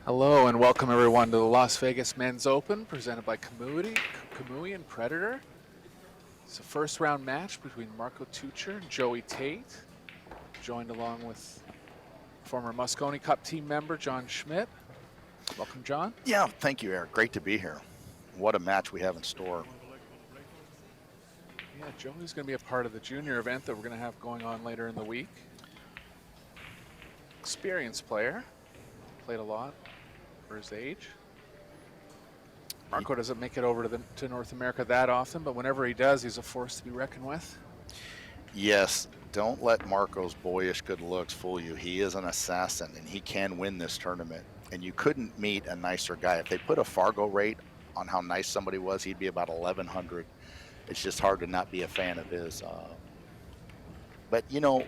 Hello and welcome everyone to the Las Vegas Men's Open presented by Kamui and Predator. It's a first round match between Marco TEUTSCHER and Joey Tate, joined along with former Mosconi Cup team member John Schmidt. Welcome, John. Yeah, thank you, Eric. Great to be here. What a match we have in store. Yeah, Joey's going to be a part of the junior event that we're going to have going on later in the week. Experienced player, played a lot for his age. Marco doesn't make it over to North America that often, but whenever he does, he's a force to be reckoned with. Yes, don't let Marco's boyish good looks fool you. He is an assassin, and he can win this tournament. And you couldn't meet a nicer guy. If they put a Fargo rate on how nice somebody was, he'd be about 1,100. It's just hard to not be a fan of his. But, you know,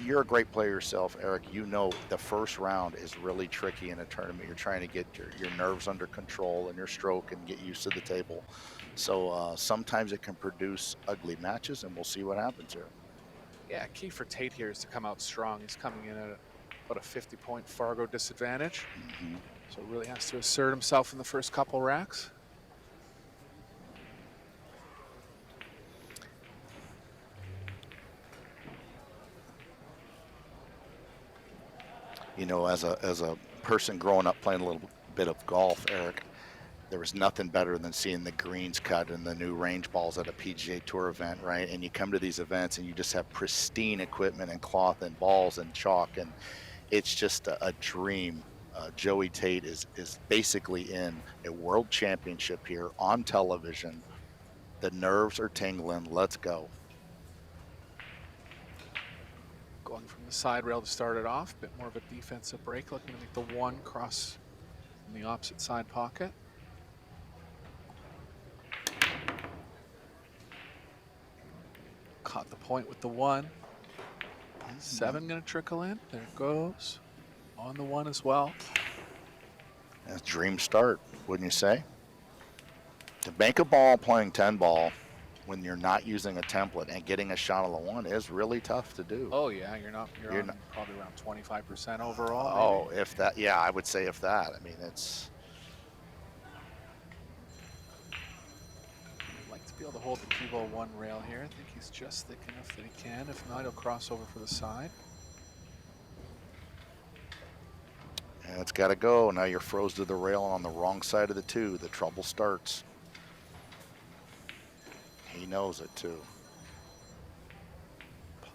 you're a great player yourself, Eric. You know the first round is really tricky in a tournament. You're trying to get your nerves under control and your stroke and get used to the table. So sometimes it can produce ugly matches, and we'll see what happens here. Yeah, key for Tate here is to come out strong. He's coming in at about a 50-point Fargo disadvantage. So really has to assert himself in the first couple racks. You know, as a person growing up playing a little bit of golf, Eric, there was nothing better than seeing the greens cut and the new range balls at a PGA Tour event, right? And you come to these events and you just have pristine equipment and cloth and balls and chalk, and it's just a dream. Joey Tate is basically in a world championship here on television. The nerves are tingling. Let's go. Going from the side rail to start it off, a bit more of a defensive break, looking to make the one cross in the opposite side pocket. Caught the point with the one. 7 going to trickle in. There it goes. On the one as well. That's a dream start, wouldn't you say? To bank a ball playing 10 ball when you're not using a template and getting a shot on the one is really tough to do. Oh yeah, you're not probably around 25% overall. Oh, maybe. If that, yeah, I would say if that. I mean, it's. I'd like to be able to hold the cue ball one rail here. I think he's just thick enough that he can. If not, he'll cross over for the side. And it's got to go. Now you're froze to the rail on the wrong side of the two. The trouble starts. He knows it too.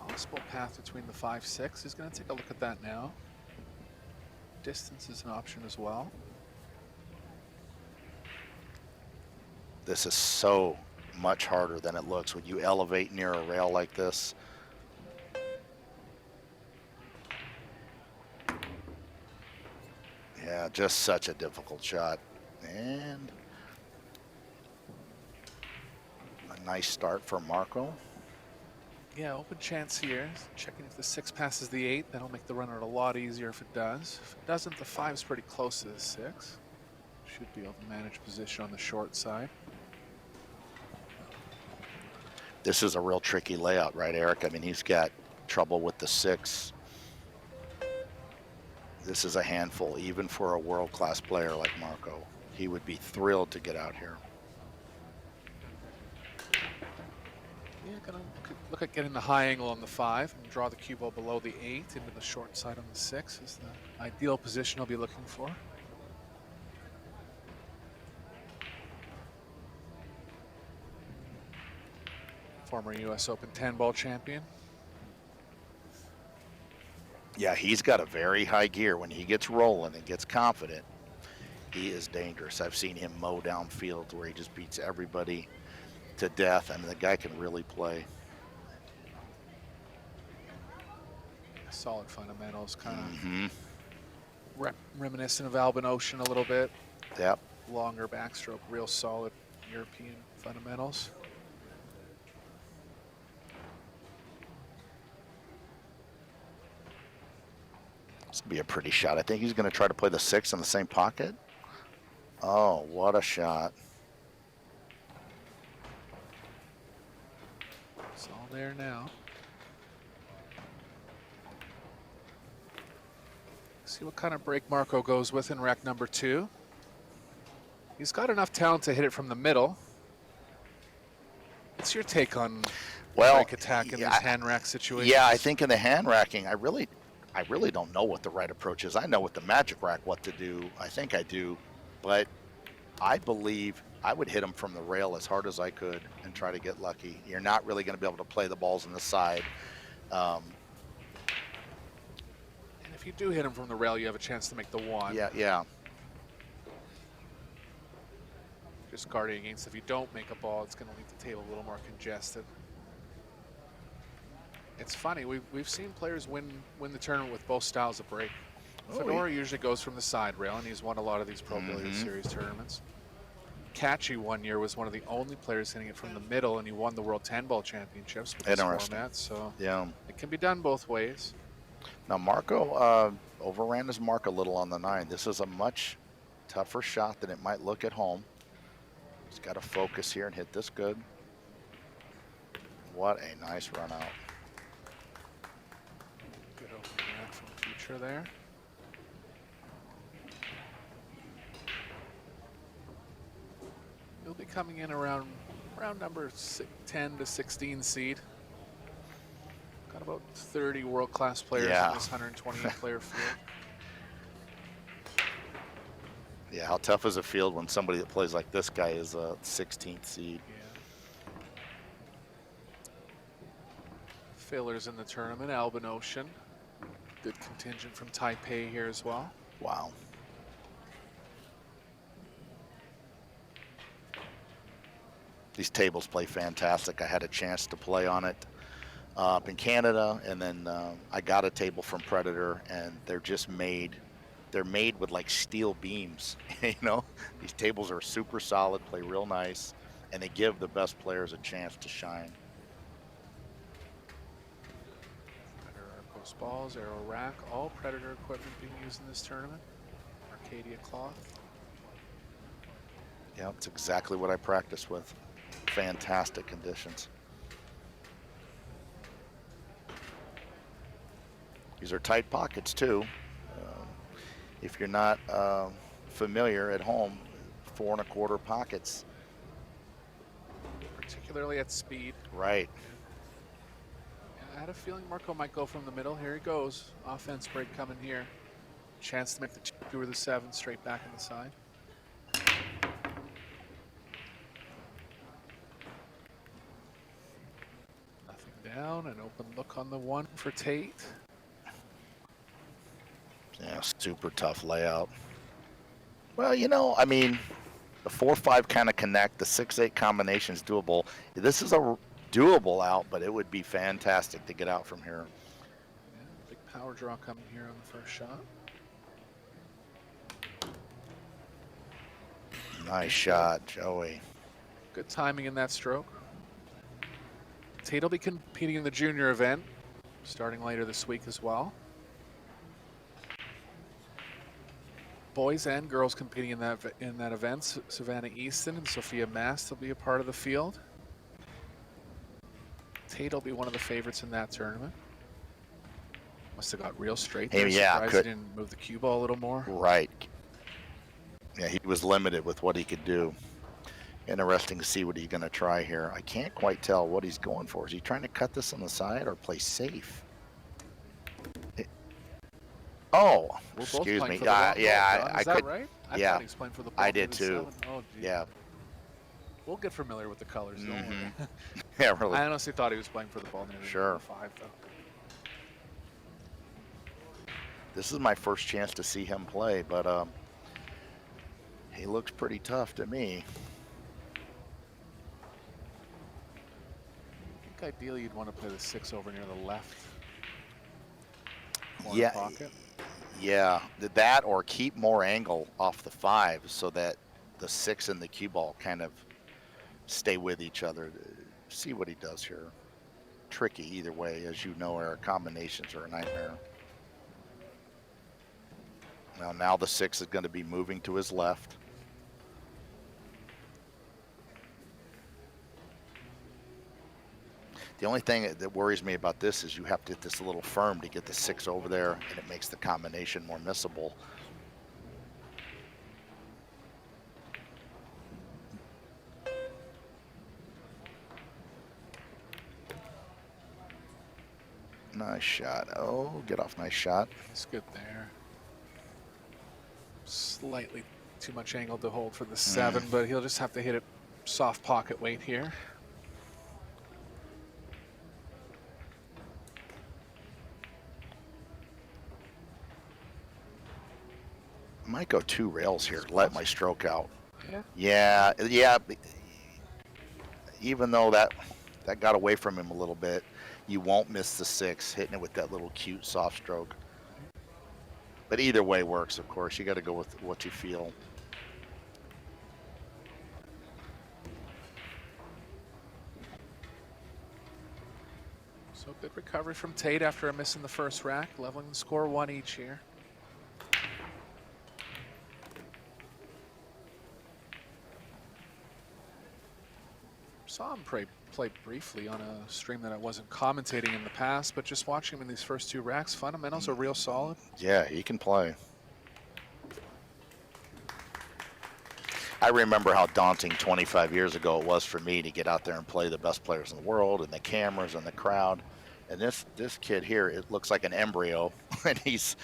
Possible path between the 5-6. He's going to take a look at that now. Distance is an option as well. This is so much harder than it looks when you elevate near a rail like this. Yeah, just such a difficult shot. And a nice start for Marco. Yeah, open chance here. Checking if the 6 passes the 8. That'll make the run out a lot easier if it does. If it doesn't, the 5's pretty close to the 6. Should be able to manage position on the short side. This is a real tricky layout, right, Eric? I mean, he's got trouble with the 6. This is a handful, even for a world-class player like Marco. He would be thrilled to get out here. Yeah, gonna look at getting the high angle on the 5 and draw the cue ball below the 8 into the short side on the 6 is the ideal position I'll be looking for. Former US Open 10-ball champion. Yeah, he's got a very high gear. When he gets rolling and gets confident, he is dangerous. I've seen him mow down fields where he just beats everybody to death. I mean, the guy can really play. Solid fundamentals, kind of reminiscent of Albin Ocean a little bit. Yep. Longer backstroke, real solid European fundamentals. This will be a pretty shot. I think he's going to try to play the 6 in the same pocket. Oh, what a shot. It's all there now. See what kind of break Marco goes with in rack number 2. He's got enough talent to hit it from the middle. What's your take on break attack in these hand rack situations? Yeah, I think in the hand racking, I really don't know what the right approach is. I know with the magic rack what to do. I think I do, but I believe I would hit them from the rail as hard as I could and try to get lucky. You're not really going to be able to play the balls on the side. And if you do hit him from the rail, you have a chance to make the 1. Yeah. Just guarding against if you don't make a ball, it's going to leave the table a little more congested. It's funny, we've seen players win the tournament with both styles of break. Fedora usually goes from the side rail, and he's won a lot of these Pro Billiard Series tournaments. Kachi one year was one of the only players hitting it from the middle, and he won the World 10-Ball Championships with this format, so yeah, it can be done both ways. Now Marco overran his mark a little on the 9. This is a much tougher shot than it might look at home. He's got to focus here and hit this good. What a nice run out. Good opening rack from TEUTSCHER there. He'll be coming in around number 10 to 16 seed. Got about 30 world-class players in this 128-player field. Yeah, how tough is a field when somebody that plays like this guy is a 16th seed? Yeah. Fillers in the tournament, Albin Ocean. Good contingent from Taipei here as well. Wow. These tables play fantastic. I had a chance to play on it up in Canada, and then I got a table from Predator, and they're just made. They're made with like steel beams. You know, these tables are super solid, play real nice, and they give the best players a chance to shine. Predator Arcos balls, Aerorack, all Predator equipment being used in this tournament. Arcadia Cloth. Yeah, it's exactly what I practice with. Fantastic conditions. These are tight pockets too. If you're not familiar at home, 4 1/4 pockets. Particularly at speed. Right. I had a feeling Marco might go from the middle. Here he goes. Offense break coming here. Chance to make the 2 or the 7 straight back in the side. Nothing down. An open look on the 1 for Tate. Yeah, super tough layout. Well, you know, I mean, the 4-5 kind of connect, the 6-8 combination is doable. This is a doable out, but it would be fantastic to get out from here. Yeah, big power draw coming here on the first shot. Nice shot, Joey. Good timing in that stroke. Tate will be competing in the junior event, starting later this week as well. Boys and girls competing in that event. Savannah Easton and Sophia Mast will be a part of the field. Tate will be one of the favorites in that tournament. Must have got real straight there. Surprised he didn't move the cue ball a little more. Right. Yeah, he was limited with what he could do. Interesting to see what he's going to try here. I can't quite tell what he's going for. Is he trying to cut this on the side or play safe? Oh, excuse me. Yeah, I could. Right? I yeah, thought he was playing for the ball. I did too. Oh, geez. Yeah. We'll get familiar with the colors, don't we? Yeah, really. I honestly thought he was playing for the ball near the 5, though. This is my first chance to see him play, but he looks pretty tough to me. I think ideally you'd want to play the 6 over near the left. Yeah. Pocket. Yeah, that or keep more angle off the 5 so that the 6 and the cue ball kind of stay with each other. See what he does here. Tricky either way, as you know, our combinations are a nightmare. Now the 6 is going to be moving to his left. The only thing that worries me about this is you have to get this a little firm to get the 6 over there, and it makes the combination more missable. Nice shot. Oh, get off. Nice shot. It's good there. Slightly too much angle to hold for the 7, but he'll just have to hit it soft pocket weight here. Might go 2 rails here. Let my stroke out. Yeah. Yeah. Even though that got away from him a little bit, you won't miss the 6 hitting it with that little cute soft stroke. But either way works, of course. You got to go with what you feel. So good recovery from Tate after a miss in the first rack, leveling the score 1 each here. Saw him play briefly on a stream that I wasn't commentating in the past, but just watching him in these first 2 racks, fundamentals are real solid. Yeah, he can play. I remember how daunting 25 years ago it was for me to get out there and play the best players in the world and the cameras and the crowd. And this kid here, it looks like an embryo, and he's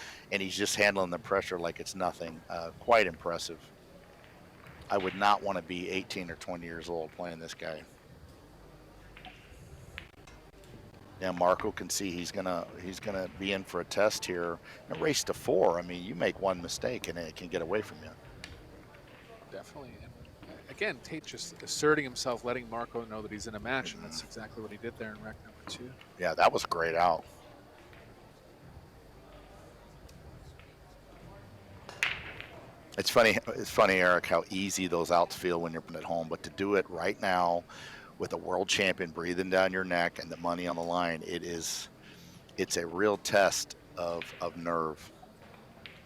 just handling the pressure like it's nothing. Quite impressive. I would not want to be 18 or 20 years old playing this guy. Yeah, Marco can see he's gonna be in for a test here. A race to 4. I mean, you make one mistake and it can get away from you. Definitely. And again, Tate just asserting himself, letting Marco know that he's in a match, and that's exactly what he did there in rack number 2. Yeah, that was great out. It's funny, Eric, how easy those outs feel when you're at home, but to do it right now with a world champion breathing down your neck and the money on the line, it's a real test of nerve.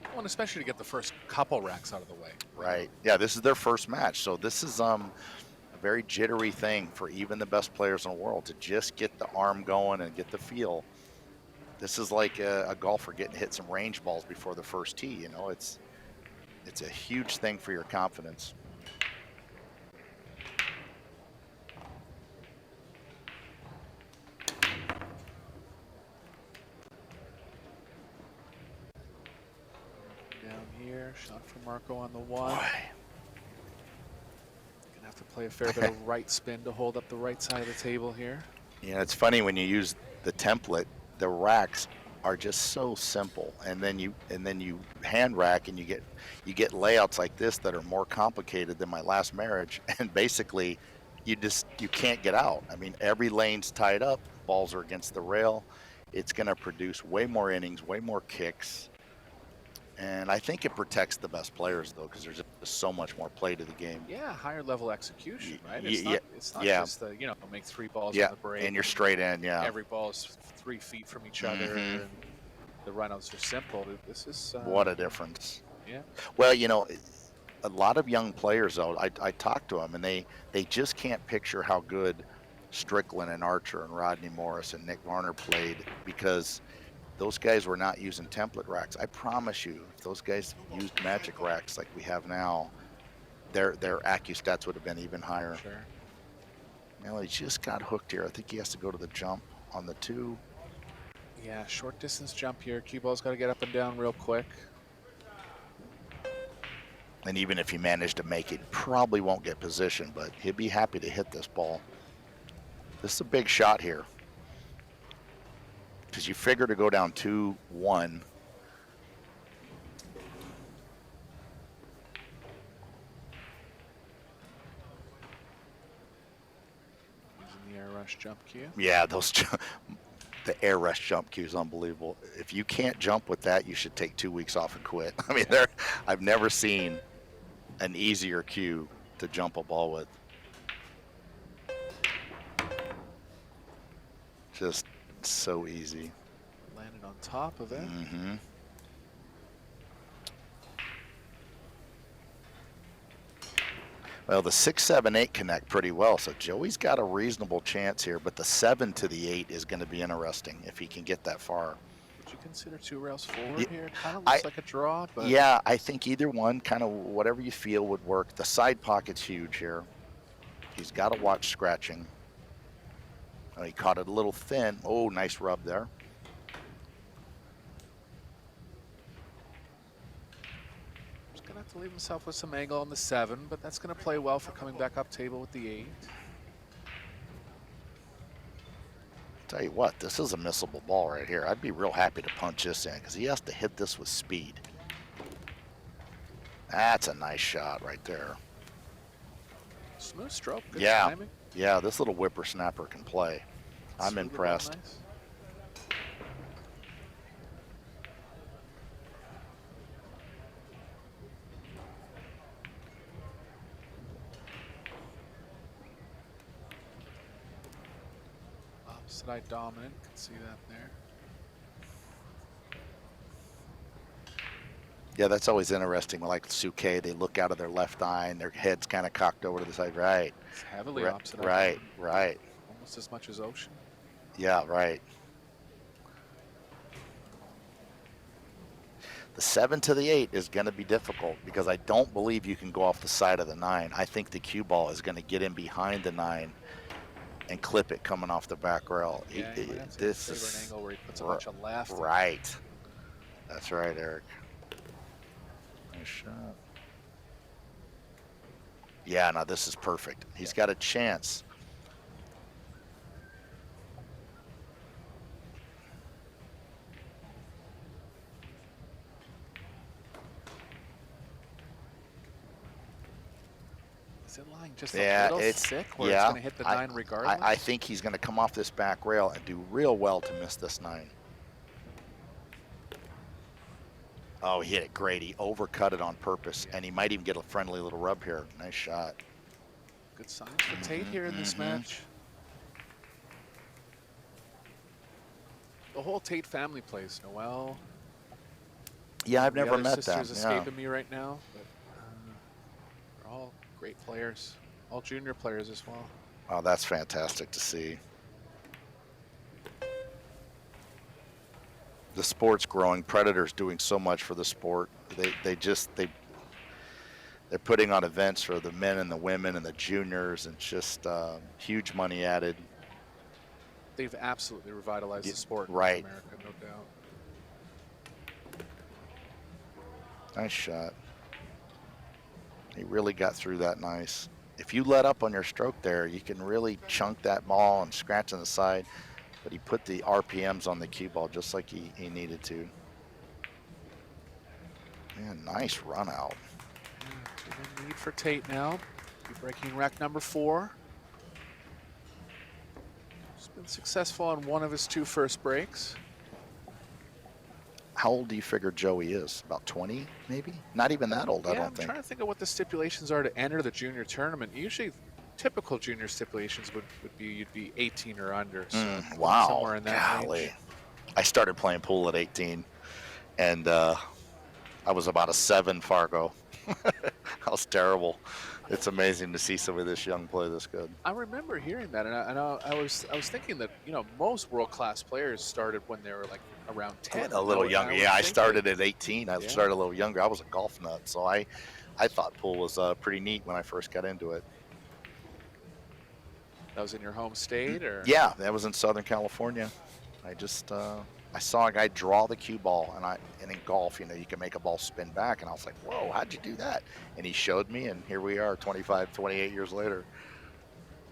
Well, and especially to get the first couple racks out of the way. Right. Yeah, this is their first match, so this is a very jittery thing for even the best players in the world to just get the arm going and get the feel. This is like a golfer getting hit some range balls before the first tee. You know, it's a huge thing for your confidence. Down here, shot from Marco on the 1. Gonna have to play a fair bit of right spin to hold up the right side of the table here. Yeah, it's funny when you use the template, the racks are just so simple, and then you hand rack and you get layouts like this that are more complicated than my last marriage, and basically you can't get out. I mean, every lane's tied up, balls are against the rail. It's going to produce way more innings, way more kicks, and I think it protects the best players though, because there's just so much more play to the game. Yeah, higher level execution, right? It's not yeah. just the, make 3 balls yeah. on the break. And you're straight in, yeah. Every ball is 3 feet from each other, and the runouts are simple. This is what a difference. Yeah. Well, a lot of young players though, I talk to them and they just can't picture how good Strickland and Archer and Rodney Morris and Nick Varner played, because those guys were not using template racks. I promise you, if those guys used magic racks like we have now, their AccuStats would have been even higher. Sure. Well, he just got hooked here. I think he has to go to the jump on the 2. Yeah, short distance jump here. Cue ball's got to get up and down real quick. And even if he managed to make it, probably won't get position, but he'd be happy to hit this ball. This is a big shot here, because you figure to go down 2-1. Using the air rush jump cue. Yeah, the air rush jump cue is unbelievable. If you can't jump with that, you should take 2 weeks off and quit. I mean, I've never seen an easier cue to jump a ball with. Just so easy. Landed on top of it. Well, the 6, 7, 8 connect pretty well, so Joey's got a reasonable chance here, but the 7 to the 8 is going to be interesting if he can get that far. Would you consider 2 rails forward Yeah, here? Kind of looks like a draw, but yeah, I think either one, kind of whatever you feel would work. The side pocket's huge here. He's got to watch scratching. Oh, he caught it a little thin. Oh, nice rub there. he's going to have to leave himself with some angle on the 7, but that's going to play well for coming back up table with the 8. Tell you what, this is a missable ball right here. I'd be real happy to punch this in because he has to hit this with speed. That's a nice shot right there. Smooth stroke, good Yeah. timing. Yeah, this little whippersnapper can play. I'm Smooth it out impressed. nice. Opposite eye dominant, can see that there. Yeah, that's always interesting. Like Suke, they look out of their left eye and their head's kind of cocked over to the side. Right. It's heavily opposite eye Right. dominant, Right. almost as much as Ocean. Yeah, right. The 7 to the 8 is going to be difficult because I don't believe you can go off the side of the 9. I think the cue ball is going to get in behind the 9 and clip it coming off the back rail. Yeah, he might have to This favor an is angle where he puts a bunch of left. right. That's right, Eric. Nice shot. Yeah, no, this is perfect. He's got a chance. Is it lying just Yeah, a little it's thick where yeah. it's going to hit the 9 regardless? I think he's going to come off this back rail and do real well to miss this 9. Oh, he hit it great. He overcut it on purpose, and he might even get a friendly little rub here. Nice shot. Good signs for Tate here in this match. The whole Tate family plays. Noel. Yeah, I've the never other met them. sisters Yeah. escaping me right now, but they're all great players. All junior players as well. Oh, that's fantastic to see. The sport's growing. Predator's doing so much for the sport. They're putting on events for the men and the women and the juniors, and just huge money added. They've absolutely revitalized the sport right. in North America, no doubt. Nice shot. He really got through that nice. If you let up on your stroke there, you can really chunk that ball and scratch on the side. But he put the RPMs on the cue ball just like he needed to. Man, nice run out. Yeah, lead for Tate now. Be breaking rack number 4. He's been successful on one of his 2 first breaks. How old do you figure Joey is? About 20, maybe? Not even that old, I don't think. I'm trying to think of what the stipulations are to enter the junior tournament. Usually, typical junior stipulations would be you'd be 18 or under. So wow. somewhere in that Golly. range. I started playing pool at 18, and I was about a 7 Fargo. That was terrible. It's amazing to see somebody this young play this good. I remember hearing that, and I was thinking that most world class players started when they were like around 10. A little younger. Yeah, I started at 18. I started a little younger. I was a golf nut, so I thought pool was pretty neat when I first got into it. That was in your home state, or? Yeah, that was in Southern California. I just I saw a guy draw the cue ball, and in golf, you can make a ball spin back, and I was like, whoa, how'd you do that? And he showed me, and here we are 25, 28 years later.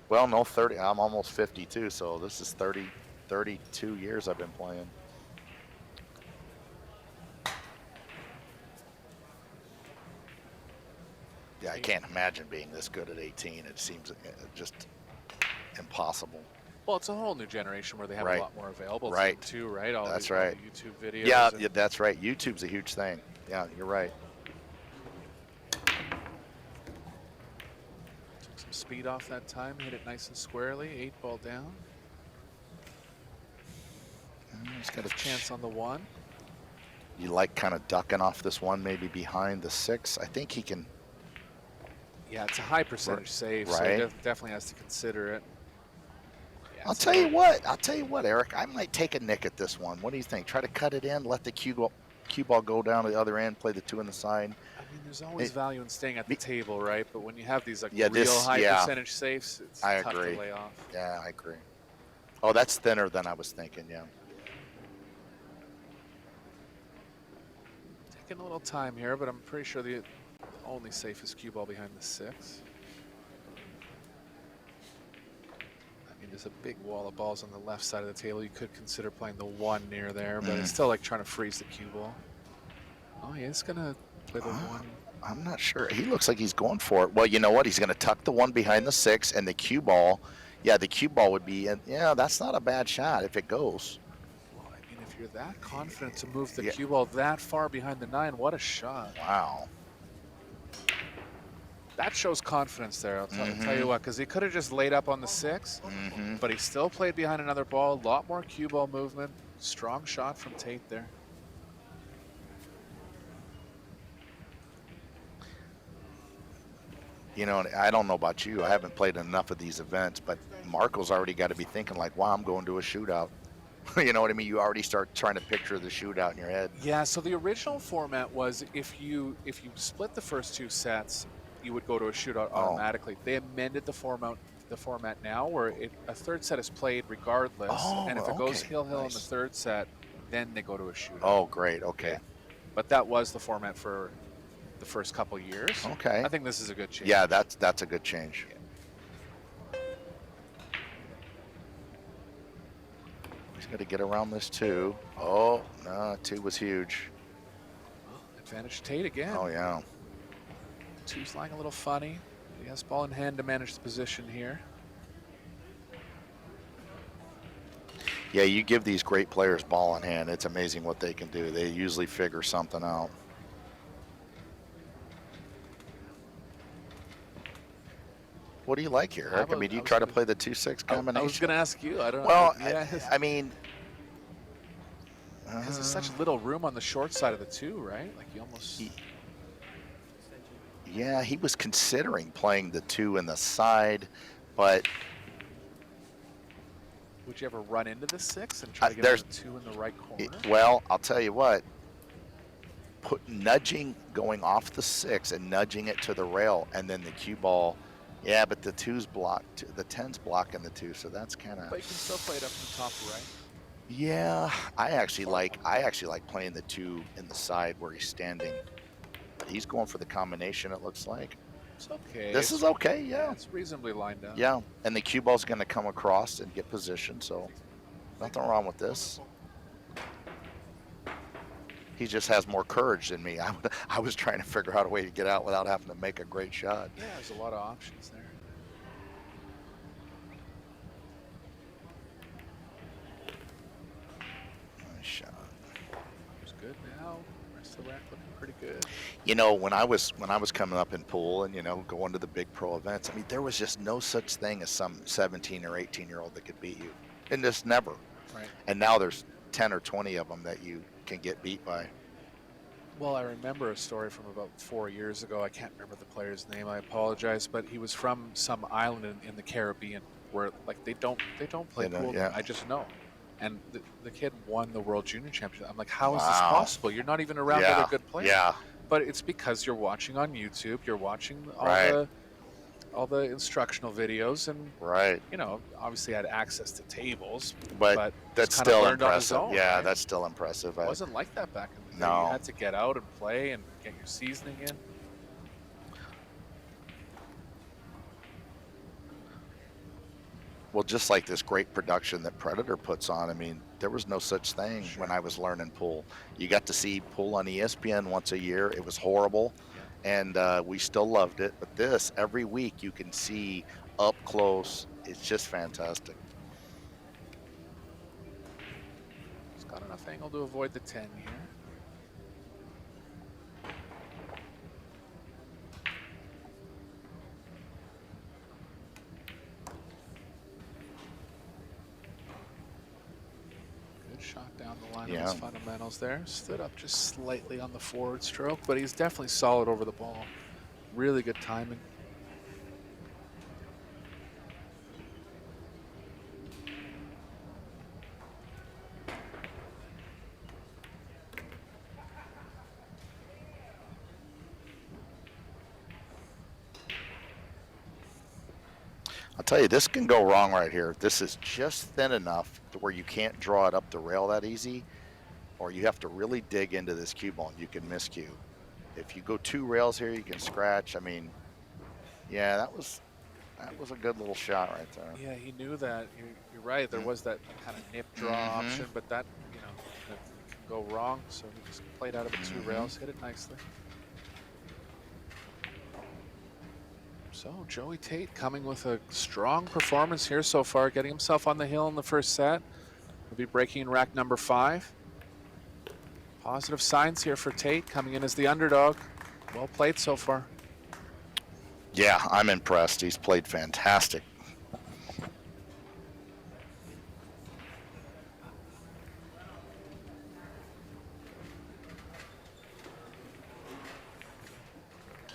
Well, no, 30. I'm almost 52, so this is 32 years I've been playing. Yeah, I can't imagine being this good at 18. It seems just impossible. Well, it's a whole new generation where they have a lot more available to them too, right? All That's these, right. All the YouTube videos. Yeah, that's right. YouTube's a huge thing. Yeah, you're right. Took some speed off that time, hit it nice and squarely, 8 ball down. He's got a chance on the 1. You like kind of ducking off this 1, maybe behind the 6. I think he can. Yeah, it's a high percentage save, so right. he definitely has to consider it. Yeah, I'll tell you what, Eric. I might take a nick at this one. What do you think? Try to cut it in, let the cue ball go down to the other end, play the 2 on the side. I mean, there's always value in staying at the table, right? But when you have these like Yeah, real high yeah, percentage safes, it's I tough agree. to lay off. Yeah, I agree. Oh, that's thinner than I was thinking. Yeah. Taking a little time here, but I'm pretty sure the only safest cue ball behind the 6. I mean, there's a big wall of balls on the left side of the table. You could consider playing the 1 near there, but it's still like trying to freeze the cue ball. Oh, he is gonna play the 1. I'm not sure. He looks like he's going for it. Well, you know what? He's going to tuck the 1 behind the 6, and the cue ball. Yeah, the cue ball would be in. Yeah, that's not a bad shot if it goes. Well, I mean, if you're that confident to move the cue ball that far behind the 9, what a shot. Wow. That shows confidence there, I'll tell you what, because he could have just laid up on the 6, but he still played behind another ball. A lot more cue ball movement. Strong shot from Tate there. You know, I don't know about you. I haven't played enough of these events, but Marco's already got to be thinking like, wow, I'm going to a shootout. You know what I mean? You already start trying to picture the shootout in your head. Yeah, so the original format was if you split the first 2 sets, you would go to a shootout automatically. They amended the format now where a third set is played regardless, and if it goes hill-hill in the third set, then they go to a shootout. Oh, great. Okay. Yeah. But that was the format for the first couple years. Okay. I think this is a good change. Yeah, that's a good change. Yeah. He's got to get around this 2. Oh, no, 2 was huge. Well, advantage Tate again. Oh, yeah. 2's lying a little funny. He has ball in hand to manage the position here. Yeah, you give these great players ball in hand, it's amazing what they can do. They usually figure something out. What do you like here, Eric? I mean, do you try to play the 2-6 combination? I was going to ask you. I don't know. Well, yeah. I mean, because there's such little room on the short side of the 2, right? Like you almost. Yeah, he was considering playing the 2 in the side, but. Would you ever run into the 6 and try to get the 2 in the right corner? Well, I'll tell you what. Nudging, going off the 6 and nudging it to the rail, and then the cue ball. Yeah, but the 2's blocked. The 10's blocking the 2, so that's kind of. But you can still play it up to the top right. Yeah, I actually like playing the 2 in the side where he's standing. He's going for the combination. It looks like. It's okay. This is okay. Yeah. It's reasonably lined up. Yeah, and the cue ball's going to come across and get positioned, so nothing wrong with this. He just has more courage than me. I was trying to figure out a way to get out without having to make a great shot. Yeah, there's a lot of options there. Nice shot. It's good now. Rest of the rack looking pretty good. You know, when I was coming up in pool and, you know, going to the big pro events, I mean, there was just no such thing as some 17 or 18-year-old that could beat you. And just never. Right. And now there's 10 or 20 of them that you can get beat by. Well, I remember a story from about 4 years ago. I can't remember the player's name. I apologize, but he was from some island in the Caribbean where like they don't play pool. Yeah. I just know. And the kid won the World Junior Championship. I'm like, how is this possible? You're not even around other good players. Yeah. But it's because you're watching on YouTube. You're watching all the instructional videos, and you know, obviously had access to tables. But that's still impressive. Own, yeah, right? That's still impressive. It wasn't like that back in the day. No. You had to get out and play and get your seasoning in. Well, just like this great production that Predator puts on, I mean, there was no such thing when I was learning pool. You got to see pool on ESPN once a year. It was horrible, and we still loved it. But this, every week, you can see up close. It's just fantastic. He's got enough angle to avoid the 10 here. Shot down the line of his fundamentals there. Stood up just slightly on the forward stroke, but he's definitely solid over the ball. Really good timing. I'll tell you, this can go wrong right here. This is just thin enough to where you can't draw it up the rail that easy, or you have to really dig into this cue ball and you can miscue. If you go 2 rails here, you can scratch. I mean, yeah, that was a good little shot right there. Yeah, he knew that. You're right. There was that kind of nip draw option, but that, you know, that can go wrong. So he just played out of it 2 rails, hit it nicely. So Joey Tate coming with a strong performance here so far, getting himself on the hill in the first set. He'll be breaking in rack number 5. Positive signs here for Tate, coming in as the underdog. Well played so far. Yeah, I'm impressed. He's played fantastic.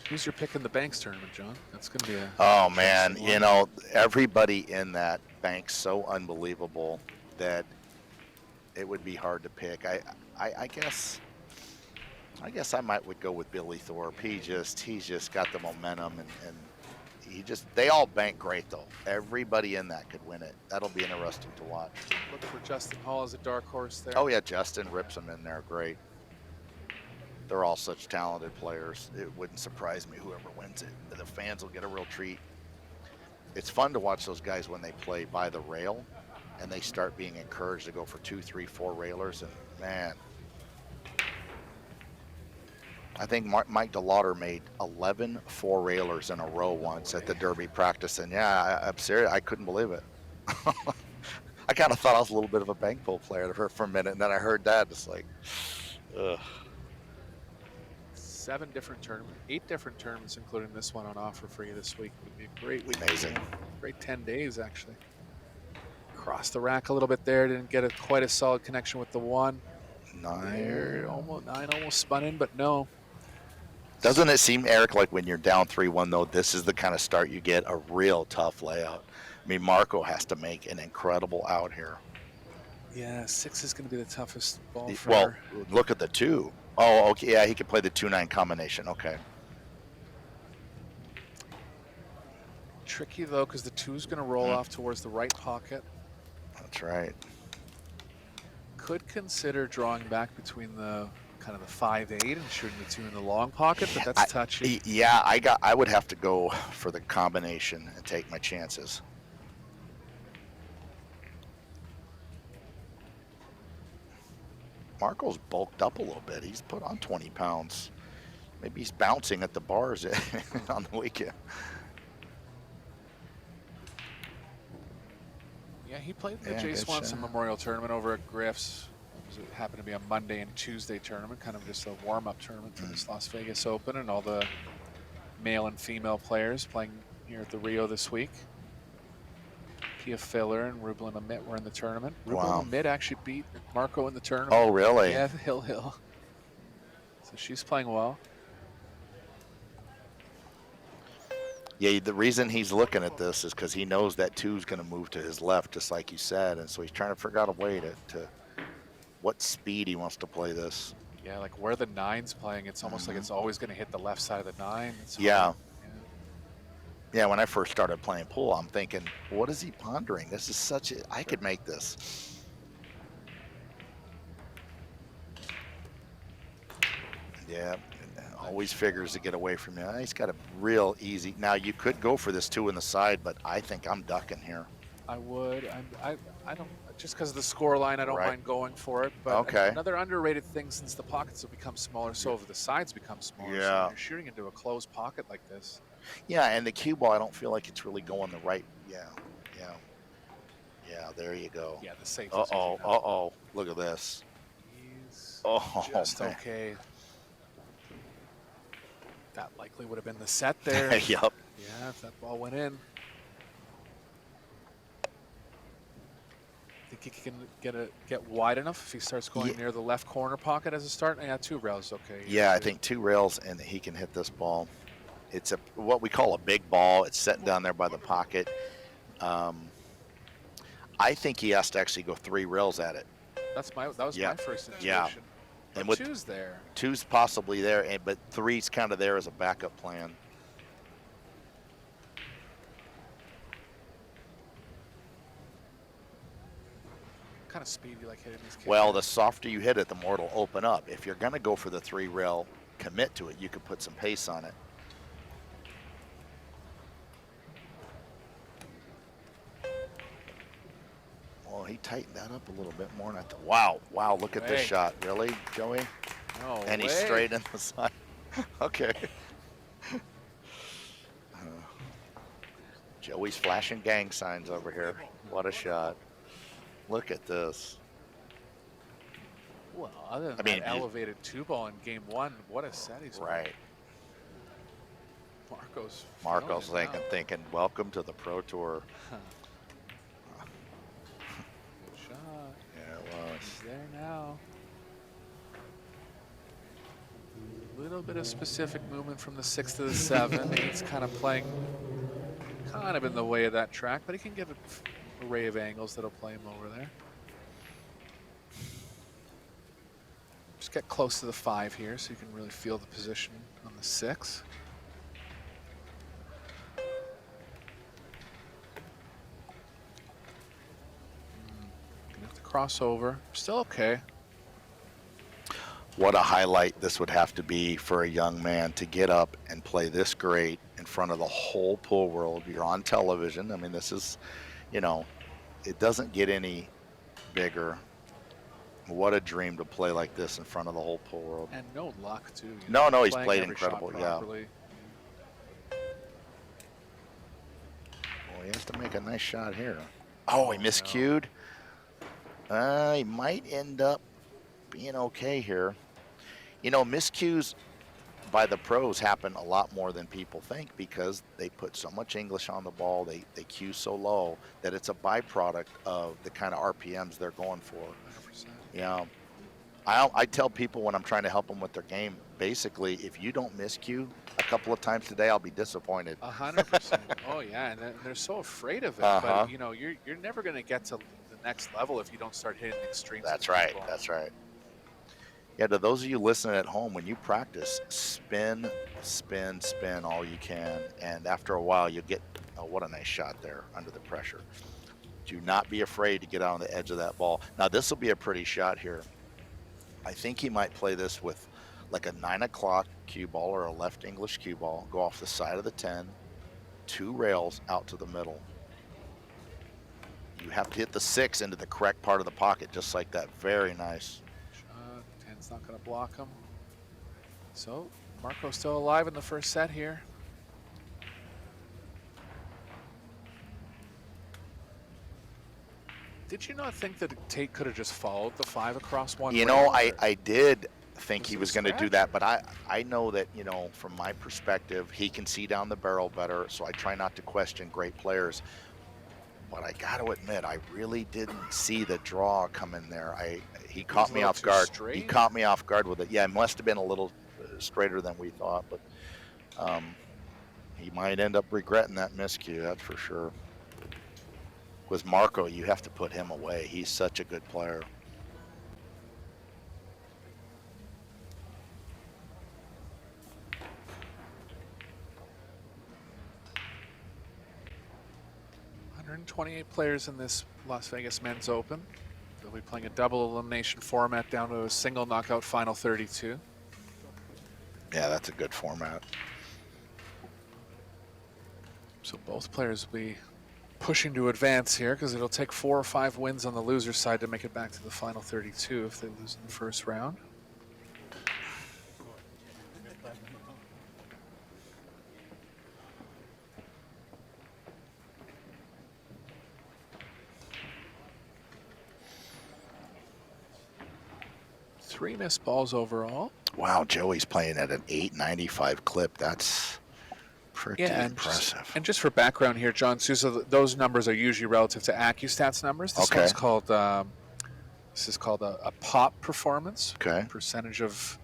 Who's your pick in the Banks tournament, John? That's going to be a... Oh, man. You know, everybody in that bank's so unbelievable that it would be hard to pick. I guess I would go with Billy Thorpe. He's just got the momentum, and they all bank great, though. Everybody in that could win it. That'll be interesting to watch. Look for Justin Hall as a dark horse there. Oh, yeah, Justin rips them in there. Great. They're all such talented players. It wouldn't surprise me whoever wins it. The fans will get a real treat. It's fun to watch those guys when they play by the rail and they start being encouraged to go for 2, 3, 4 railers. And man, I think Mike DeLauder made 11 4-railers in a row once at the Derby practice. And yeah, I'm serious. I couldn't believe it. I kind of thought I was a little bit of a bank pull player for a minute. And then I heard that. It's like, ugh. 7 different tournaments, 8 different tournaments, including this one on offer for you this week. It would be a great week. Amazing. Great 10 days, actually. Crossed the rack a little bit there. Didn't get quite a solid connection with the 1. 9. There, almost 9 almost spun in, but no. Doesn't it seem, Eric, like when you're down 3-1, though, this is the kind of start you get, a real tough layout? I mean, Marco has to make an incredible out here. Yeah, 6 is going to be the toughest ball for Well, look at the 2. Oh, okay, yeah, he can play the 2-9 combination. Okay. Tricky, though, because the 2 is going to roll off towards the right pocket. That's right. Could consider drawing back between the kind of the 5-8 and shooting the 2 in the long pocket, but that's touchy. Yeah, I would have to go for the combination and take my chances. Marco's bulked up a little bit. He's put on 20 pounds. Maybe he's bouncing at the bars on the weekend. Yeah, he played the Jay Swanson Memorial Tournament over at Griff's. It happened to be a Monday and Tuesday tournament, kind of just a warm-up tournament for this Las Vegas Open, and all the male and female players playing here at the Rio this week. Pia Filler and Rublin Amit were in the tournament. Rublin Amit actually beat Marco in the tournament. Oh, really? Yeah, Hill. So she's playing well. Yeah, the reason he's looking at this is because he knows that 2 is going to move to his left, just like you said, and so he's trying to figure out a way to what speed he wants to play this. Yeah, like where the 9's playing, it's almost like it's always going to hit the left side of the 9. Yeah. Yeah, when I first started playing pool, I'm thinking, what is he pondering? This is such a, I could make this. Yeah, always figures to get away from you. He's got a real easy. Now, you could go for this 2 in the side, but I think I'm ducking here. I would. I don't, just because of the score line, I don't mind going for it. But another underrated thing, since the pockets have become smaller, so have the sides become smaller. Yeah. So when you're shooting into a closed pocket like this. Yeah, and the cue ball, I don't feel like it's really going the right. Yeah, there you go. Yeah, the safe. Look at this. He's just okay. That likely would have been the set there. Yep. Yeah, if that ball went in. Think he can get wide enough if he starts going near the left corner pocket as a start? Yeah, 2 rails, okay. Yeah, I think 2 rails and he can hit this ball. It's what we call a big ball. It's sitting down there by the pocket. I think he has to actually go 3 rails at it. That was my first intuition. Yeah. And with 2's there. 2's possibly there, but 3's kind of there as a backup plan. kind of speed you like hitting these kids? Well, the softer you hit it, the more it'll open up. If you're going to go for the 3-rail, commit to it, you could put some pace on it. Well, he tightened that up a little bit more. Wow, wow, look at this shot. Really, Joey? No And way. he's straight in the side. Okay. Joey's flashing gang signs over here. What a shot. Look at this. Well, other than that elevated 2-ball in game 1, what a set he's right. Marco's thinking, welcome to the Pro Tour. Good shot. Yeah, it was. He's there now. A little bit of specific movement from the 6 to the 7. He's kind of playing kind of in the way of that track, but he can get an array of angles that'll play him over there. Just get close to the 5 here so you can really feel the position on the 6. Gonna have to cross over. Still okay. What a highlight this would have to be for a young man to get up and play this great in front of the whole pool world. You're on television. I mean, this is, you know, it doesn't get any bigger. What a dream to play like this in front of the whole pool world. And no luck, too. No, he's played incredible, yeah. Well, he has to make a nice shot here. Oh, he miscued. He might end up being okay here. You know, miscues by the pros happen a lot more than people think because they put so much English on the ball, they cue so low that it's a byproduct of the kind of RPMs they're going for. 100%. Yeah. I tell people when I'm trying to help them with their game, basically, if you don't miscue a couple of times today, I'll be disappointed. 100%. Oh, yeah, and they're so afraid of it. But, you know, you're never going to get to the next level if you don't start hitting extremes. That's right. That's right. Yeah, to those of you listening at home, when you practice, spin, spin, spin all you can. And after a while, you'll get, oh, what a nice shot there under the pressure. Do not be afraid to get out on the edge of that ball. Now, this will be a pretty shot here. I think he might play this with like a 9 o'clock cue ball or a left English cue ball, go off the side of the 10, 2 rails out to the middle. You have to hit the 6 into the correct part of the pocket, just like that. Very nice. 10's not going to block him. So Marco's still alive in the first set here. Did you not think that Tate could have just followed the 5 across one? You know, I did think he was going to do that, but I know that, you know, from my perspective, he can see down the barrel better, so I try not to question great players. But I got to admit, I really didn't see the draw come in there. He caught me off guard. He caught me off guard with it. Yeah, it must have been a little straighter than we thought, but he might end up regretting that miscue, that's for sure. With Marco, you have to put him away. He's such a good player. $128 players in this Las Vegas Men's Open. They'll be playing a double elimination format down to a single knockout final 32. Yeah, that's a good format. So both players will be pushing to advance here because it'll take 4 or 5 wins on the loser's side to make it back to the final 32 if they lose in the first round. Three missed balls overall. Wow, Joey's playing at an 895 clip. That's pretty impressive. And just for background here, John Sousa, those numbers are usually relative to AccuStats numbers. This one's called a pop performance. Okay. Percentage of,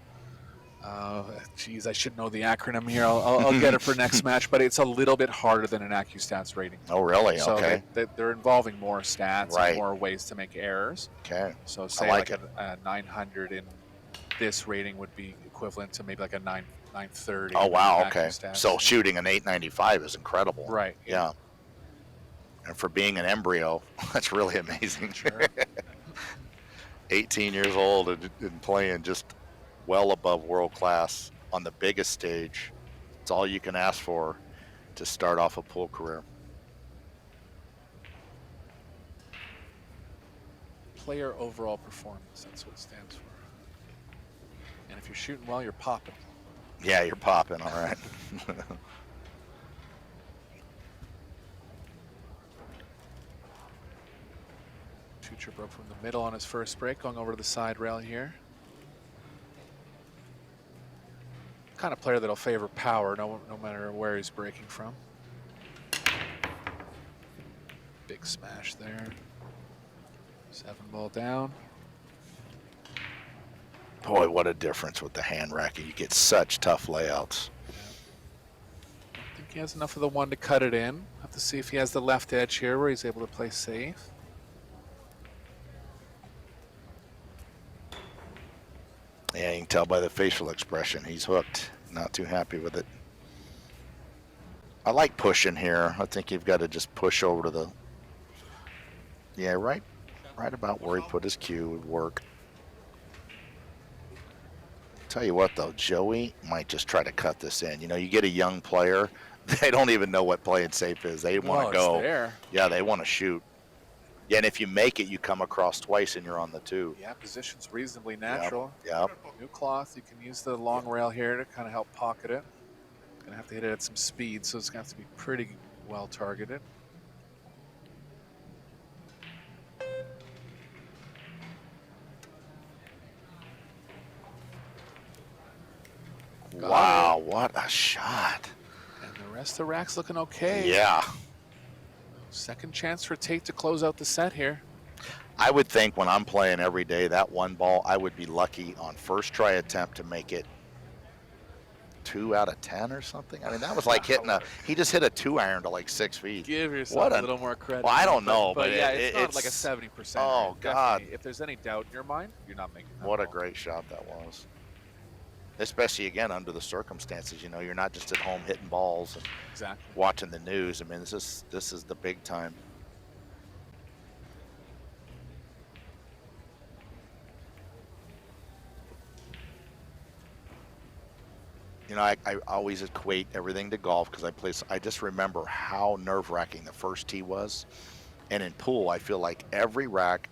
geez, I should know the acronym here. I'll get it for next match, but it's a little bit harder than an AccuStats rating. Oh, really? So okay. They're involving more stats and more ways to make errors. Okay. So say like a 900 in this rating would be equivalent to maybe like a 930. Oh, wow, okay. So shooting an 895 is incredible. Right. Yeah. And for being an embryo, that's really amazing. Sure. 18 years old and playing just well above world class on the biggest stage. It's all you can ask for to start off a pool career. Player overall performance, that's what it stands for. And if you're shooting well, you're popping. Yeah, you're popping, all right. TEUTSCHER broke from the middle on his first break, going over to the side rail here. Kind of player that'll favor power, no matter where he's breaking from. Big smash there. 7-ball down. Boy, what a difference with the hand racket. You get such tough layouts. I don't think he has enough of the one to cut it in. Have to see if he has the left edge here where he's able to play safe. Yeah, you can tell by the facial expression. He's hooked. Not too happy with it. I like pushing here. I think you've got to just push over to the... Yeah, right about where he put his cue would work. Tell you what, though, Joey might just try to cut this in. You know, you get a young player, they don't even know what playing safe is. They want to go. There. Yeah, they want to shoot. Yeah, and if you make it, you come across twice and you're on the 2. Yeah, position's reasonably natural. Yep. New cloth, you can use the long rail here to kind of help pocket it. Gonna have to hit it at some speed, so it's gonna have to be pretty well targeted. Wow, what a shot. And the rest of the rack's looking okay. Yeah. Second chance for Tate to close out the set here. I would think when I'm playing every day, that one ball, I would be lucky on first try attempt to make it 2 out of 10 or something. I mean, that was like hitting he just hit a 2-iron to like 6 feet. Give yourself a little more credit. Well, I don't know, but yeah, it's not like a 70%. Oh, God. If there's any doubt in your mind, you're not making that What a ball. great shot that was. Especially, again, under the circumstances. You know, you're not just at home hitting balls and Exactly. watching the news. I mean, this is the big time. You know, I always equate everything to golf because I just remember how nerve-wracking the first tee was. And in pool, I feel like every rack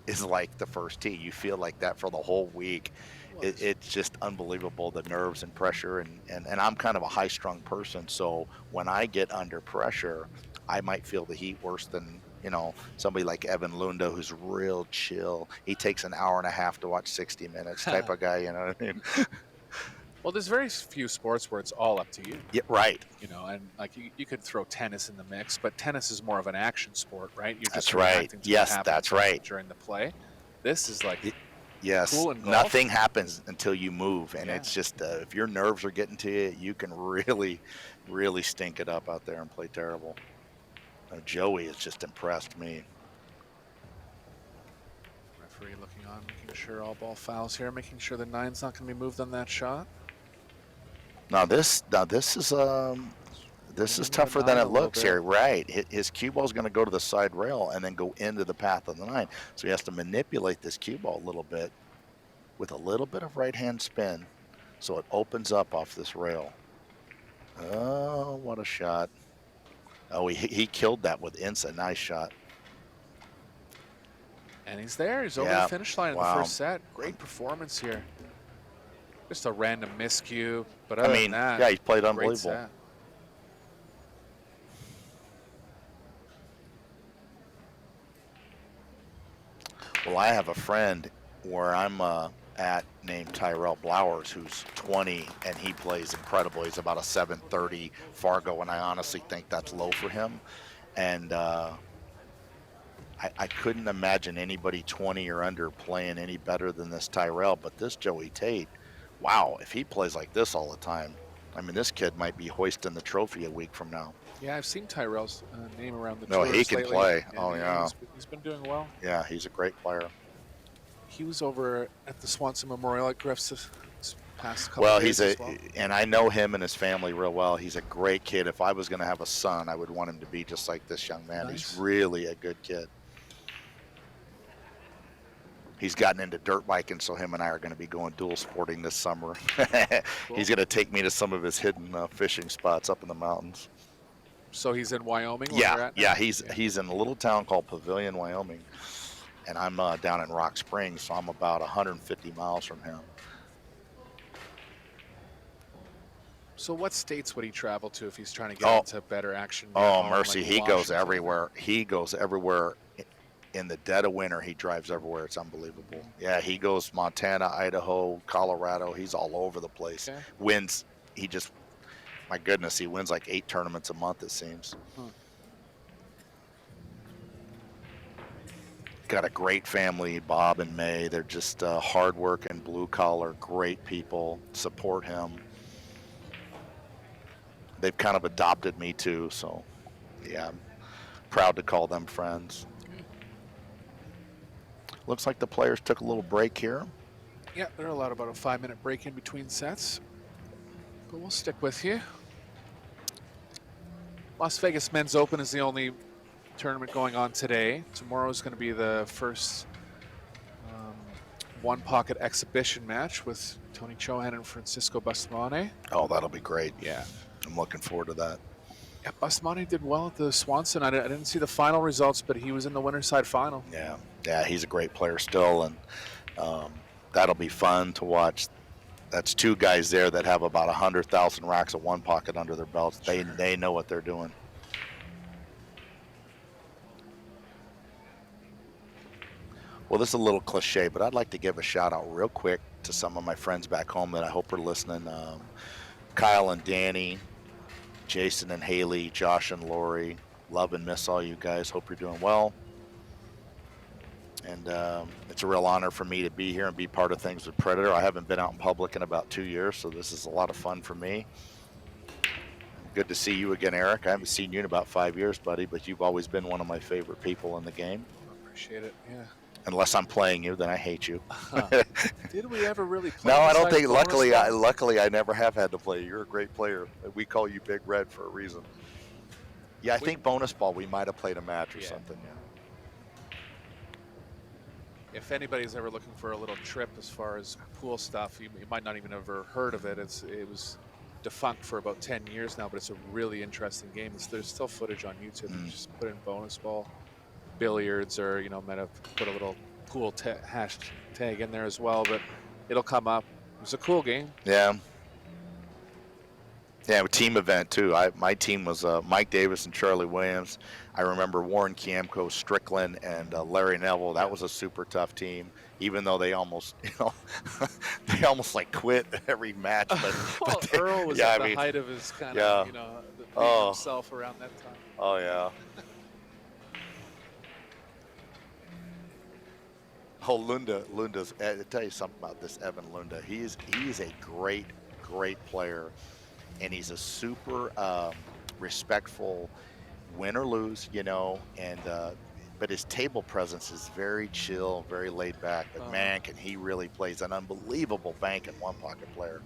is like the first tee. You feel like that for the whole week. It's just unbelievable, the nerves and pressure. And I'm kind of a high-strung person, so when I get under pressure, I might feel the heat worse than, you know, somebody like Evan Lunda, who's real chill. He takes an hour and a half to watch 60 minutes type of guy, you know what I mean? Well, there's very few sports where it's all up to you. Yeah, right. You know, and like you could throw tennis in the mix, but tennis is more of an action sport, right? You're just That's right. reacting to what Yes, happens that's right. during the play. This is like Yes, pool and golf. nothing happens until you move, and Yeah. it's just if your nerves are getting to you, you can really, really stink it up out there and play terrible. Joey has just impressed me. Referee looking on, making sure all ball fouls here, making sure the 9's not going to be moved on that shot. This is tougher than it looks here, right? His cue ball is going to go to the side rail and then go into the path of the 9. So he has to manipulate this cue ball a little bit with a little bit of right hand spin so it opens up off this rail. Oh, what a shot. Oh, he killed that with inside. Nice shot. And he's there. He's over the finish line in the first set. Great performance here. Just a random miscue, but other than that, yeah, he's played great unbelievable. set. Well, I have a friend where I'm at named Tyrell Blowers, who's 20, and he plays incredible. He's about a 730 Fargo, and I honestly think that's low for him. And I couldn't imagine anybody 20 or under playing any better than this Tyrell, but this Joey Tate, wow, if he plays like this all the time, I mean, this kid might be hoisting the trophy a week from now. Yeah, I've seen Tyrell's name around the No, tours he can lately. play. And Oh, yeah. He's been doing well. Yeah, he's a great player. He was over at the Swanson Memorial at Griff's this past couple Well, days as well. and I know him and his family real well. He's a great kid. If I was going to have a son, I would want him to be just like this young man. Nice. He's really a good kid. He's gotten into dirt biking, so him and I are going to be going dual sporting this summer. Cool. He's going to take me to some of his hidden fishing spots up in the mountains. So he's in Wyoming where Yeah, you're at now? yeah, he's in a little town called Pavilion, Wyoming, and I'm down in Rock Springs, so I'm about 150 miles from him. So what states would he travel to if he's trying to get into better action? near Oh, home, mercy, like he goes Washington? everywhere. He goes everywhere. In the dead of winter, he drives everywhere. It's unbelievable. Yeah, he goes Montana, Idaho, Colorado. He's all over the place. Okay. Wins. My goodness, he wins like 8 tournaments a month, it seems. Huh. Got a great family, Bob and May. They're just hardworking, blue collar, great people. Support him. They've kind of adopted me too, so yeah, I'm proud to call them friends. Looks like the players took a little break here. Yeah, they're allowed about a 5-minute break in between sets. But we'll stick with you. Las Vegas Men's Open is the only tournament going on today. Tomorrow is going to be the first one-pocket exhibition match with Tony Chohan and Francisco Bustamante. Oh, that'll be great. Yeah. I'm looking forward to that. Yeah, Bustamante did well at the Swanson. I didn't see the final results, but he was in the winner's side final. Yeah, he's a great player still, and that'll be fun to watch. That's 2 guys there that have about 100,000 racks of one pocket under their belts. Sure. They know what they're doing. Well, this is a little cliche, but I'd like to give a shout out real quick to some of my friends back home that I hope are listening. Kyle and Danny, Jason and Haley, Josh and Lori. Love and miss all you guys. Hope you're doing well. And it's a real honor for me to be here and be part of things with Predator. I haven't been out in public in about 2 years, so this is a lot of fun for me. Good to see you again, Eric. I haven't seen you in about 5 years, buddy, but you've always been one of my favorite people in the game. Appreciate it, yeah. Unless I'm playing you, then I hate you. Did we ever really play? No, I don't think. Luckily, I never have had to play. You're a great player. We call you Big Red for a reason. Yeah, I think bonus ball we might have played a match or something. Yeah. If anybody's ever looking for a little trip as far as pool stuff, you might not even have ever heard of it. It was defunct for about 10 years now, but it's a really interesting game. There's still footage on YouTube. You just put in bonus ball, billiards, or might have put a little pool hashtag in there as well, but it'll come up. It was a cool game. Yeah, a team event too. My team was Mike Davis and Charlie Williams. I remember Warren Kiamko, Strickland, and Larry Neville. That was a super tough team, even though they almost, they almost like quit every match. But Earl was at the height of his kind of, himself around that time. Oh yeah. Oh, Lunda's. I'll tell you something about this Evan Lunda. He's a great player, and he's a super respectful, win or lose, and but his table presence is very chill, very laid back. But man, can he really plays an unbelievable bank and one pocket player,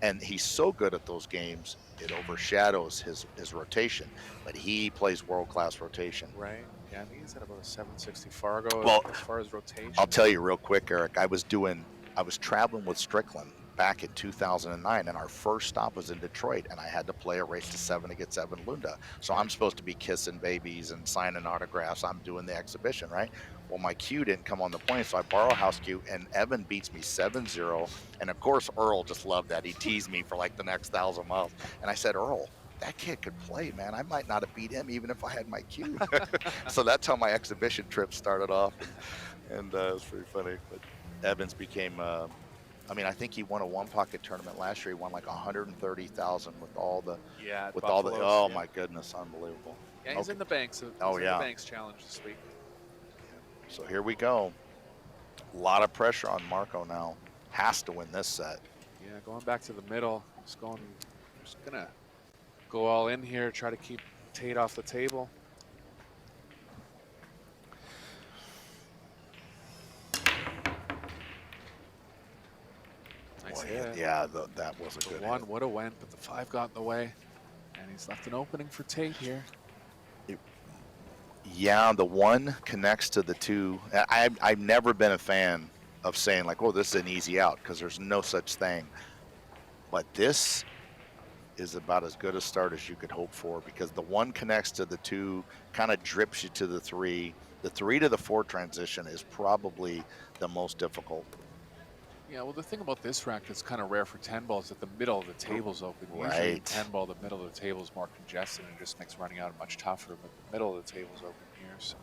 and he's so good at those games it overshadows his rotation. But he plays world class rotation. Right. Yeah, I think he's at about a 760 Fargo as far as rotation. I'll tell you real quick, Eric. I was traveling with Strickland back in 2009, and our first stop was in Detroit, and I had to play a race to 7 against Evan Lunda. So I'm supposed to be kissing babies and signing autographs. I'm doing the exhibition, right? Well, my cue didn't come on the plane, so I borrow a house cue, and Evan beats me 7-0. And of course, Earl just loved that. He teased me for like the next 1,000 miles. And I said, Earl, that kid could play, man. I might not have beat him even if I had my cue. So that's how my exhibition trip started off, and it was pretty funny. But Evans became, I think he won a one pocket tournament last year. He won like 130,000 with all the, oh my goodness, unbelievable. Yeah, he's in the Banks. In the Banks Challenge this week. So here we go. A lot of pressure on Marco now. Has to win this set. Yeah, going back to the middle. Just gonna go all in here, try to keep Tate off the table. Nice hit. Yeah, that was a good one hit. would have went, but the 5 got in the way. And he's left an opening for Tate here. Yeah, the one connects to the two. I've never been a fan of saying like, oh, this is an easy out, because there's no such thing. But this is about as good a start as you could hope for, because the one connects to the two, kind of drips you to the three. The 3 to the 4 transition is probably the most difficult. Yeah, well, the thing about this rack that's kind of rare for 10 ball is that the middle of the table's open. Usually in Right. 10 ball, the middle of the table is more congested and it just makes running out much tougher, but the middle of the table's open here, so.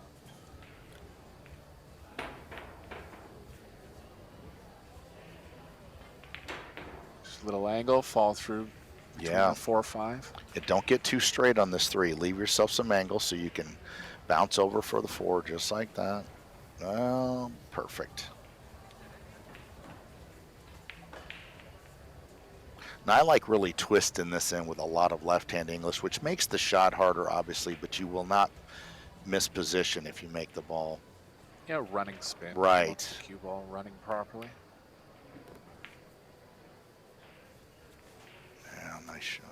Just a little angle, fall through between Yeah. the 4 or 5. Don't get too straight on this 3. Leave yourself some angle so you can bounce over for the 4, just like that. Oh, perfect. Now, I like really twisting this in with a lot of left-hand English, which makes the shot harder, obviously, but you will not miss position if you make the ball. Yeah, running spin. Right. Cue ball running properly. Yeah, nice shot.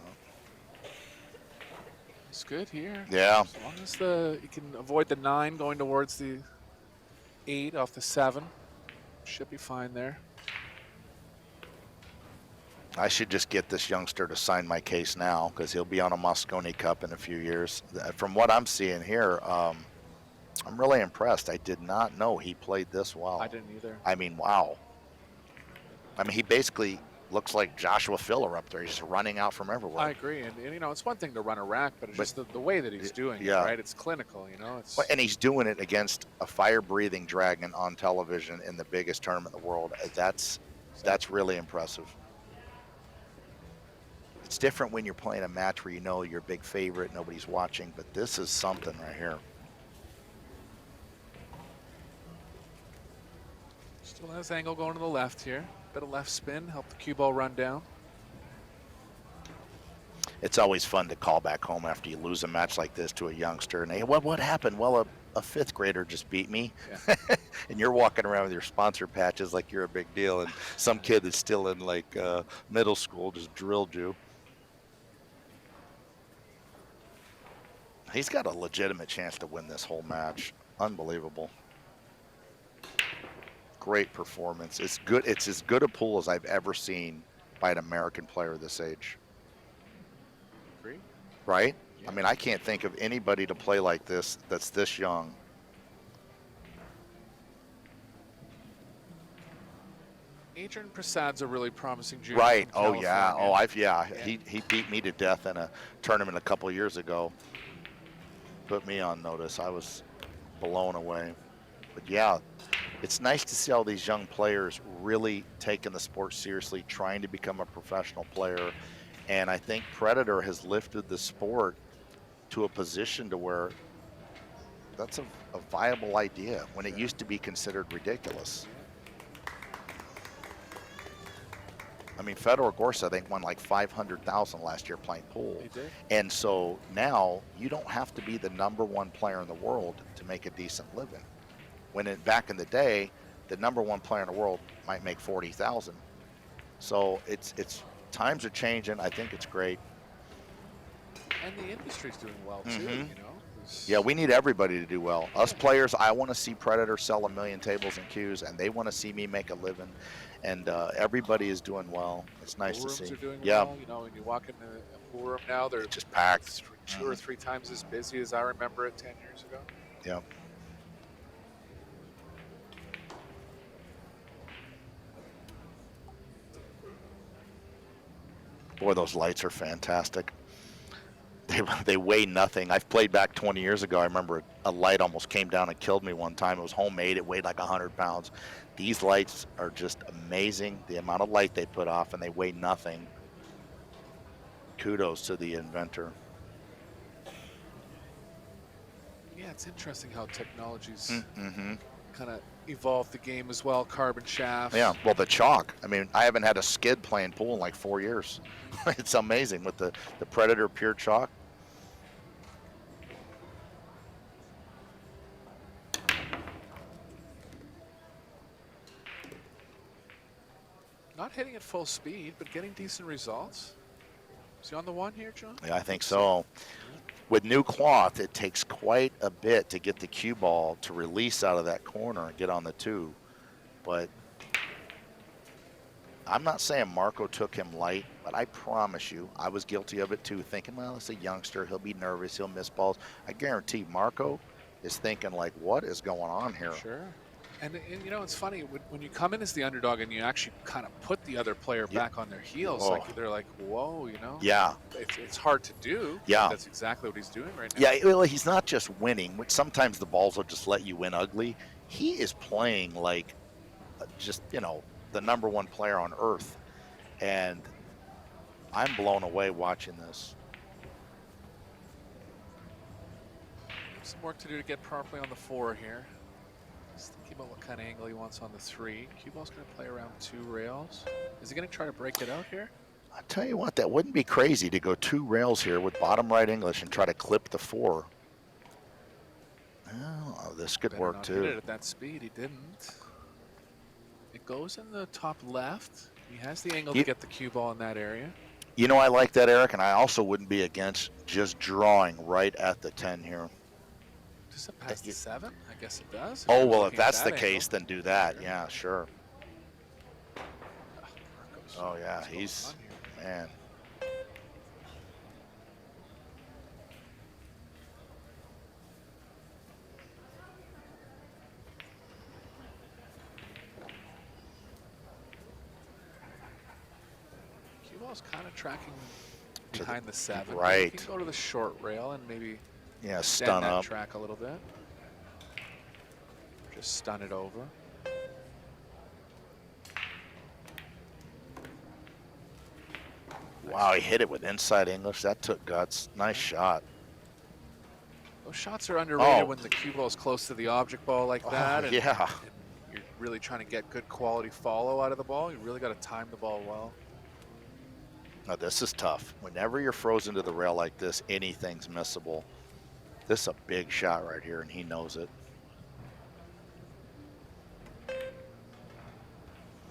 It's good here. Yeah. As long as you can avoid the 9 going towards the 8 off the 7, should be fine there. I should just get this youngster to sign my case now, because he'll be on a Moscone Cup in a few years. From what I'm seeing here, I'm really impressed. I did not know he played this well. I didn't either. I mean, wow. I mean, he basically looks like Joshua Filler up there. He's just running out from everywhere. I agree, and you know, it's one thing to run a rack, but it's just the way that he's doing it, right? It's clinical, you know. It's and he's doing it against a fire-breathing dragon on television in the biggest tournament in the world. That's really impressive. It's different when you're playing a match where you know you're a big favorite, nobody's watching, but this is something right here. Still has angle going to the left here. Bit of left spin, help the cue ball run down. It's always fun to call back home after you lose a match like this to a youngster. And hey, what happened? Well, a 5th grader just beat me. Yeah. And you're walking around with your sponsor patches like you're a big deal. And some kid that's still in like middle school just drilled you. He's got a legitimate chance to win this whole match. Unbelievable. Great performance. It's good. It's as good a pool as I've ever seen by an American player this age. Agree. Right? Yeah. I mean, I can't think of anybody to play like this that's this young. Adrian Prasad's a really promising junior. Right. Oh yeah. Oh, He beat me to death in a tournament a couple years ago. Put me on notice. I was blown away. But yeah, it's nice to see all these young players really taking the sport seriously, trying to become a professional player. And I think Predator has lifted the sport to a position to where that's a viable idea when it used to be considered ridiculous. I mean, Fedor Gorsa, I think, won like $500,000 last year playing pool. He did. And so now you don't have to be the #1 player in the world to make a decent living. When back in the day, the #1 player in the world might make $40,000. So it's times are changing. I think it's great. And the industry's doing well too. You know. Yeah, we need everybody to do well. Us players, I want to see Predator sell 1 million tables and cues, and they want to see me make a living. And everybody is doing well. It's nice to see. Rooms are doing well. You know, when you walk into a pool room now, they're just packed. 2 or 3 times as busy as I remember it 10 years ago. Yeah. Boy, those lights are fantastic. They weigh nothing. I've played back 20 years ago. I remember a light almost came down and killed me one time. It was homemade. It weighed like 100 pounds. These lights are just amazing, the amount of light they put off, and they weigh nothing. Kudos to the inventor. Yeah, it's interesting how technology's kind of evolved the game as well. Carbon shafts. Yeah, well, the chalk. I mean, I haven't had a skid playing pool in like 4 years. It's amazing with the Predator pure chalk. Not hitting at full speed, but getting decent results. Is he on the 1 here, John? Yeah, I think so. with new cloth, it takes quite a bit to get the cue ball to release out of that corner and get on the 2. But I'm not saying Marco took him light, but I promise you, I was guilty of it too, thinking, well, it's a youngster. He'll be nervous. He'll miss balls. I guarantee Marco is thinking, like, what is going on here? Sure. And you know, it's funny, when you come in as the underdog and you actually kind of put the other player back on their heels, like they're like, whoa, you know? Yeah. It's hard to do. Yeah. That's exactly what he's doing right now. Yeah, well, he's not just winning, which sometimes the balls will just let you win ugly. He is playing like just, you know, the #1 player on earth. And I'm blown away watching this. Some work to do to get properly on the 4 here. Just thinking about what kind of angle he wants on the 3. Cue ball's going to play around 2 rails. Is he going to try to break it out here? I tell you what, that wouldn't be crazy to go 2 rails here with bottom right English and try to clip the 4. Oh, this could work not too. Hit it at that speed. He didn't. It goes in the top left. He has the angle to get the cue ball in that area. You know, I like that, Eric, and I also wouldn't be against just drawing right at the 10 here. Does it pass the 7? I guess it does. Oh, well, if that's the case, then do that. Sure. Yeah, sure. Oh, yeah, he's, man. Cue ball's kind of tracking behind the 7. Right. You can go to the short rail and maybe stun that up. Track a little bit. Just stun it over. Wow, he hit it with inside English. That took guts. Nice shot. Those shots are underrated when the cue ball is close to the object ball like that. And you're really trying to get good quality follow out of the ball. You really got to time the ball well. Now, this is tough. Whenever you're frozen to the rail like this, anything's missable. This is a big shot right here, and he knows it.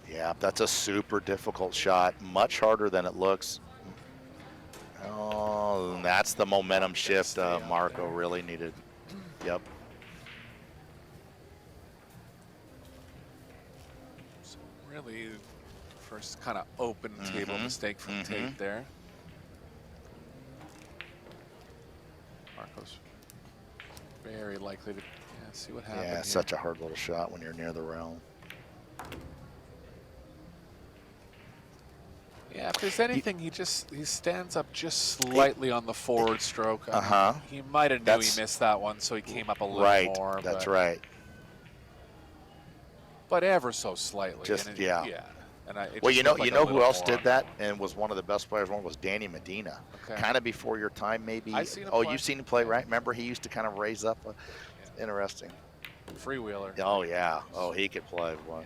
Yeah, that's a super difficult shot. Much harder than it looks. Oh, and that's the momentum shift Marco really needed. Yep. So really, first kind of open table mistake from Tate there. Marco's very likely to see what happens. Yeah, such a hard little shot when you're near the rail. Yeah, if there's anything, he stands up just slightly on the forward stroke. He might have knew he missed that one, so he came up a little more. That's right. But ever so slightly. Just and well, you know who else did that and was one of the best players? One was Danny Medina. Okay. Kind of before your time, maybe. You've seen him play, right? Remember, he used to kind of raise up. Interesting. Freewheeler. Oh yeah. Oh, he could play one.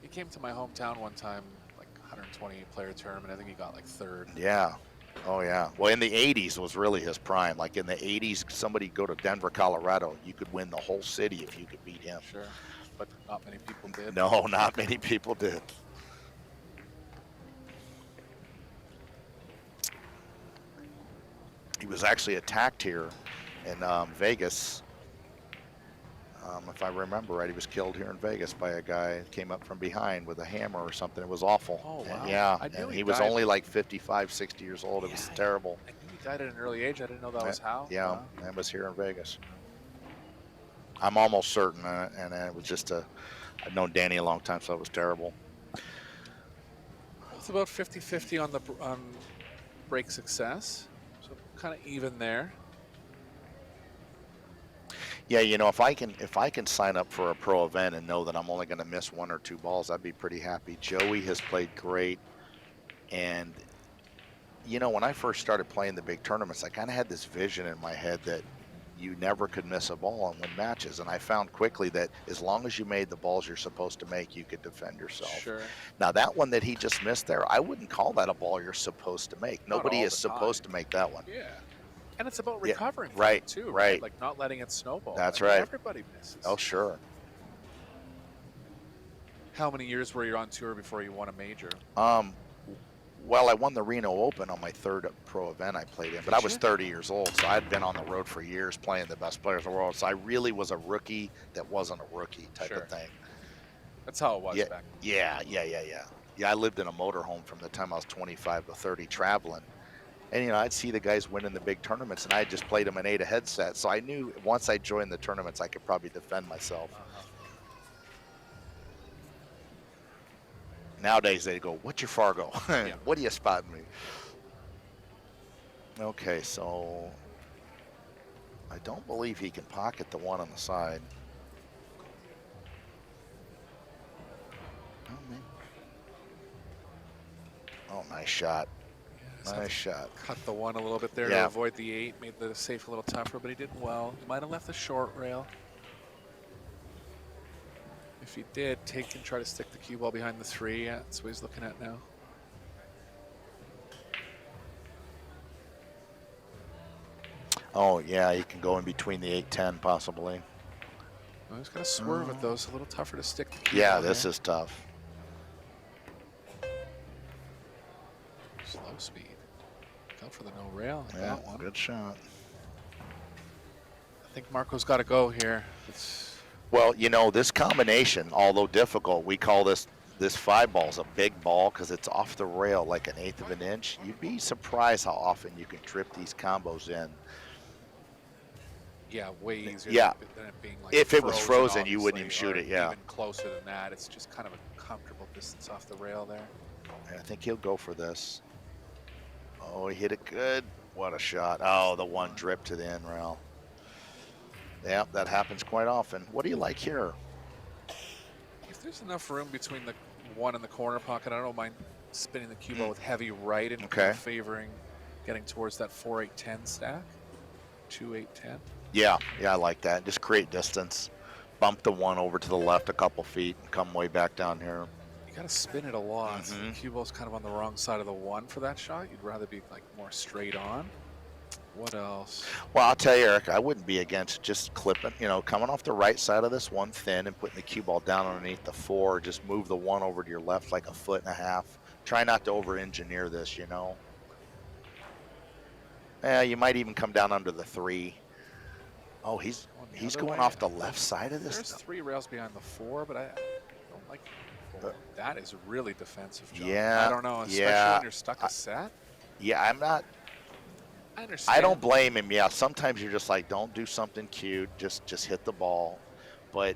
He came to my hometown one time, like 120 player tournament. I think he got like 3rd. Yeah. Oh yeah. Well, in the 80s was really his prime. Like in the 80s, somebody go to Denver, Colorado, you could win the whole city if you could beat him. Sure. But not many people did. No, not many people did. He was actually attacked here in Vegas. If I remember right, he was killed here in Vegas by a guy who came up from behind with a hammer or something. It was awful. Oh, wow. And, yeah, and he was only like 55, 60 years old. It was terrible. I knew he died at an early age. I didn't know that was how. Yeah, wow. That was here in Vegas. I'm almost certain, and it was just I've known Danny a long time, so it was terrible. It's about 50-50 on break success, so kind of even there. Yeah, you know, if I can sign up for a pro event and know that I'm only going to miss 1 or 2 balls, I'd be pretty happy. Joey has played great, and you know, when I first started playing the big tournaments, I kind of had this vision in my head that you never could miss a ball and win matches, and I found quickly that as long as you made the balls you're supposed to make, you could defend yourself. Sure. Now that one that he just missed there, I wouldn't call that a ball you're supposed to make. Nobody is supposed to make that one. Yeah. And it's about recovering from right, it too, right? Like not letting it snowball. That's I mean, right. Everybody misses. Oh, sure. How many years were you on tour before you won a major? Well, I won the Reno Open on my third pro event I played in, but I was you? 30 years old, so I'd been on the road for years playing the best players in the world. So I really was a rookie that wasn't a rookie type Sure. of thing. That's how it was Yeah, back. yeah. Yeah, I lived in a motorhome from the time I was 25 to 30 traveling. And, I'd see the guys winning the big tournaments, and I just played them in 8 a headset. So I knew once I joined the tournaments, I could probably defend myself. Nowadays, they go, "What's your Fargo? Yeah. What are you spotting me?" Okay, so I don't believe he can pocket the one on the side. Oh, maybe. Oh, nice shot. Nice shot. Cut the one a little bit there to avoid the 8, made the safe a little tougher, but he did well. He might have left the short rail. If he did, Tate can try to stick the cue ball behind the 3. Yeah, that's what he's looking at now. Oh, yeah, he can go in between the 8-10 possibly. Well, he's got to swerve it, though. It's a little tougher to stick the cue Yeah, ball this here. is tough. Slow speed. Go for the no rail. Yeah, That one. good shot. I think Marco's got to go here. Well, this combination, although difficult, we call this 5 ball's a big ball because it's off the rail like 1/8 of an inch. You'd be surprised how often you can trip these combos in. Yeah, way easier than it being like if it was frozen, you wouldn't even shoot it, even closer than that. It's just kind of a comfortable distance off the rail there. I think he'll go for this. Oh, he hit it good. What a shot. Oh, the one drip to the end rail. Yeah, that happens quite often. What do you like here? If there's enough room between the 1 and the corner pocket, I don't mind spinning the cue ball with heavy right and kind of favoring getting towards that 4-8-10 stack. 2-8-10. Yeah, I like that. Just create distance. Bump the 1 over to the left a couple feet and come way back down here. You got to spin it a lot. So the cue ball's kind of on the wrong side of the 1 for that shot. You'd rather be like more straight on. What else? Well, I'll tell you, Eric, I wouldn't be against just clipping, coming off the right side of this 1 thin and putting the cue ball down underneath the 4. Just move the 1 over to your left like 1.5 feet. Try not to over-engineer this, Yeah, you might even come down under the 3. Oh, he's going off the left side of this. There's 3 rails behind the 4, but I don't like the 4. That is really defensive, John. Yeah. I don't know, especially when you're stuck a set. Yeah, I'm not. I understand. I don't blame him. Yeah, sometimes you're just like, don't do something cute. Just hit the ball. But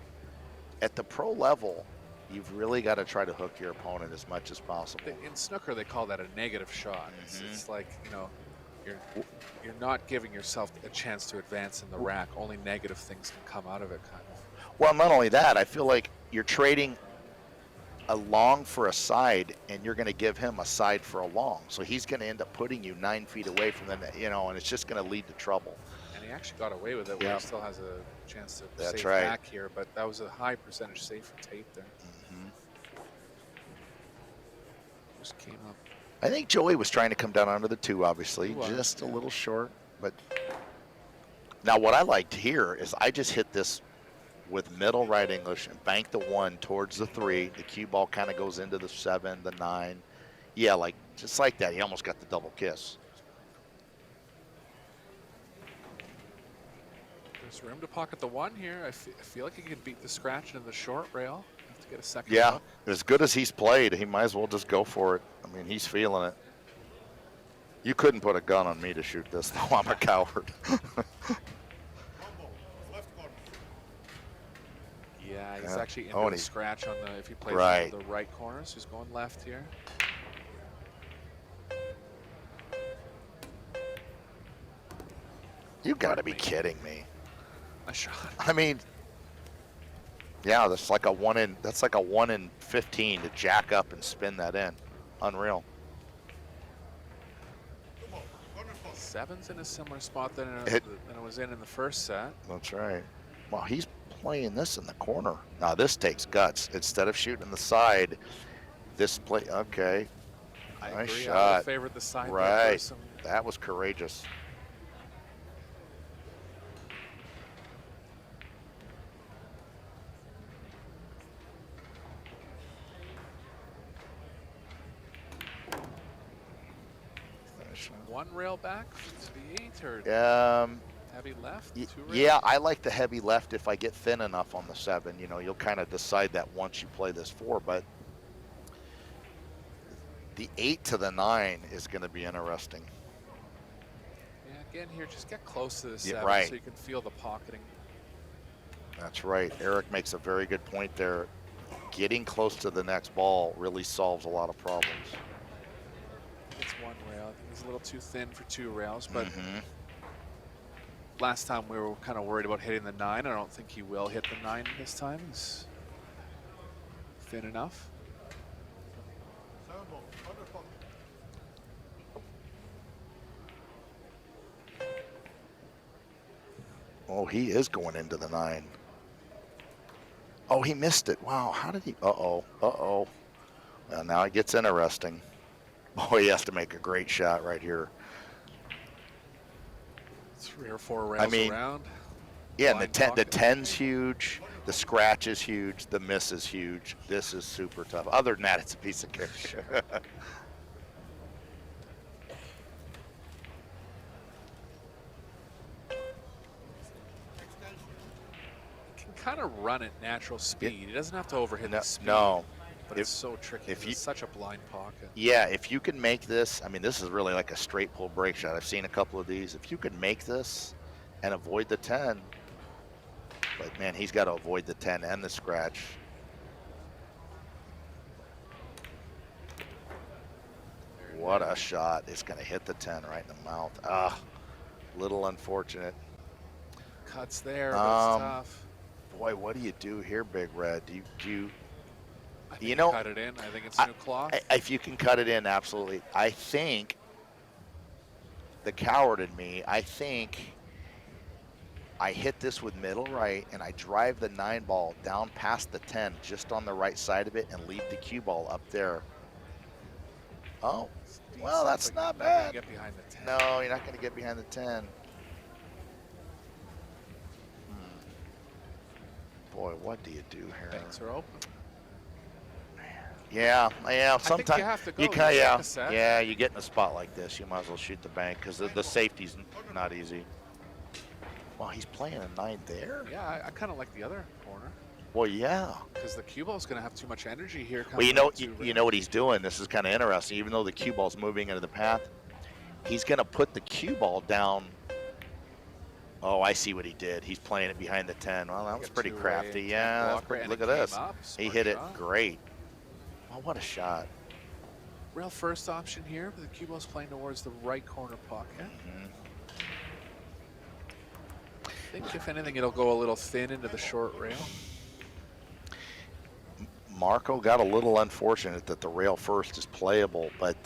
at the pro level, you've really got to try to hook your opponent as much as possible. In snooker, they call that a negative shot. It's like, you're not giving yourself a chance to advance in the rack. Only negative things can come out of it, kind of. Well, not only that, I feel like you're trading a long for a side, and you're going to give him a side for a long. So he's going to end up putting you 9 feet away from the net, and it's just going to lead to trouble. And he actually got away with it where he still has a chance to save right. back here, but that was a high percentage save for Tate there. Just came up. I think Joey was trying to come down under the 2, obviously, just a little short. But now what I liked here is I just hit this with middle right English and bank the 1 towards the 3. The cue ball kind of goes into the 7, the 9. Yeah, just like that. He almost got the double kiss. There's room to pocket the 1 here. I feel like he can beat the scratch in the short rail. Have to get a second look. As good as he's played, he might as well just go for it. I mean, he's feeling it. You couldn't put a gun on me to shoot this, though. I'm a coward. Yeah, he's actually into the scratch on the, if he plays on the right corner, so he's going left here. You gotta be kidding me. A shot. I mean, yeah, that's like a 1 in 15 to jack up and spin that in. Unreal. 7's in a similar spot than it was in the first set. That's right. Well, he's playing this in the corner. Now this takes guts. Instead of shooting the side, this play. Okay, nice shot. I would have favored the side. Right. That was courageous. Push one rail back to the 8 or heavy left? 2 rails? Yeah, I like the heavy left if I get thin enough on the 7. You know, you'll kind of decide that once you play this 4, but the 8 to the 9 is going to be interesting. Yeah, again here, just get close to the 7 right. so you can feel the pocketing. That's right. Eric makes a very good point there. Getting close to the next ball really solves a lot of problems. It's 1 rail. I think he's a little too thin for 2 rails, but last time we were kind of worried about hitting the 9. I don't think he will hit the 9 this time. He's thin enough. Oh, he is going into the 9. Oh, he missed it. Wow, how did he? Uh-oh, uh-oh. Well, now it gets interesting. Oh, he has to make a great shot right here. 3 or 4 rails around. Yeah, and the 10's huge. The scratch is huge. The miss is huge. This is super tough. Other than that, it's a piece of cake. Sure. Kind of run at natural speed. He doesn't have to overhit the speed. No. But it's so tricky. It's such a blind pocket. Yeah, if you can make this, I mean, this is really like a straight pull break shot. I've seen a couple of these. If you can make this and avoid the 10, but man, he's got to avoid the 10 and the scratch. What a shot. It's going to hit the 10 right in the mouth. Ah, little unfortunate. Cuts there, but it's tough. Boy, what do you do here, Big Red? Do you I think cut it in. I think it's new cloth. If you can cut it in, absolutely. I think the coward in me, I think I hit this with middle right and I drive the 9 ball down past the 10 just on the right side of it and leave the cue ball up there. Oh, well, that's not bad. Get behind the 10. No, you're not going to get behind the 10. Boy, what do you do here? Banks are open. Yeah. Sometimes you have to go. Yeah. You get in a spot like this, you might as well shoot the bank because the safety's not easy. Well, he's playing a 9 there. Yeah, I kind of like the other corner. Well, yeah. Because the cue ball's going to have too much energy here. Well, you know what he's doing. This is kind of interesting. Even though the cue ball's moving into the path, he's going to put the cue ball down. Oh, I see what he did. He's playing it behind the 10. Well, that was pretty crafty. Yeah, that's pretty, look at this. He hit it great. Oh, what a shot. Real first option here, but the cue ball's playing towards the right corner pocket. I think, if anything, it'll go a little thin into the short rail. Marco got a little unfortunate that the rail first is playable, but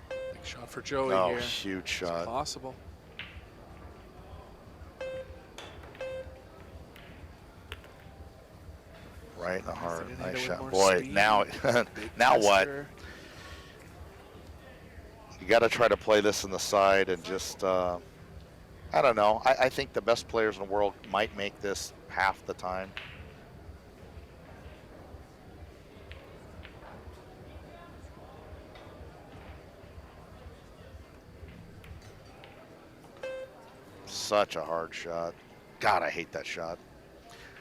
big shot for Joey here. Oh, huge shot. It's possible. Right in the heart. Nice shot. Boy, now what? You got to try to play this in the side and just, I don't know. I think the best players in the world might make this half the time. Such a hard shot. God, I hate that shot.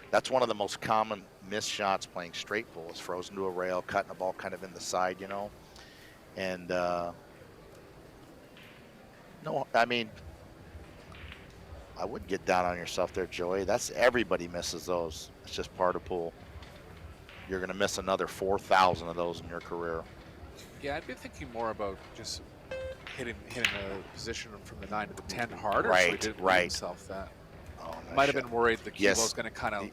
That's one of the most common missed shots playing straight pull is frozen to a rail, cutting the ball kind of in the side, you know. And no, I mean, I wouldn't get down on yourself there, Joey. That's everybody misses those. It's just part of pool. You're going to miss another 4,000 of those in your career. Yeah, I'd be thinking more about just hitting a position from the 9 to the 10 harder. Right, so he didn't right. Himself that. Oh, nice Might have shot. been worried the cue ball's going to kind of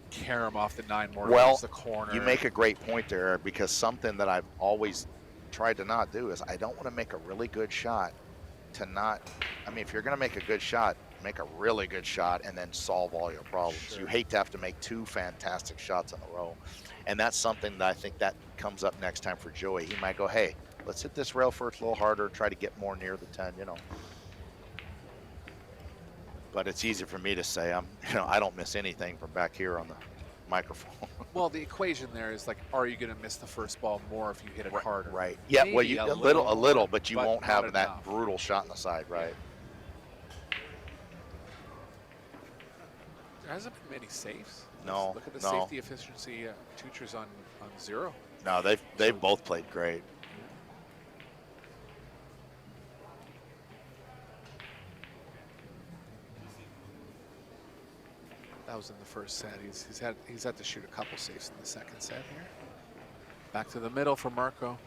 carry him off the 9 more towards the corner. You make a great point there, Eric, because something that I've always tried to not do is I don't want to make a really good shot to not, I mean, if you're going to make a good shot, make a really good shot and then solve all your problems. Sure. You hate to have to make 2 fantastic shots in a row. And that's something that I think that comes up next time for Joey. He might go, hey, let's hit this rail first a little harder, try to get more near the 10, you know. But it's easy for me to say, I don't miss anything from back here on the microphone. Well, the equation there is like, are you going to miss the first ball more if you hit it harder? Right. Yeah. Well, Maybe you a a little, more, but you but won't not have that enough. brutal shot in the side, right? There hasn't been many safes. No. Look at the no. safety efficiency. TEUTSCHER's on 0. No, they've both played great. That was in the first set. He's had to shoot a couple safes in the second set here. Back to the middle for Marco.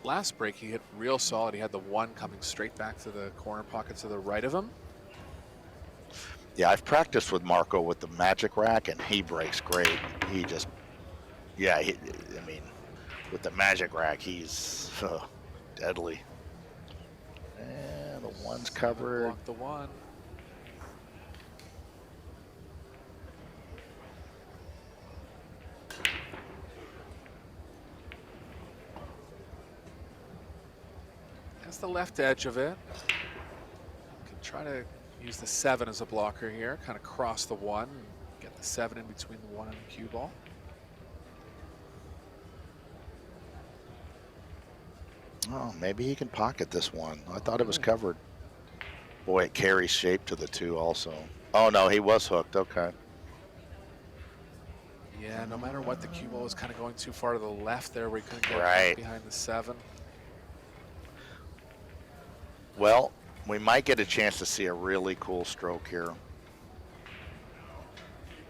Last break he hit real solid. He had the one coming straight back to the corner pocket to the right of him. Yeah, I've practiced with Marco with the magic rack, and he breaks great. He just, yeah, I mean, with the magic rack, he's deadly. And the one's covered. Block the one. That's the left edge of it. Can try to use the 7 as a blocker here, kind of cross the 1, and get the 7 in between the 1 and the cue ball. Oh, maybe he can pocket this one. I thought it was covered. Boy, it carries shape to the 2 also. Oh, no, he was hooked. Okay. Yeah, no matter what, the cue ball was kind of going too far to the left there where he couldn't get Right. behind the 7. Well, we might get a chance to see a really cool stroke here.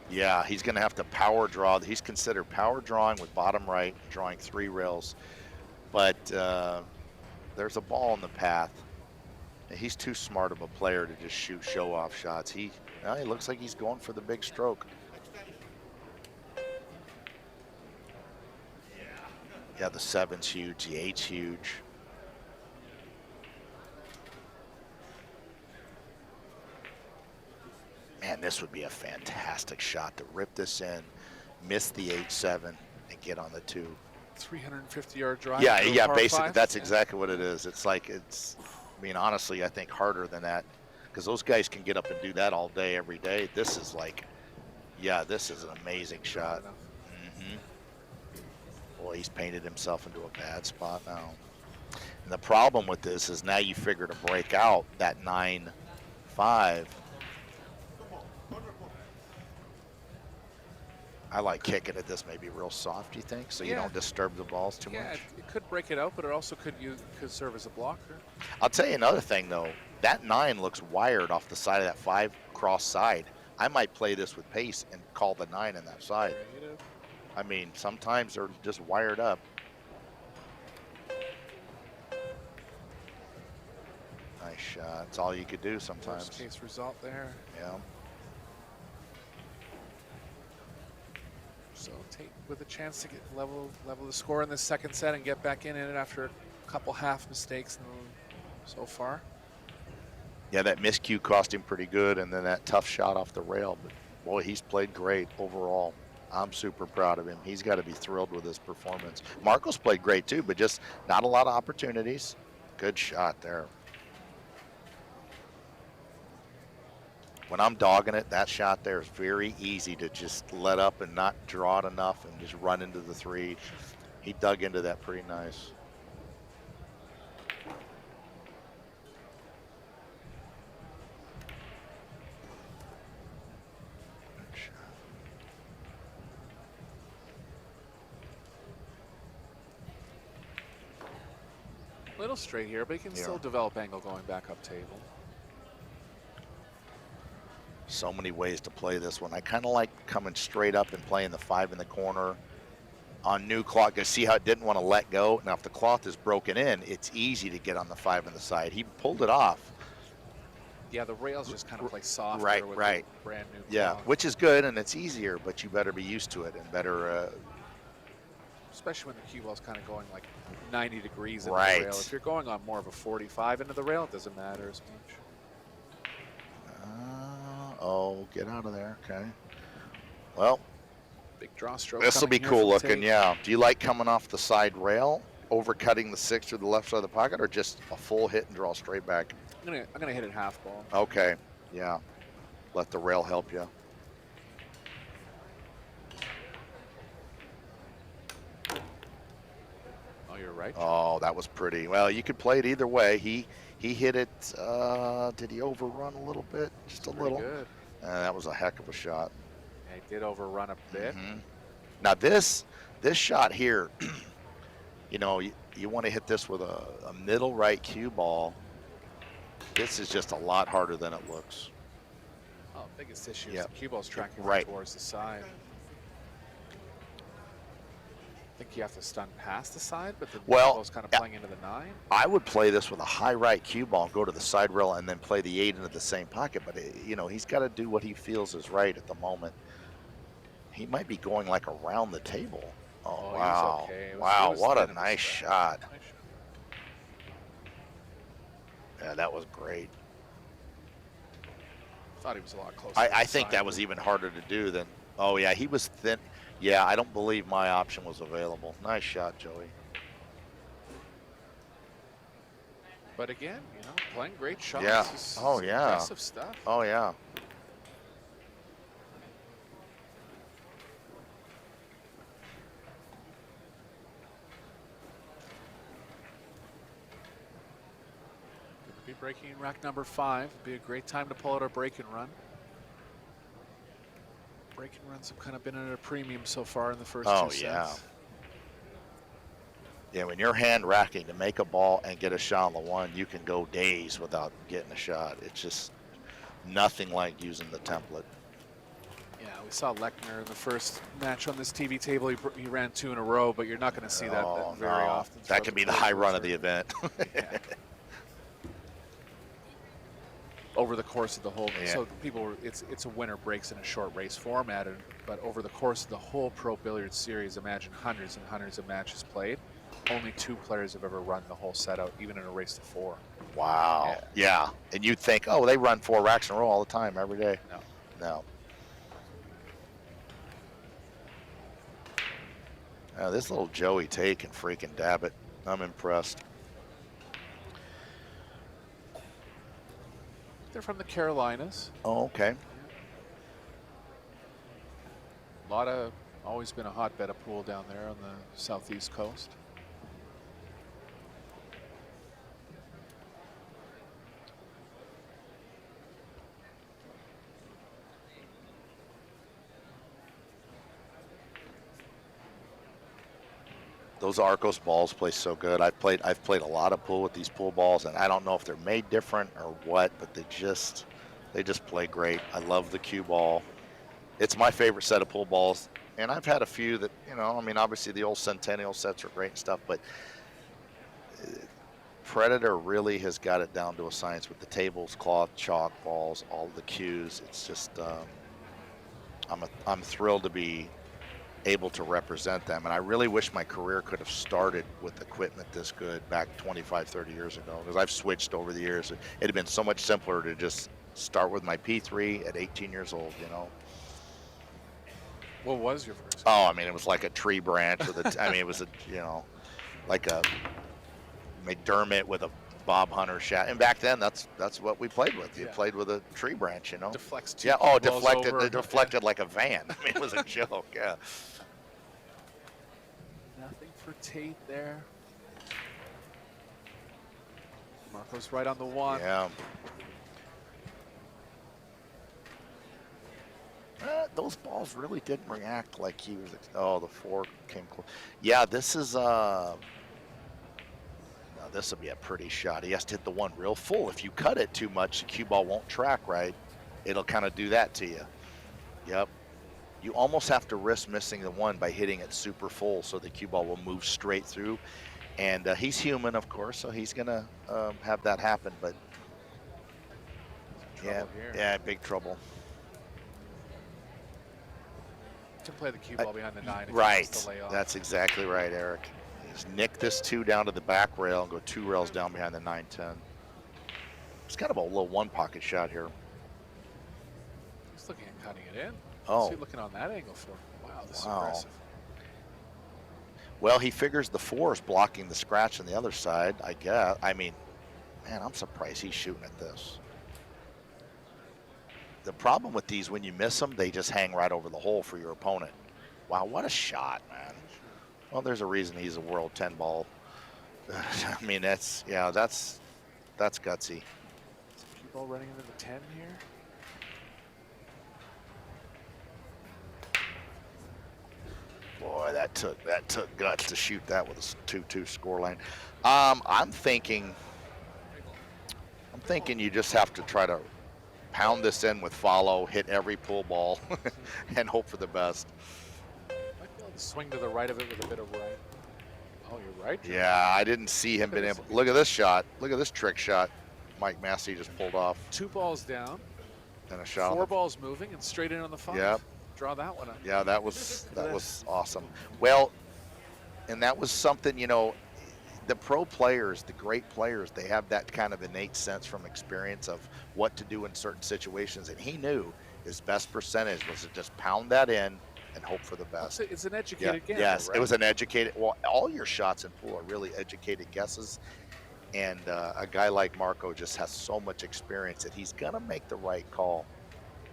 Yeah, he's going to have to power draw. He's considered power drawing with bottom right, drawing 3 rails. But there's a ball in the path. He's too smart of a player to just shoot show-off shots. He looks like he's going for the big stroke. Yeah, the 7's huge, the 8's huge. Man, this would be a fantastic shot to rip this in, miss the 8-7, and get on the 2. 350-yard drive. Yeah, par basically, 5. that's exactly what it is. It's like, I mean, honestly, I think harder than that, because those guys can get up and do that all day, every day. This is like, yeah, this is an amazing shot. Boy, he's painted himself into a bad spot now. And the problem with this is now you figure to break out that 9-5. I like kicking at this maybe real soft, you think, so you don't disturb the balls too much? It could break it out, but it also could serve as a blocker. I'll tell you another thing, though. That 9 looks wired off the side of that 5 cross side. I might play this with pace and call the 9 in that side. I mean, sometimes they're just wired up. Nice shot. It's all you could do sometimes. Worst case result there. Yeah. So Tate with a chance to get level the score in the second set and get back in it after a couple half mistakes so far. Yeah, that miscue cost him pretty good, and then that tough shot off the rail. But boy, he's played great overall. I'm super proud of him. He's got to be thrilled with his performance. Marco's played great too, but just not a lot of opportunities. Good shot there. When I'm dogging it, that shot there is very easy to just let up and not draw it enough and just run into the 3. He dug into that pretty nice. Little straight here, but he can still develop angle going back up table. So many ways to play this one. I kind of like coming straight up and playing the 5 in the corner on new cloth. You see how it didn't want to let go? Now, if the cloth is broken in, it's easy to get on the 5 on the side. He pulled it off. Yeah, the rails just kind of play softer with right. the brand new cloth. Yeah, which is good and it's easier, but you better be used to it and better. Especially when the cue ball's kind of going like 90 degrees into Right. the rail. If you're going on more of a 45 into the rail, it doesn't matter as much. Oh, get out of there. Okay. Well, big draw stroke. This will be cool looking, yeah. Do you like coming off the side rail, overcutting the 6 to the left side of the pocket, or just a full hit and draw straight back? I'm gonna hit it half ball. Okay. Yeah. Let the rail help you. Oh, you're right. Oh, that was pretty. Well, you could play it either way. He hit it. Did he overrun a little bit? Just a Pretty little. good. That was a heck of a shot. Yeah, he did overrun a bit. Now this shot here, you know, you want to hit this with a middle right cue ball. This is just a lot harder than it looks. Oh, biggest issue is Yep. the cue ball's tracking Right. towards the side. I think you have to stun past the side, but the cue ball's kind of playing into the 9. I would play this with a high right cue ball and go to the side rail and then play the 8 into the same pocket. But, you know, he's got to do what he feels is right at the moment. He might be going like around the table. Oh, wow. Okay. Wow, what a nice shot. Yeah, that was great. Thought he was a lot closer. I think that was even harder to do than, oh yeah, he was thin. Yeah, I don't believe my option was available. Nice shot, Joey. But again, you know, playing great shots. Yeah. Oh, is yeah. Impressive stuff. Oh, yeah. Be breaking in rack number 5. Be a great time to pull out our break and run. Break and runs have kind of been at a premium so far in the first 2 sets. Yeah. Yeah, when you're hand racking to make a ball and get a shot on the 1, you can go days without getting a shot. It's just nothing like using the template. Yeah, we saw Lechner in the first match on this TV table. He ran 2 in a row, but you're not going to see that very often. That can be the high run of the event. Yeah. Over the course of the whole, Yeah. so people were, it's a winner breaks in a short race format, but over the course of the whole Pro Billiards series, imagine hundreds and hundreds of matches played. Only 2 players have ever run the whole set out, even in a race to 4. Wow. Yeah. And you'd think, oh, they run 4 racks in a row all the time, every day. No. No. This little Joey Tate can freaking dab it. I'm impressed. They're from the Carolinas. Oh, okay. Always been a hotbed of pool down there on the southeast coast. Those Arcos balls play so good. I've played a lot of pool with these pool balls, and I don't know if they're made different or what, but they just play great. I love the cue ball. It's my favorite set of pool balls, and I've had a few that, you know, I mean, obviously the old Centennial sets are great and stuff, but Predator really has got it down to a science with the tables, cloth, chalk, balls, all the cues. It's just, I'm thrilled to be able to represent them, and I really wish my career could have started with equipment this good back 25, 30 years ago, because I've switched over the years. It'd have been so much simpler to just start with my P3 at 18 years old, you know. What was your first? Oh, I mean, it was like a tree branch with a, I mean, it was a, you know, like a McDermott with a Bob Hunter shaft. And back then, that's what we played with. You played with a tree branch, you know. Deflects 2 Yeah, oh, it balls deflected. over. It deflected like a van. I mean, it was a joke, yeah. Nothing for Tate there. Marco's right on the 1. Yeah. Those balls really didn't react like he was. Oh, the 4 came close. Yeah, this is this will be a pretty shot. He has to hit the 1 real full. If you cut it too much, the cue ball won't track right. It'll kind of do that to you. Yep. You almost have to risk missing the 1 by hitting it super full so the cue ball will move straight through. And he's human, of course, so he's going to have that happen. But yeah, big trouble. You can play the cue ball behind the 9 if he Right. wants to lay off. That's exactly right, Eric. Just nick this 2 down to the back rail and go 2 rails down behind the 9-10. It's kind of a little 1 pocket shot here. He's looking at cutting it in. Oh. What's he looking on that angle for? Wow, this is impressive. Well, he figures the 4 is blocking the scratch on the other side, I guess. I mean, man, I'm surprised he's shooting at this. the problem with these, when you miss them, they just hang right over the hole for your opponent. Wow, what a shot, man. Well, there's a reason he's a world 10 ball. I mean, that's gutsy. Is the cue ball running into the 10 here? Boy, that took guts to shoot that with a 2-2 scoreline. I'm thinking you just have to try to pound this in with follow, hit every pull ball, and hope for the best. Might be able to swing to the right of it with a bit of right. Oh, you're right. Yeah, I didn't see him being able. Look at this shot. Look at this trick shot. Mike Massey just pulled off. 2 balls down. And a shot. 4 balls moving and straight in on the 5. Yep. Draw that one up. Yeah, that was awesome. Well, and that was something, you know, the pro players, the great players, they have that kind of innate sense from experience of what to do in certain situations. And he knew his best percentage was to just pound that in and hope for the best. It's an educated gamble, yes, right? it was an educated. Well, all your shots in pool are really educated guesses. And a guy like Marco just has so much experience that he's gonna make the right call.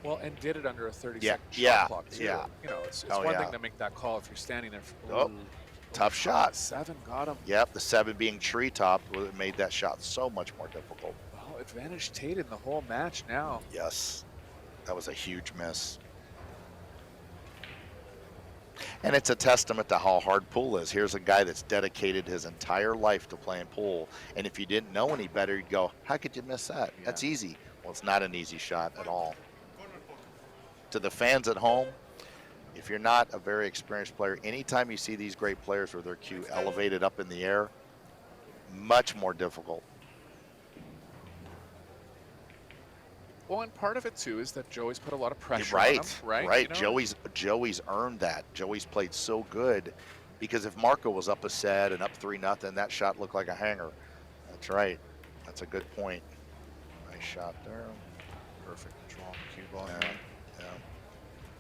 Well, and did it under a 30-second yeah, shot clock too. yeah. You know, it's one thing to make that call if you're standing there. Tough shot. 7 got him. Yep, the 7 being treetop made that shot so much more difficult. Well, advantage Tate in the whole match now. Yes, that was a huge miss. And it's a testament to how hard pool is. Here's a guy that's dedicated his entire life to playing pool. And if you didn't know any better, you'd go, how could you miss that? Yeah. That's easy. Well, it's not an easy shot at all. To the fans at home, if you're not a very experienced player, anytime you see these great players with their cue elevated up in the air, much more difficult. Well, and part of it too is that Joey's put a lot of pressure on him, right? Right. You know? Joey's earned that. Joey's played so good, because if Marco was up a set and up 3-0, that shot looked like a hanger. That's right. That's a good point. Nice shot there. Perfect draw cue ball. Yeah.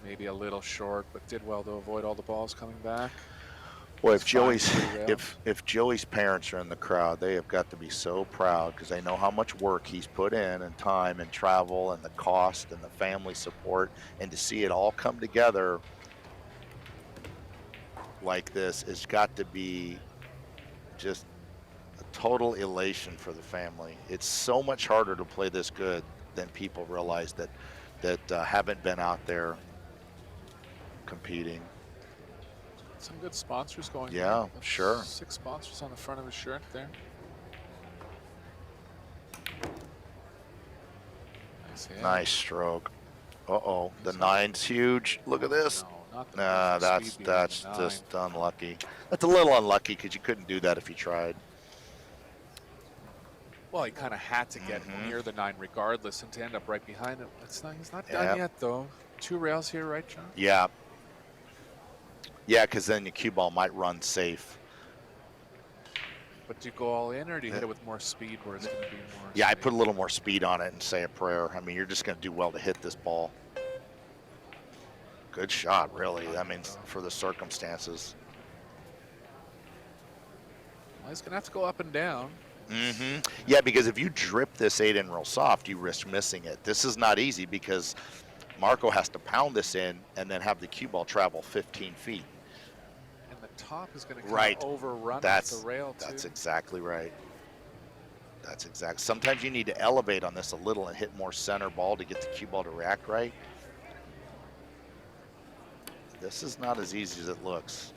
Maybe a little short, but did well to avoid all the balls coming back. Boy, if Joey's parents are in the crowd, they have got to be so proud, because they know how much work he's put in, and time and travel and the cost and the family support, and to see it all come together like this has got to be just a total elation for the family. It's so much harder to play this good than people realize that haven't been out there competing. Some good sponsors going. Yeah, there. sure. 6 sponsors on the front of his shirt there. Nice stroke. Uh-oh, the 9's huge. Look at this. No, not the nah, that's just unlucky. That's a little unlucky, because you couldn't do that if you tried. Well, he kind of had to get near the 9 regardless, and to end up right behind it. He's not done yet, though. 2 rails here, right, John? Yeah. Yeah, because then your cue ball might run safe. But do you go all in, or do you hit it with more speed where it's going to be more Yeah, speed? I put a little more speed on it and say a prayer. I mean, you're just going to do well to hit this ball. Good shot, really. I mean, for the circumstances. Well, he's going to have to go up and down. Yeah, because if you drip this 8 in real soft, you risk missing it. This is not easy, because Marco has to pound this in and then have the cue ball travel 15 feet. And the top is going to kind of overrun the rail, too. That's exactly right. That's exact. Sometimes you need to elevate on this a little and hit more center ball to get the cue ball to react right. This is not as easy as it looks.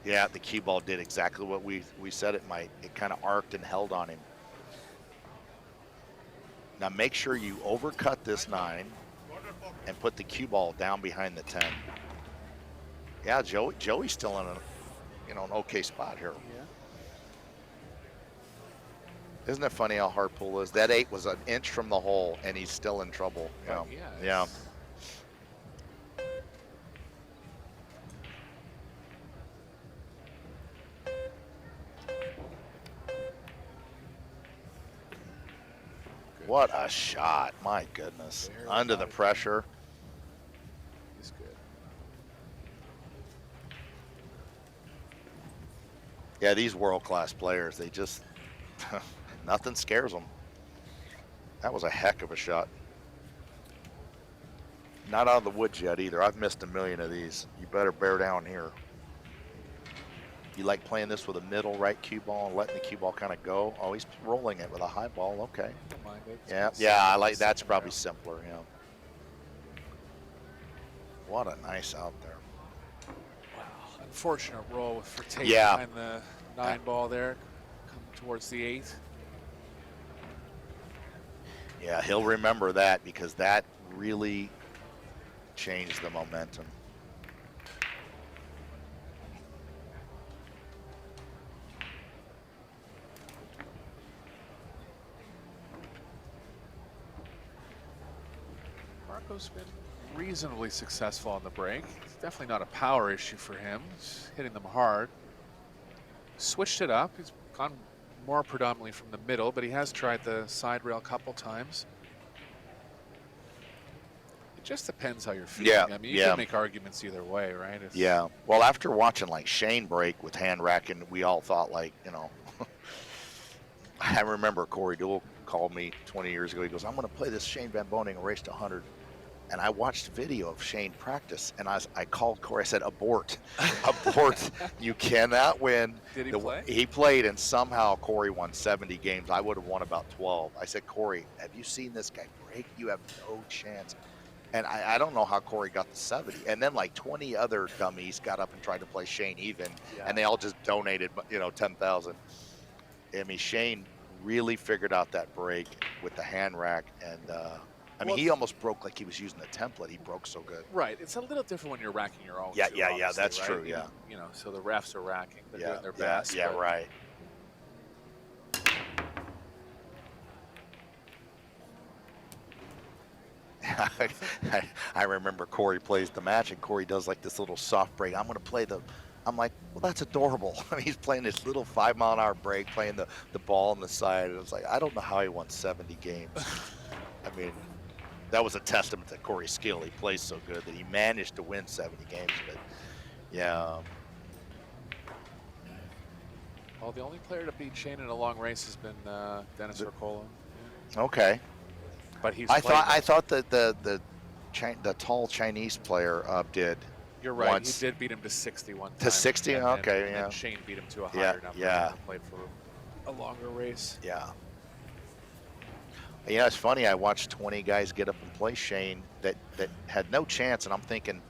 Yeah, the cue ball did exactly what we said it might. It kind of arced and held on him. Now make sure you overcut this 9 and put the cue ball down behind the 10. Yeah, Joey's still in an okay spot here. Yeah. Isn't it funny how hard pool is? That 8 was an inch from the hole, and he's still in trouble. Yeah. What a shot. My goodness. Under the pressure. He's good. Yeah, these world-class players, they just, nothing scares them. That was a heck of a shot. Not out of the woods yet either. I've missed a million of these. You better bear down here. You like playing this with a middle right cue ball and letting the cue ball kind of go? Oh, he's rolling it with a high ball. Okay. Don't mind it. It's Yeah, kinda yeah, I simple, like that's second probably round. simpler. Yeah. What a nice out there. Wow. Unfortunate roll for Tate Yeah. behind the 9 ball there, coming towards the 8. Yeah, he'll remember that because that really changed the momentum. Marco's been reasonably successful on the break. It's definitely not a power issue for him. He's hitting them hard. Switched it up. He's gone more predominantly from the middle, but he has tried the side rail a couple times. It just depends how you're feeling. Yeah, I mean, you yeah. can make arguments either way, right? Yeah. Well, after watching like Shane break with hand racking, we all thought like, you know, I remember Corey Deuel called me 20 years ago. He goes, I'm going to play this Shane Van Boning race to 100. And I watched video of Shane practice, and I called Corey. I said, abort, abort. You cannot win. Did he play? He played, and somehow Corey won 70 games. I would have won about 12. I said, Corey, have you seen this guy break? You have no chance. And I don't know how Corey got the 70. And then like 20 other dummies got up and tried to play Shane even, and they all just donated, you know, 10,000. I mean, Shane really figured out that break with the hand rack, and I mean, he almost broke like he was using a template. He broke so good. Right. It's a little different when you're racking your own. Yeah, too, yeah, that's right? true. Yeah. You know, so the refs are racking. They're Yeah, doing their best. yeah, right. I remember Corey plays the match, and Corey does like this little soft break. I'm going to play the. I'm like, well, that's adorable. I mean, he's playing this little 5-mile-an-hour break, playing the ball on the side. And it's like, I don't know how he won 70 games. I mean, that was a testament to Corey's skill. He plays so good that he managed to win 70 games. But yeah. Well, the only player to beat Shane in a long race has been Dennis Arcola. Okay. But he's. I thought that the tall Chinese player did. You're right. Once. He did beat him to 61. To 60? Okay, yeah. And Shane beat him to a higher number. Yeah. And played for a longer race. Yeah. Yeah, it's funny. I watched 20 guys get up and play Shane that had no chance, and I'm thinking,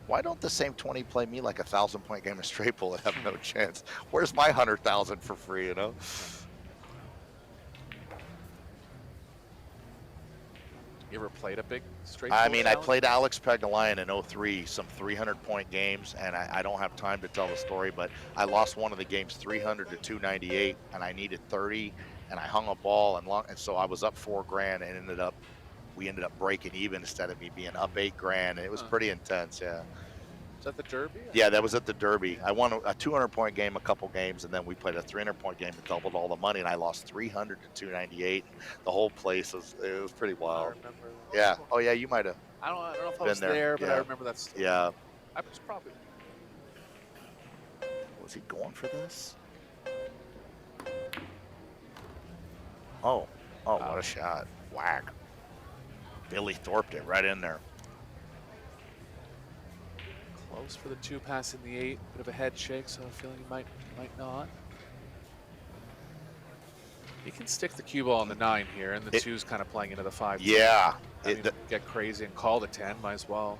why don't the same 20 play me like a 1,000-point game of straight pull and have no chance? Where's my 100,000 for free? You know. You ever played a big straight? I mean, I played Alex Pegalian in 03, some 300-point games, and I don't have time to tell the story, but I lost one of the games 300 to 298, and I needed 30, and I hung a ball, and so I was up $4,000, and we ended up breaking even instead of me being up $8,000, and it was pretty intense. Yeah. Is that the Derby? Yeah, that was at the Derby. I won a 200-point game a couple games, and then we played a 300-point game that doubled all the money, and I lost 300 to 298. The whole place was pretty wild. I remember. Yeah. Oh yeah, you might have. I don't know if I was there, but I remember that story. Yeah. I was probably. Was he going for this? Oh, what a shot! Whack. Billy Thorped it right in there. Close for the 2 pass in the 8. Bit of a head shake, so I'm feeling he might not. He can stick the cue ball on the 9 here, and the 2's kind of playing into the 5. Yeah. I mean, get crazy and call the 10. Might as well.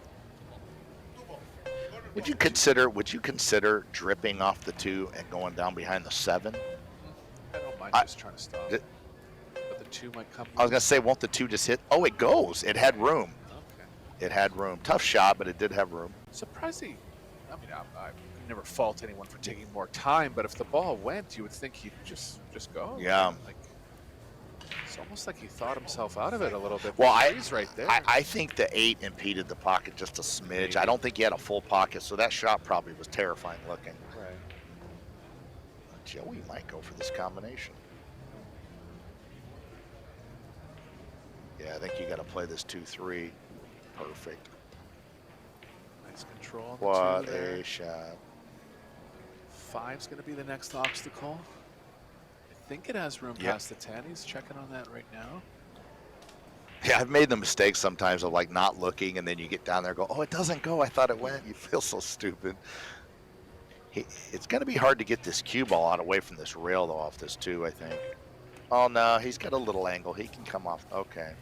Would you consider dripping off the 2 and going down behind the 7? I don't mind just trying to stop. But the 2 might come. I was gonna say, won't the 2 just hit? Oh, it goes. It had room. Okay. It had room. Tough shot, but it did have room. Surprising. I mean, I could never fault anyone for taking more time, but if the ball went, you would think he'd just go. Yeah. Like, it's almost like he thought himself out of it a little bit. Well, he's right there. I think the 8 impeded the pocket just a smidge. Maybe. I don't think he had a full pocket, so that shot probably was terrifying looking. Right. Joey might go for this combination. Yeah, I think you got to play this 2-3. Perfect. Nice control. What a shot. 5's going to be the next obstacle. I think it has room past the 10. He's checking on that right now. Yeah, I've made the mistake sometimes of like not looking, and then you get down there and go, oh, it doesn't go. I thought it went. You feel so stupid. It's going to be hard to get this cue ball out away from this rail, though, off this two, I think. Oh, no, he's got a little angle. He can come off. Okay.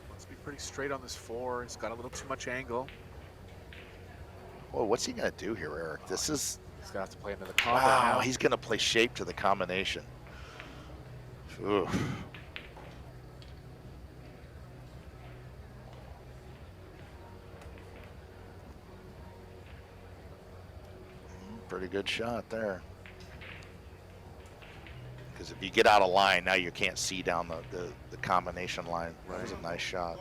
Wants to be pretty straight on this 4. He's got a little too much angle. Well, what's he going to do here, Eric? This is... He's going to have to play into the combo Wow, now. he's going to play shape to the combination. Oof. Pretty good shot there. Because if you get out of line, now you can't see down the combination line. That was a nice shot.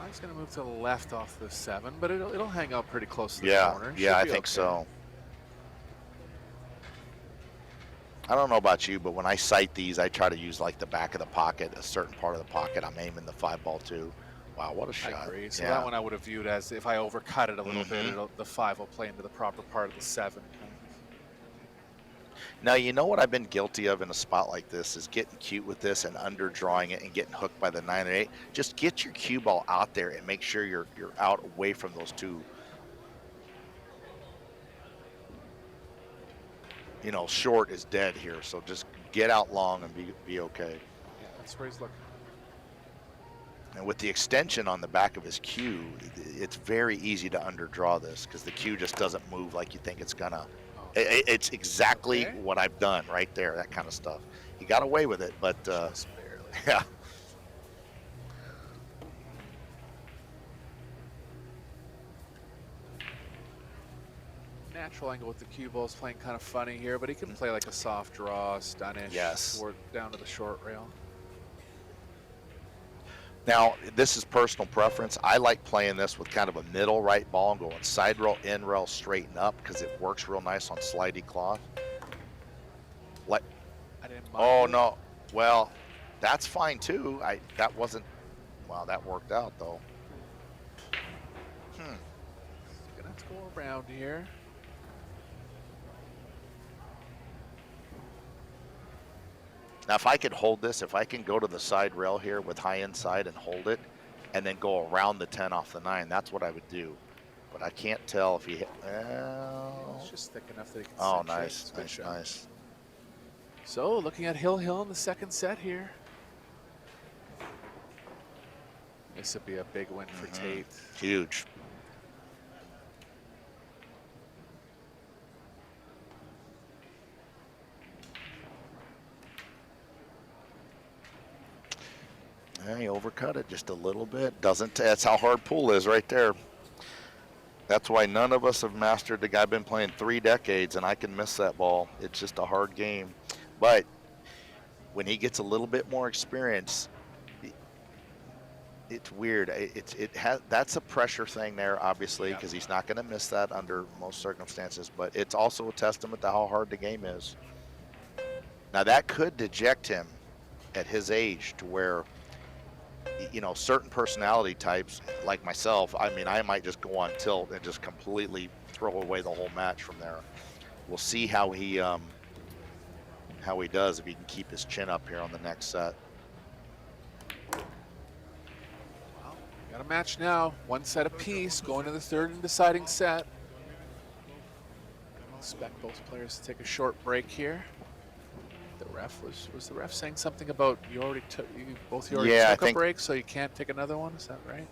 He's going to move to the left off the 7, but it'll hang out pretty close to the corner. Yeah, I think so. I don't know about you, but when I sight these, I try to use like the back of the pocket, a certain part of the pocket. I'm aiming the 5 ball to. Wow, what a shot. I agree. So that one I would have viewed as if I overcut it a little bit, the 5 will play into the proper part of the 7. Now, you know what I've been guilty of in a spot like this is getting cute with this and underdrawing it and getting hooked by the 9 and 8. Just get your cue ball out there and make sure you're out away from those two. You know, short is dead here, so just get out long and be okay. Yeah, that's where he's looking. And with the extension on the back of his cue, it's very easy to underdraw this because the cue just doesn't move like you think it's gonna. It's exactly what I've done right there, that kind of stuff. He got away with it, but Just barely. yeah. Natural angle with the cue ball is playing kind of funny here, but he can play like a soft draw, stunish, toward down to the short rail. Now, this is personal preference. I like playing this with kind of a middle right ball and going side rail, in rail, straighten up because it works real nice on slidey cloth. Like, I didn't mind. Oh, no. Well, that's fine too. That wasn't, wow, that worked out though. Gonna have to go around here. Now, if I could hold this, if I can go to the side rail here with high inside and hold it, and then go around the 10 off the 9, that's what I would do. But I can't tell if he hit. Well, it's just thick enough that he can. Oh, nice, nice. So, looking at Hill in the second set here. This would be a big win for Tate. Huge. Yeah, he overcut it just a little bit. That's how hard pool is right there. That's why none of us have mastered the guy. I've been playing 3 decades and I can miss that ball. It's just a hard game. But when he gets a little bit more experience, it's weird. That's a pressure thing there, obviously, because he's not going to miss that under most circumstances. But it's also a testament to how hard the game is. Now that could deject him at his age to where, you know, certain personality types like myself, I mean, I might just go on tilt and just completely throw away the whole match from there. We'll see how he does if he can keep his chin up here on the next set. Well, got a match now. 1 set apiece, going to the 3rd and deciding set. I expect both players to take a short break here. The ref was the ref saying something about you both took a break, so you can't take another one? Is that right?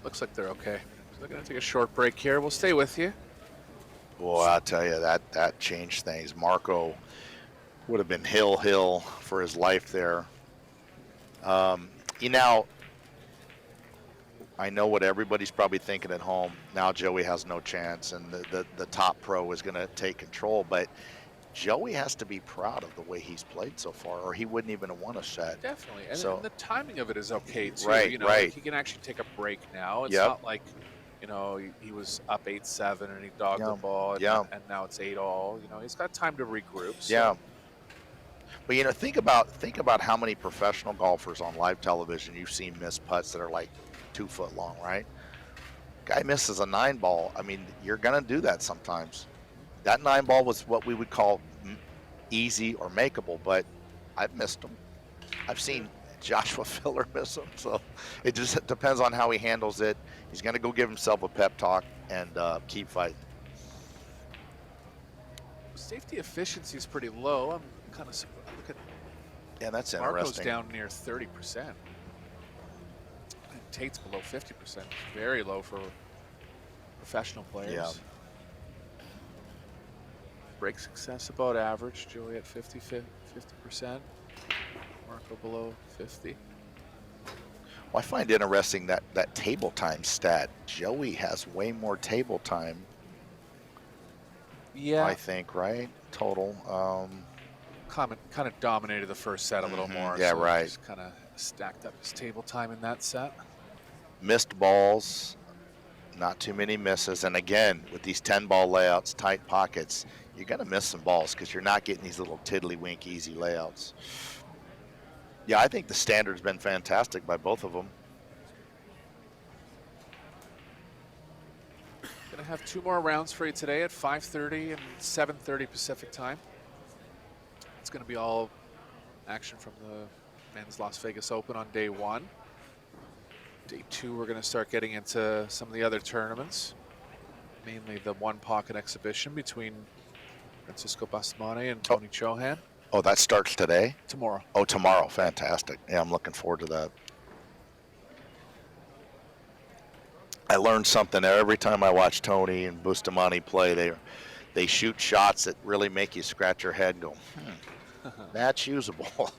Looks like they're okay. So they're gonna take a short break here. We'll stay with you. Boy, I'll tell you, that changed things. Marco would have been hill for his life there. You know, I know what everybody's probably thinking at home. Now Joey has no chance, and the top pro is going to take control. But Joey has to be proud of the way he's played so far, or he wouldn't even have won a set. Definitely, and the timing of it is okay too. Right, you know, right. Like he can actually take a break now. It's not like, you know, he was up 8-7 and he dogged the ball, and now it's 8-all. You know, he's got time to regroup. So. Yeah. But you know, think about how many professional golfers on live television you've seen miss putts that are like 2 foot long, right? Guy misses a 9 ball. I mean, you're gonna do that sometimes. That 9 ball was what we would call easy or makeable, but I've missed them. I've seen Joshua Filler miss them, so it just depends on how he handles it. He's gonna go give himself a pep talk and keep fighting. Safety efficiency is pretty low. I'm kind of surprised. Look at Yeah, that's Marco's interesting. down near 30%. And Tate's below 50%. Very low for professional players. Yeah. Break success about average. Joey at 50%. Marco below 50. Well, I find interesting that table time stat. Joey has way more table time. Yeah. I think, right? Total. Kind of dominated the first set a little more. Yeah, so right. Just kind of stacked up his table time in that set. Missed balls, not too many misses. And again, with these 10 ball layouts, tight pockets, you're going to miss some balls because you're not getting these little tiddlywink easy layouts. Yeah, I think the standard's been fantastic by both of them. Gonna have 2 more rounds for you today at 5:30 and 7:30 Pacific time. It's gonna be all action from the men's Las Vegas Open on day 1. Day 2, we're gonna start getting into some of the other tournaments, mainly the one pocket exhibition between Francisco Basmane and Tony Chohan. Oh, that starts today? Tomorrow. Oh, tomorrow. Fantastic. Yeah, I'm looking forward to that. I learned something there every time I watch Tony and Bustamante play. They shoot shots that really make you scratch your head and go, that's usable.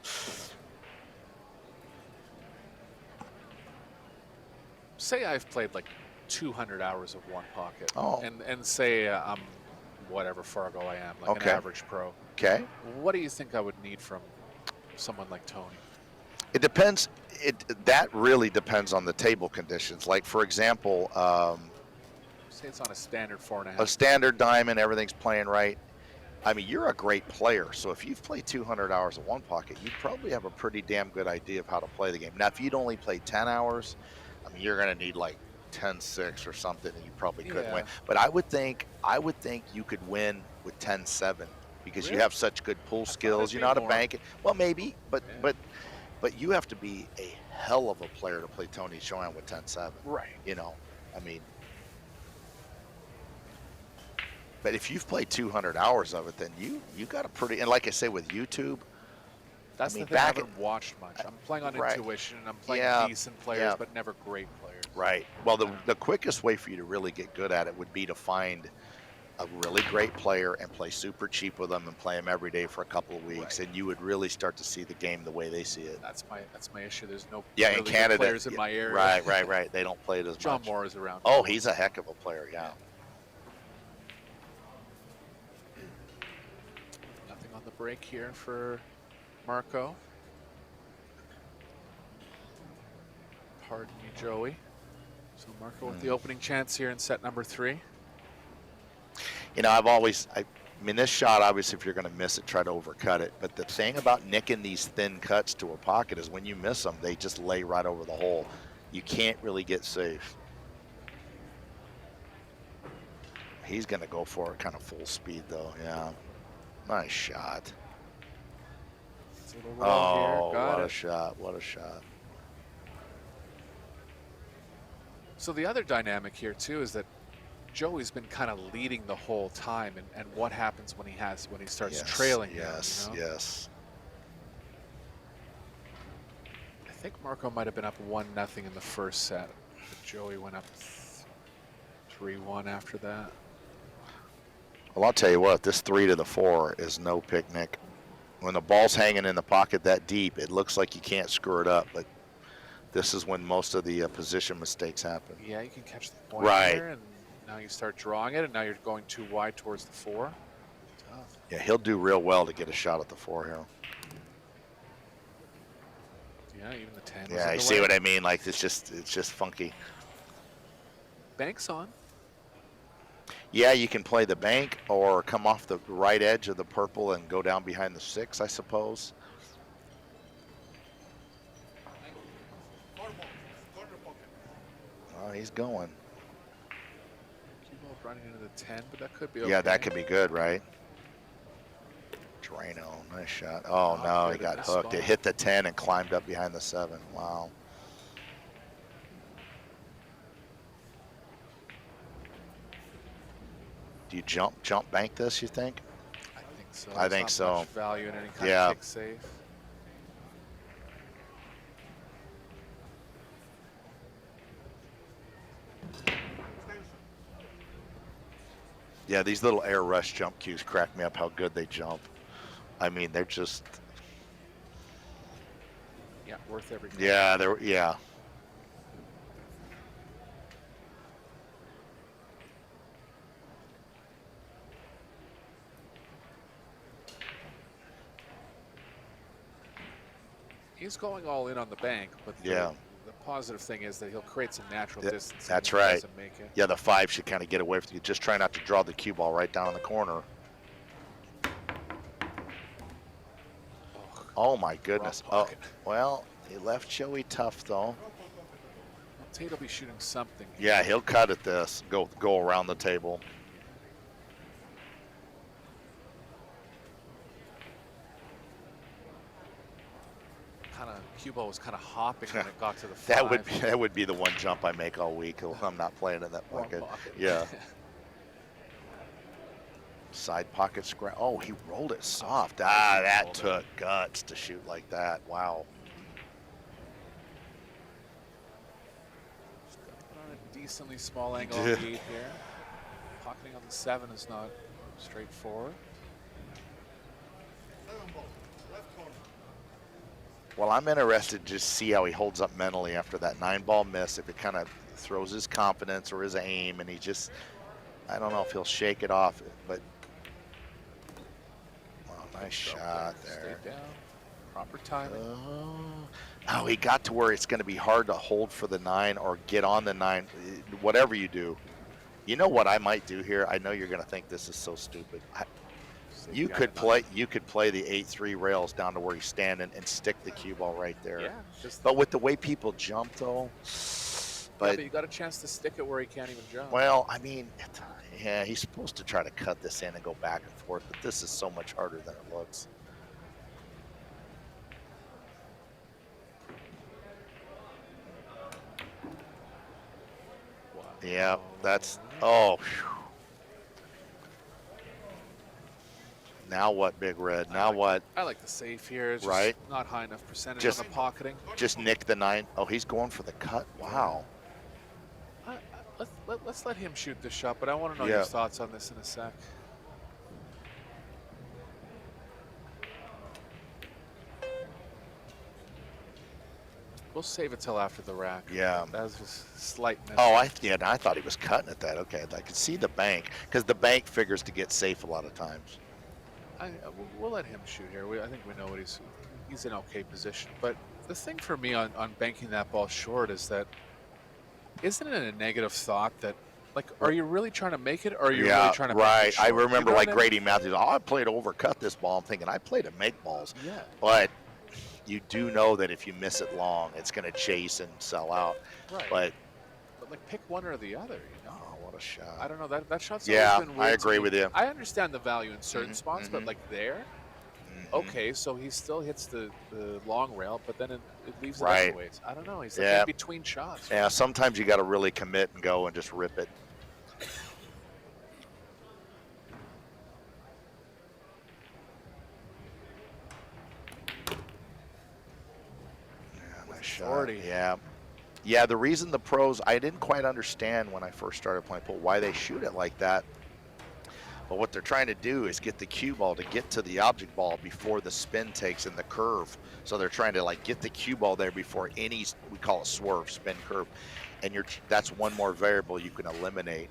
Say I've played like 200 hours of one pocket, Oh. and say I'm whatever Fargo I am, like Okay. an average pro. Okay. What do you think I would need from someone like Tony? It depends. That really depends on the table conditions. Like, for example, Say it's on a standard 4.5. a standard diamond, everything's playing right. I mean, you're a great player, so if you've played 200 hours of one pocket, you probably have a pretty damn good idea of how to play the game. Now, if you'd only played 10 hours, I mean, you're going to need like 10-6 or something, and you probably couldn't win. But I would think you could win with 10-7 because you have such good pool skills. You know how to bank it. Well, maybe, but you have to be a hell of a player to play Tony Chohan with 10-7. Right. You know, I mean. But if you've played 200 hours of it, then you got a pretty, and like I say with YouTube, that's I mean, the thing I haven't watched much. I'm playing on intuition, and I'm playing decent players, but never great players. Right. Well, the quickest way for you to really get good at it would be to find a really great player and play super cheap with them and play them every day for a couple of weeks, and you would really start to see the game the way they see it. That's my issue. There's no really in Canada, good players in my area. Right. They don't play it as John much. Moore is around. Oh, he's a heck of a player, yeah. Nothing on the break here for Marco. Pardon me, Joey. So Marco with the opening chance here in set number 3. You know, I mean, this shot, obviously, if you're going to miss it, try to overcut it. But the thing about nicking these thin cuts to a pocket is when you miss them, they just lay right over the hole. You can't really get safe. He's going to go for it kind of full speed, though. Yeah. Nice shot. Oh, what a shot. What a shot. So the other dynamic here, too, is that Joey's been kind of leading the whole time, and what happens when he starts trailing. Yes, you know? yes. I think Marco might have been up 1-0 in the first set, but Joey went up 3-1 after that. Well, I'll tell you what, this 3 to the 4 is no picnic. When the ball's hanging in the pocket that deep, it looks like you can't screw it up, but this is when most of the position mistakes happen. Yeah, you can catch the point here, and now you start drawing it, and now you're going too wide towards the 4. Tough. Yeah, he'll do real well to get a shot at the 4 here. Yeah, even the 10. Yeah, you see what I mean? Like, it's just funky. Bank's on. Yeah, you can play the bank or come off the right edge of the purple and go down behind the 6, I suppose. Oh, he's going. Cue ball running into the 10, but that could be okay. Yeah, that could be good, right? Drano, nice shot. Oh, Not no, good he in got this hooked. It spot. hit the 10 and climbed up behind the 7. Wow. Do you jump bank this, you think? I think so. I There's think not so. much value in any kind Yeah. of kick safe. Yeah, these little air rush jump cues crack me up how good they jump. I mean, they're just, Yeah, worth every call. yeah. He's going all in on the bank, but the positive thing is that he'll create some natural distance. That's even if he right. doesn't make it. Yeah, the 5 should kind of get away from you. Just try not to draw the cue ball right down in the corner. Oh my goodness. Oh, well, he left Joey tough though. Well, Tate will be shooting something. Yeah, he'll cut at this. Go around the table. Cue ball was kind of hopping when it got to the 5. That would be the one jump I make all week. I'm not playing in that pocket. Yeah. Side pocket scratch. Oh, he rolled it soft. That took guts to shoot like that. Wow. On a decently small angle on the 8 here. Pocketing on the 7 is not straightforward. Well, I'm interested to just see how he holds up mentally after that 9-ball miss. If it kind of throws his confidence or his aim, and he just, I don't know if he'll shake it off. But wow, nice shot there. Stay down. Proper timing. Oh, he got to where it's going to be hard to hold for the 9 or get on the 9. Whatever you do, you know what I might do here. I know you're going to think this is so stupid. You could play the 8-3 rails down to where he's standing and stick the cue ball right there. Yeah. But with the way people jump, though, but you got a chance to stick it where he can't even jump. Well, I mean, yeah, he's supposed to try to cut this in and go back and forth, but this is so much harder than it looks. Wow. Yeah, that's oh. Whew. Now what, Big Red? Now what? I like the safe here. It's right. Just not high enough percentage on the pocketing. Just nick the 9. Oh, he's going for the cut. Wow. Let's let him shoot this shot, but I want to know your thoughts on this in a sec. We'll save it till after the rack. Yeah. That was just a slight miss. Oh, I thought he was cutting at that. Okay, I could see the bank because the bank figures to get safe a lot of times. We'll let him shoot here. I think we know what he's in okay position. But the thing for me on banking that ball short is that isn't it a negative thought that, like, are you really trying to make it or are you really trying to bank it short? I remember you know like Grady Matthews, I played to overcut this ball. I'm thinking I played to make balls. Yeah. But you do know that if you miss it long, it's going to chase and sell out. Right. But like pick one or the other, you know? Oh, what a shot. I don't know. That shot's always been weird. I agree with you. I understand the value in certain spots, but like there, okay, so he still hits the long rail, but then it leaves it other ways. I don't know. He's like in between shots. Yeah, sometimes you got to really commit and go and just rip it. Yeah, nice shot. Yeah, the reason the pros, I didn't quite understand when I first started playing pool why they shoot it like that. But what they're trying to do is get the cue ball to get to the object ball before the spin takes in the curve. So they're trying to like get the cue ball there before any, we call it swerve, spin curve. And that's one more variable you can eliminate.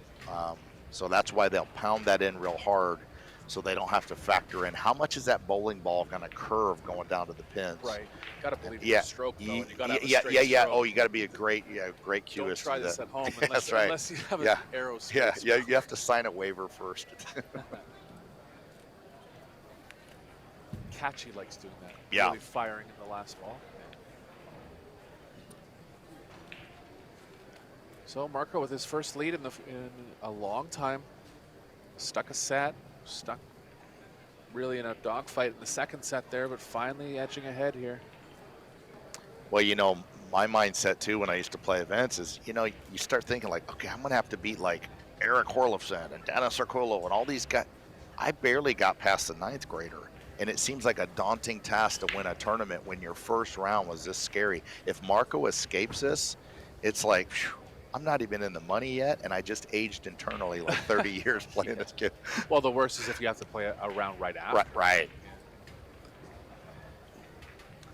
So that's why they'll pound that in real hard so they don't have to factor in how much is that bowling ball going to curve going down to the pins. Right. Got to believe it's a stroke, though. And you got to have a straight yeah. stroke. Oh, you got to be a great cueist. Don't try this at home unless you have an arrow Yeah, you have to sign a waiver first. Catchy likes doing that. Yeah. Really firing in the last ball. So Marco with his first lead in a long time. Stuck a set, stuck really in a dogfight in the second set there, but finally edging ahead here. Well, you know, my mindset too when I used to play events is, you know, you start thinking like, okay, I'm gonna have to beat like Eric Horlofsen and Dennis Arcolo and all these guys. I barely got past the 9th grader. And it seems like a daunting task to win a tournament when your first round was this scary. If Marco escapes this, it's like, phew, I'm not even in the money yet, and I just aged internally like 30 years playing this kid. Well, the worst is if you have to play a round right after. Right.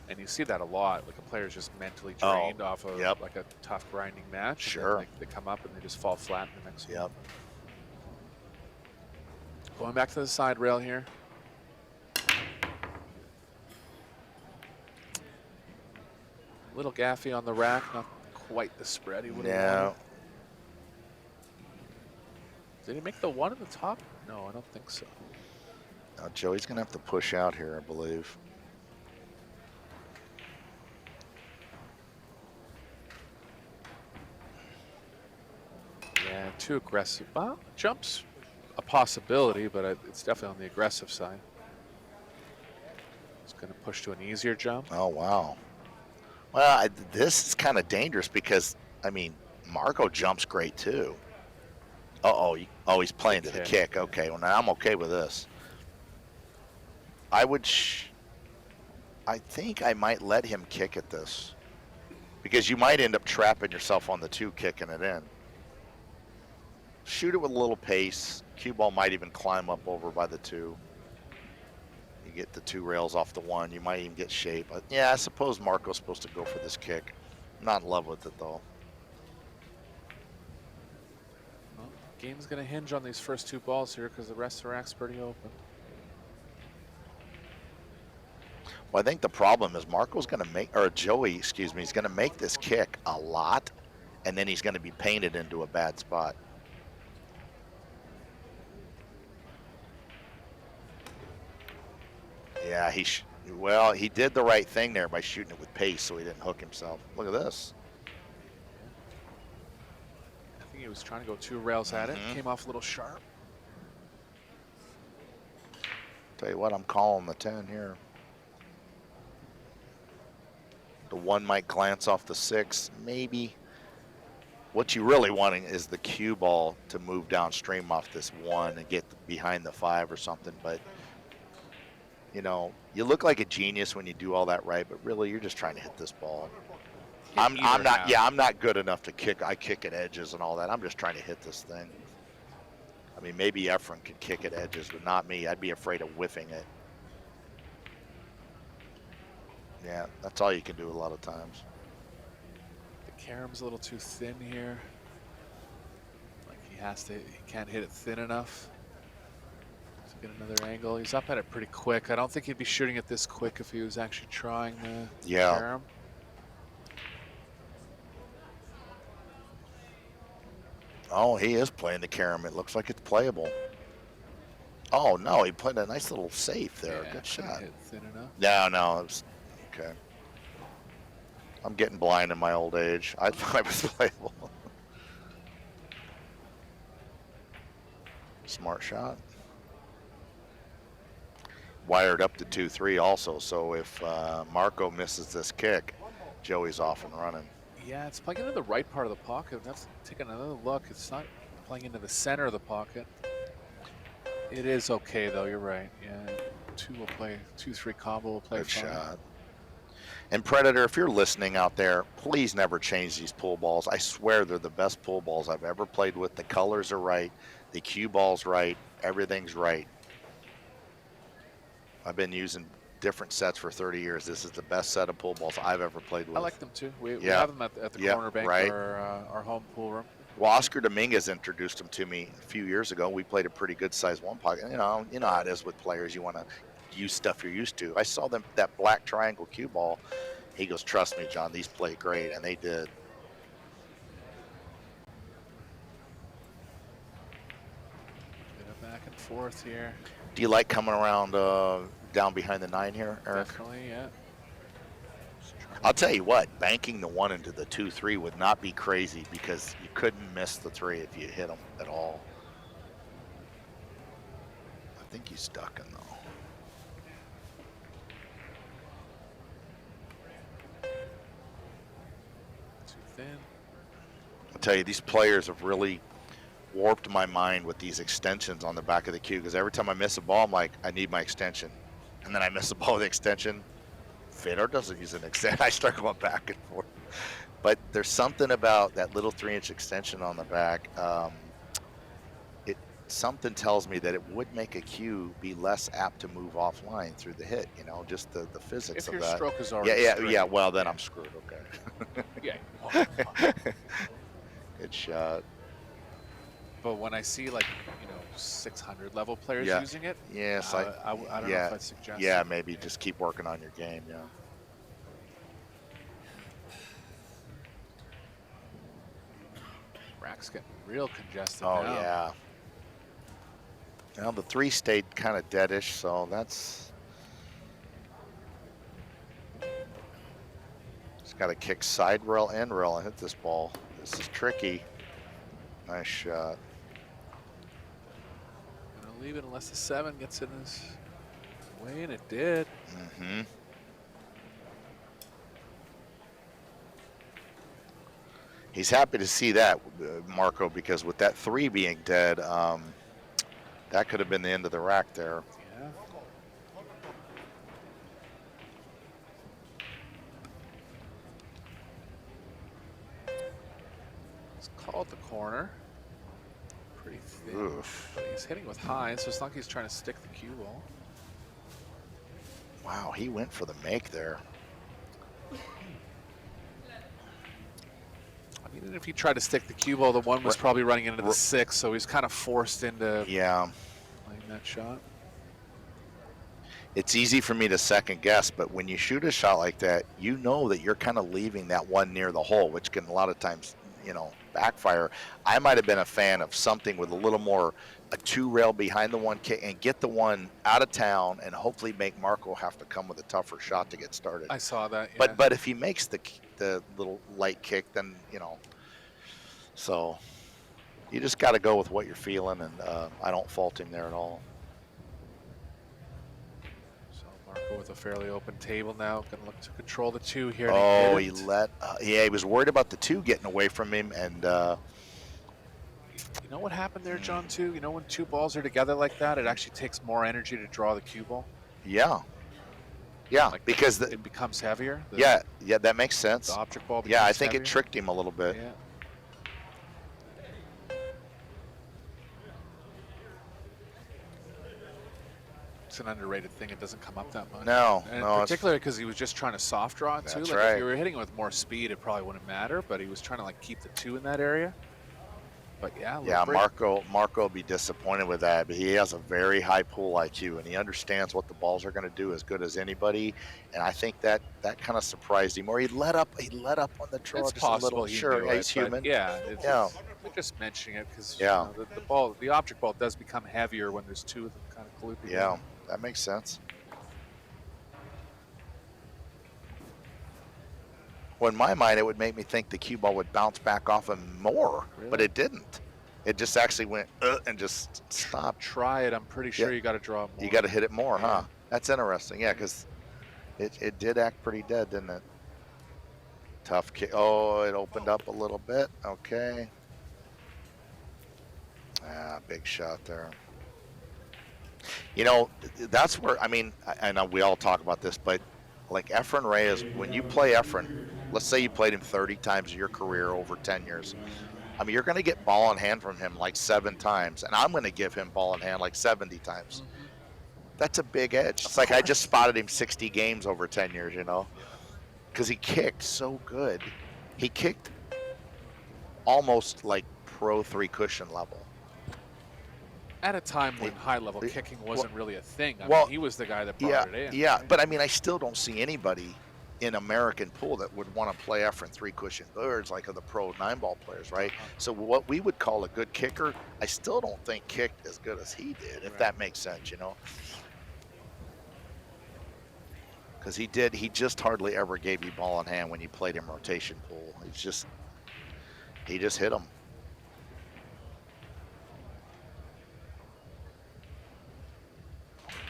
And you see that a lot. Like a player's just mentally drained off of like a tough grinding match. Sure. They come up and they just fall flat in the next one. Yep. Going back to the side rail here. Little gaffy on the rack, not quite the spread he would have wanted. Did he make the one at the top? No, I don't think so. Now Joey's gonna have to push out here, I believe. Yeah, too aggressive. Well, jump's a possibility, but it's definitely on the aggressive side. It's going to push to an easier jump. Oh, wow. Well, this is kind of dangerous because, I mean, Marco jumps great too. Uh-oh. Oh, he's playing to the kick. Okay, well, now I'm okay with this. I think I might let him kick at this because you might end up trapping yourself on the 2 kicking it in. Shoot it with a little pace. Cue ball might even climb up over by the 2. You get the 2 rails off the 1. You might even get shape. But yeah, I suppose Marco's supposed to go for this kick. I'm not in love with it though. Well, game's going to hinge on these first 2 balls here because the rest of the rack's pretty open. Well, I think the problem is Marco's going to make, or Joey, excuse me, he's going to make this kick a lot, and then he's going to be painted into a bad spot. Yeah, well, he did the right thing there by shooting it with pace so he didn't hook himself. Look at this. I think he was trying to go 2 rails at it. Came off a little sharp. Tell you what, I'm calling the 10 here. The 1 might glance off the 6, maybe. What you really wanting is the cue ball to move downstream off this 1 and get behind the 5 or something, but you know, you look like a genius when you do all that right, but really you're just trying to hit this ball. I'm not good enough to kick. I kick at edges and all that. I'm just trying to hit this thing. I mean, maybe Efren could kick at edges, but not me. I'd be afraid of whiffing it. Yeah, that's all you can do a lot of times. The carom's a little too thin here. Like he can't hit it thin enough. Get another angle. He's up at it pretty quick. I don't think he'd be shooting it this quick if he was actually trying the carom. Oh, he is playing the carom. It looks like it's playable. Oh no, he played a nice little safe there. Yeah, good shot. Hit thin enough. No, it was okay. I'm getting blind in my old age. I thought it was playable. Smart shot. Wired up to 2-3 also, so if Marco misses this kick, Joey's off and running. Yeah, it's playing into the right part of the pocket. Let's take another look. It's not playing into the center of the pocket. It is okay though, you're right. Yeah, 2 will play, 2-3 combo will play. Good shot. And Predator, if you're listening out there, please never change these pool balls. I swear they're the best pool balls I've ever played with. The colors are right, the cue ball's right, everything's right. I've been using different sets for 30 years. This is the best set of pool balls I've ever played with. I like them too. We have them at the corner bank or our home pool room. Well, Oscar Dominguez introduced them to me a few years ago. We played a pretty good size 1 pocket. You know how it is with players. You want to use stuff you're used to. I saw them that black triangle cue ball. He goes, "Trust me, John, these play great," and they did. Back and forth here. Do you like coming around down behind the 9 here, Eric? Definitely, yeah. Just trying I'll tell you what, banking the 1 into the 2-3 would not be crazy because you couldn't miss the 3 if you hit them at all. I think he's ducking though. Too thin. I'll tell you, these players have really warped my mind with these extensions on the back of the cue, because every time I miss a ball, I'm like, I need my extension. And then I miss a ball with the extension. Fedor doesn't use an extension. I start going back and forth. But there's something about that little 3-inch extension on the back. Something tells me that it would make a cue be less apt to move offline through the hit, you know, just the physics If of your that. stroke is already Yeah, well, then I'm screwed, okay. Yeah. Good shot. But when I see, like, 600 level players Yeah. using it, Yes, I don't know if I'd suggest yeah, it. maybe just keep working on your game, yeah. Rack's getting real congested Oh, now. yeah. Now the 3 stayed kind of deadish, so that's... Just got to kick side rail and rail and hit this ball. This is tricky. Nice shot. Gonna leave it unless the 7 gets in his way, and it did. Mm-hmm. He's happy to see that, Marco, because with that 3 being dead, that could have been the end of the rack there. Yeah. He's called the corner. Pretty thin. Oof. But he's hitting with high, so it's not like he's trying to stick the cue ball. Wow, he went for the make there. I mean, if he tried to stick the cue ball, the 1 was probably running into the 6, so he's kind of forced into playing that shot. It's easy for me to second guess, but when you shoot a shot like that, you know that you're kind of leaving that 1 near the hole, which can a lot of times, backfire. I might have been a fan of something with a little more, a 2 rail behind the 1 kick and get the 1 out of town and hopefully make Marco have to come with a tougher shot to get started. I saw that, yeah. But if he makes the little light kick, then, so you just got to go with what you're feeling, and I don't fault him there at all. So Marco with a fairly open table now, going to look to control the 2 here. Oh, he was worried about the 2 getting away from him, and you know what happened there, John, too? You know, when 2 balls are together like that, it actually takes more energy to draw the cue ball. Yeah, Like because it becomes heavier. Yeah, that makes sense. The object ball becomes Yeah, I think heavier. it tricked him a little bit. Yeah. It's an underrated thing. It doesn't come up that much. No, and no, particularly because he was just trying to soft draw it too. That's Like right. if you were hitting it with more speed, it probably wouldn't matter. But he was trying to like keep the 2 in that area. But yeah, Marco will be disappointed with that. But he has a very high pool IQ, and he understands what the balls are going to do as good as anybody. And I think that kind of surprised him. Or he let up on the draw it's just possible a little. He Sure, knew he's human. Yeah, we're just mentioning it because the object ball does become heavier when there's 2 of them kind of glued together. Yeah, that makes sense. Well, in my mind, it would make me think the cue ball would bounce back off him more, but it didn't. It just actually went and just stopped. Try it. I'm pretty sure you got to draw it more. You got to hit it more, huh? That's interesting. Yeah, because it did act pretty dead, didn't it? Tough kick. Oh, it opened up a little bit. Okay. Big shot there. That's where, I know we all talk about this, but like Efren Reyes, when you play Efren, let's say you played him 30 times in your career over 10 years. You're going to get ball in hand from him like 7 times, and I'm going to give him ball in hand like 70 times. That's a big edge. It's like I just spotted him 60 games over 10 years, because he kicked so good. He kicked almost like pro 3 cushion level. At a time when high-level kicking wasn't really a thing. He was the guy that brought it in. Yeah, right? but I still don't see anybody in American pool that would want to play Efren 3 cushion billiards like the pro 9-ball players, right? So what we would call a good kicker, I still don't think kicked as good as he did, if that makes sense, Because he just hardly ever gave you ball in hand when you played him rotation pool. He just hit him.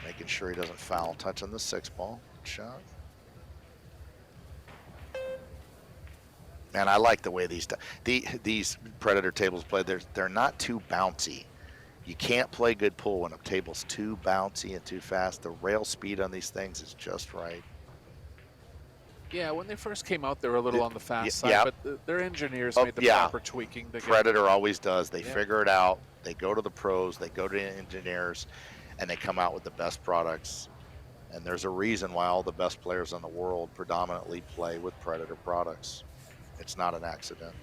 Making sure he doesn't foul touching the 6-ball. Good shot. Man, I like the way these Predator tables play. They're not too bouncy. You can't play good pool when a table's too bouncy and too fast. The rail speed on these things is just right. Yeah, when they first came out, they were a little on the fast side, yeah. but their engineers made the proper tweaking. To Predator always does. They figure it out. They go to the pros. They go to engineers, and they come out with the best products. And there's a reason why all the best players in the world predominantly play with Predator products. It's not an accident.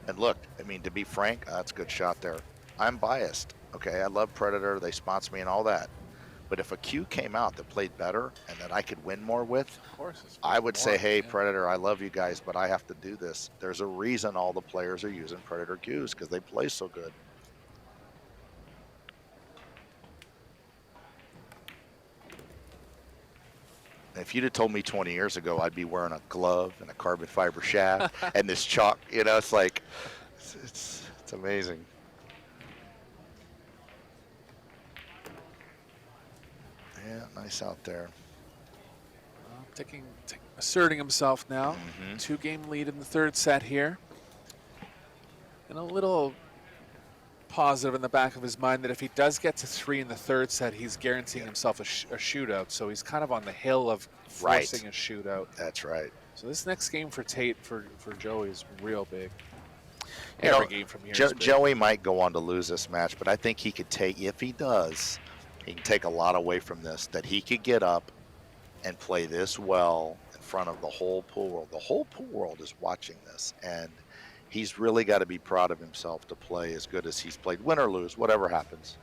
And look, I mean, to be frank, that's a good shot there. I'm biased, okay? I love Predator. They sponsor me and all that. But if a cue came out that played better and that I could win more with, of course, I would say, hey, Predator, I love you guys, but I have to do this. There's a reason all the players are using Predator cues, because they play so good. If you'd have told me 20 years ago I'd be wearing a glove and a carbon fiber shaft and this chalk, you know, it's like, it's amazing. Yeah, nice out there. Asserting himself now. 2-game lead in the third set here. And a little positive in the back of his mind that if he does get to 3 in the third set, he's guaranteeing himself a shootout. So he's kind of on the hill of forcing a shootout. That's right. So this next game for Tate, for Joey, is real big. Every game from here Joey might go on to lose this match, but I think he could take, if he does, he can take a lot away from this, that he could get up and play this well in front of the whole pool world. The whole pool world is watching this, and he's really got to be proud of himself to play as good as he's played, win or lose, whatever happens.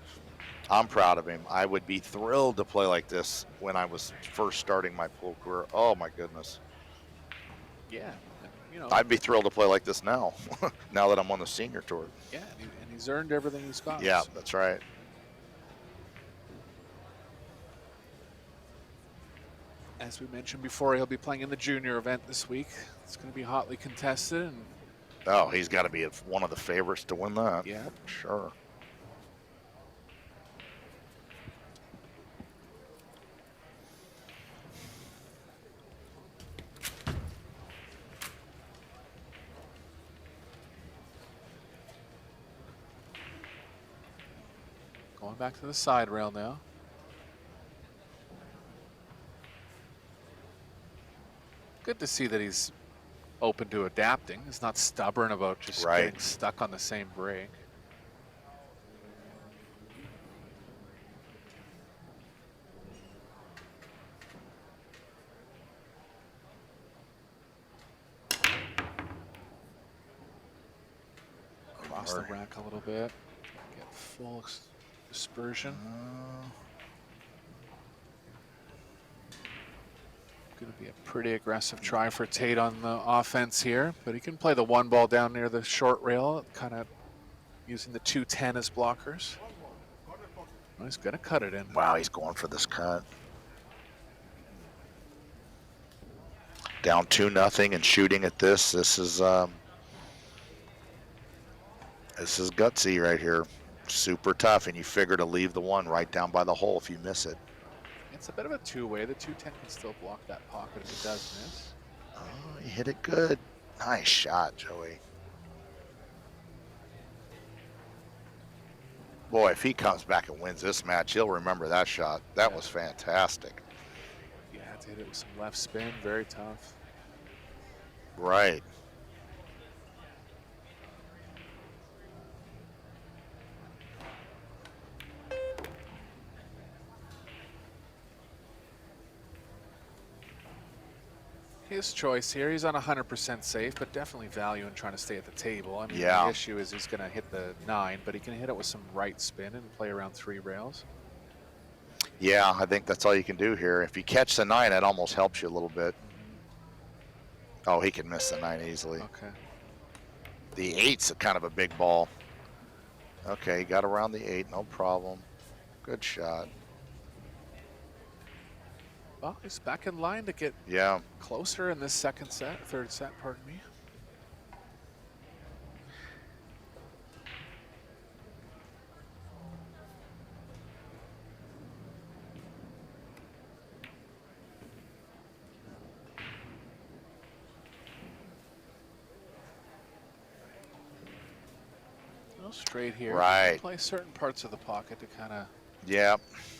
I'm proud of him. I would be thrilled to play like this when I was first starting my pool career. Oh my goodness. Yeah, you know. I'd be thrilled to play like this now, now that I'm on the senior tour. Yeah, and he's earned everything he's got. Yeah, that's right. As we mentioned before, he'll be playing in the junior event this week. It's going to be hotly contested. And oh, he's got to be one of the favorites to win that. Yeah. Sure. Going back to the side rail now. Good to see that he's open to adapting. He's not stubborn about just getting stuck on the same break. Cross the rack a little bit. Get full dispersion. Going to be a pretty aggressive try for Tate on the offense here, but he can play the 1 ball down near the short rail, kind of using the 2-10 as blockers. Well, he's going to cut it in. Wow, he's going for this cut. Down 2-0 and shooting at this. This is gutsy right here. Super tough, and you figure to leave the 1 right down by the hole if you miss it. It's a bit of a two-way. The 2-10 can still block that pocket if it does miss. Oh, he hit it good. Nice shot, Joey. Boy, if he comes back and wins this match, he'll remember that shot. That was fantastic. Yeah, to hit it with some left spin, very tough. Right. His choice here. He's on 100% safe, but definitely value in trying to stay at the table. I mean, the issue is he's going to hit the 9, but he can hit it with some right spin and play around 3 rails. Yeah, I think that's all you can do here. If you catch the 9, that almost helps you a little bit. Oh, he can miss the 9 easily. Okay. The 8's kind of a big ball. Okay, he got around the 8, no problem. Good shot. Well, he's back in line to get closer in this third set, pardon me. Straight here. Right. Play certain parts of the pocket to kind of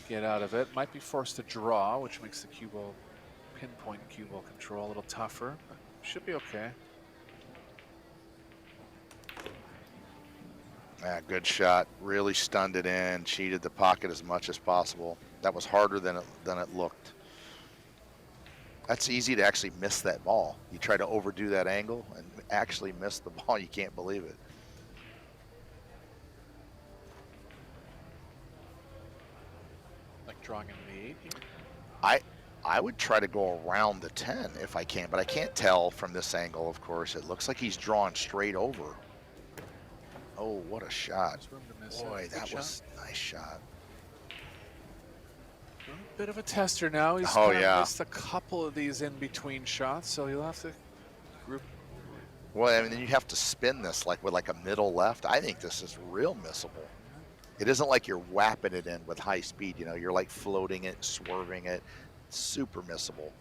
get out of it. Might be forced to draw, which makes the cue ball pinpoint cue ball control a little tougher, but should be okay. Yeah, good shot. Really stunned it in, cheated the pocket as much as possible. That was harder than it looked. That's easy to actually miss that ball. You try to overdo that angle and actually miss the ball. You can't believe it. Drawing in the 8 here? I would try to go around the 10 if I can, but I can't tell from this angle, of course. It looks like he's drawn straight over. Oh, what a shot. Boy, that was a nice shot. A bit of a tester now. He's missed a couple of these in-between shots, so he'll have to group. Well, I mean, then you have to spin this with a middle left. I think this is real missable. It isn't like you're whapping it in with high speed, you know, you're like floating it, swerving it. Super missable.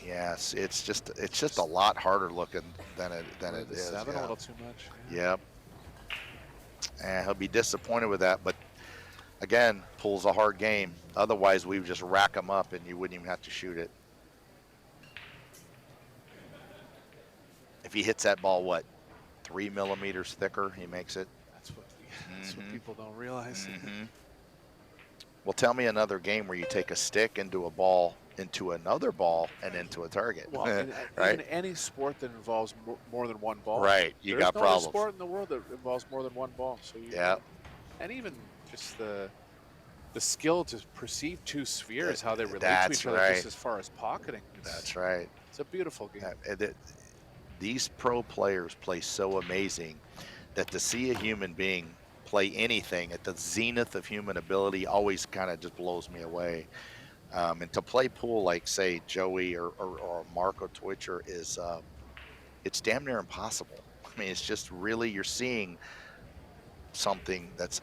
Yes, it's just a lot harder looking than it is. 7 a little too much. Yep. And he'll be disappointed with that, but again, pool's a hard game. Otherwise, we would just rack them up and you wouldn't even have to shoot it. If he hits that ball, what? 3 millimeters thicker, he makes it. That's what people don't realize. Well, tell me another game where you take a stick into a ball, into another ball, and into a target. Well, right? in any sport that involves more than one ball. Right, you got problems. There's no sport in the world that involves more than one ball. So and even just the skill to perceive two spheres, how they relate to each other, just as far as pocketing. That's right. It's a beautiful game. These pro players play so amazing that to see a human being play anything at the zenith of human ability always kind of just blows me away. And to play pool like, say, Joey or Marco TEUTSCHER is, it's damn near impossible. I mean, it's just really, you're seeing something that's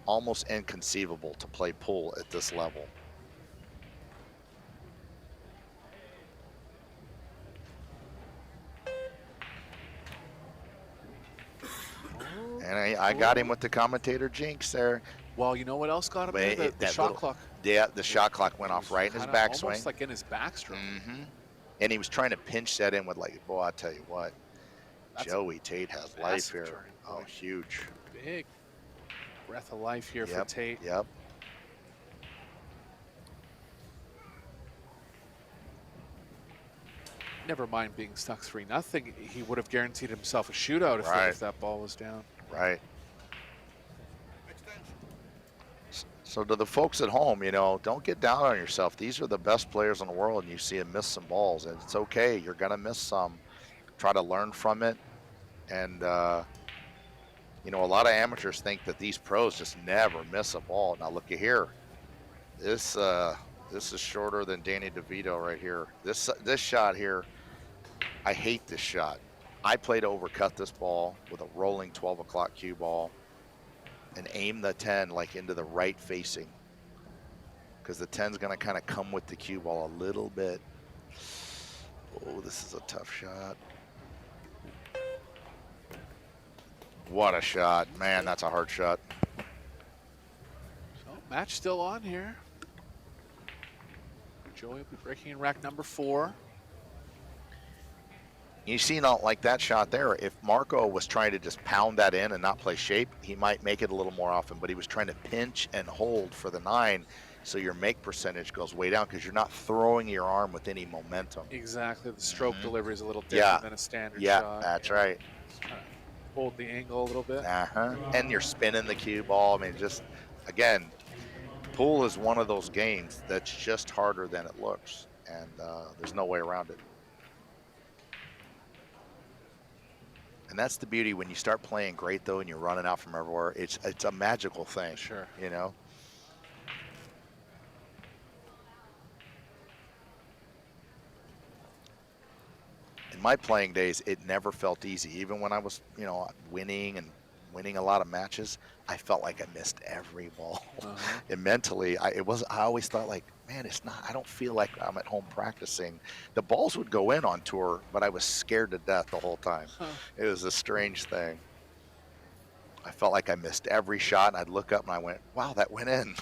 almost inconceivable to play pool at this level. And I got him with the commentator jinx there. Well, you know what else got him there? The shot clock. Yeah, the shot clock went off right in his backswing. Almost like in his backstroke. And he was trying to pinch that in with boy, I tell you what, Joey Tate has life here. Oh, huge. Big breath of life here for Tate. Yep. Never mind being stuck 3-0. He would have guaranteed himself a shootout if that ball was down. Right. So to the folks at home, you know, don't get down on yourself. These are the best players in the world, and you see them miss some balls, and it's okay. You're going to miss some. Try to learn from it. And, you know, a lot of amateurs think that these pros just never miss a ball. Now, look at here. This is shorter than Danny DeVito right here. This shot here, I hate this shot. I play to overcut this ball with a rolling 12 o'clock cue ball and aim the 10 into the right facing, because the 10's going to kind of come with the cue ball a little bit. Oh, this is a tough shot. What a shot. Man, that's a hard shot. So, match still on here. Joey will be breaking in rack number 4. You see, not like that shot there, if Marco was trying to just pound that in and not play shape, he might make it a little more often, but he was trying to pinch and hold for the 9, so your make percentage goes way down because you're not throwing your arm with any momentum. Exactly. The stroke delivery is a little different than a standard shot. Yeah, that's right. Just kind of hold the angle a little bit. And you're spinning the cue ball. I mean, just, again, Pool is one of those games that's just harder than it looks, and there's no way around it. And that's the beauty when you start playing great, though, and you're running out from everywhere. It's a magical thing, Sure. you know. In my playing days, it never felt easy. Even when I was, you know, winning a lot of matches, I felt like I missed every ball. And mentally, I always thought like, man, it's not. I don't feel like I'm at home practicing. The balls would go in on tour, but I was scared to death the whole time. It was a strange thing. I felt like I missed every shot, and I'd look up and I went, wow, that went in.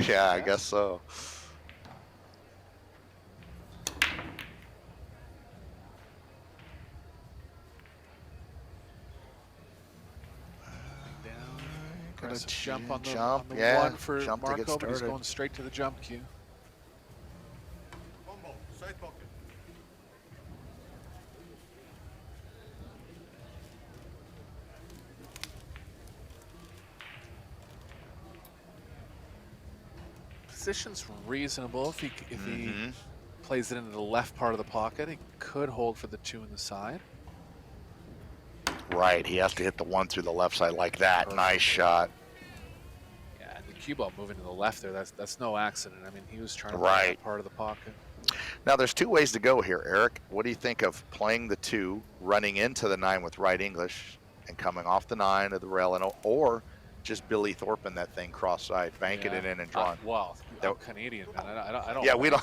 Yeah, I guess so. Aggressive jump on the yeah, one for jump Marco, but he's going straight to the jump cue. Side pocket. Position's reasonable if he plays it into the left part of the pocket. He could hold for the 2 in the side. Right, he has to hit the 1 through the left side like that. Perfect. Nice shot. Yeah, and the cue ball moving to the left there, that's no accident. I mean, he was trying to play that part of the pocket. Now, there's 2 ways to go here, Eric. What do you think of playing the 2, running into the 9 with right English, and coming off the 9 of the rail, or just Billy Thorping that thing cross-side, banking it in and drawing? Well, I'm Canadian, man. I don't. Yeah, we don't.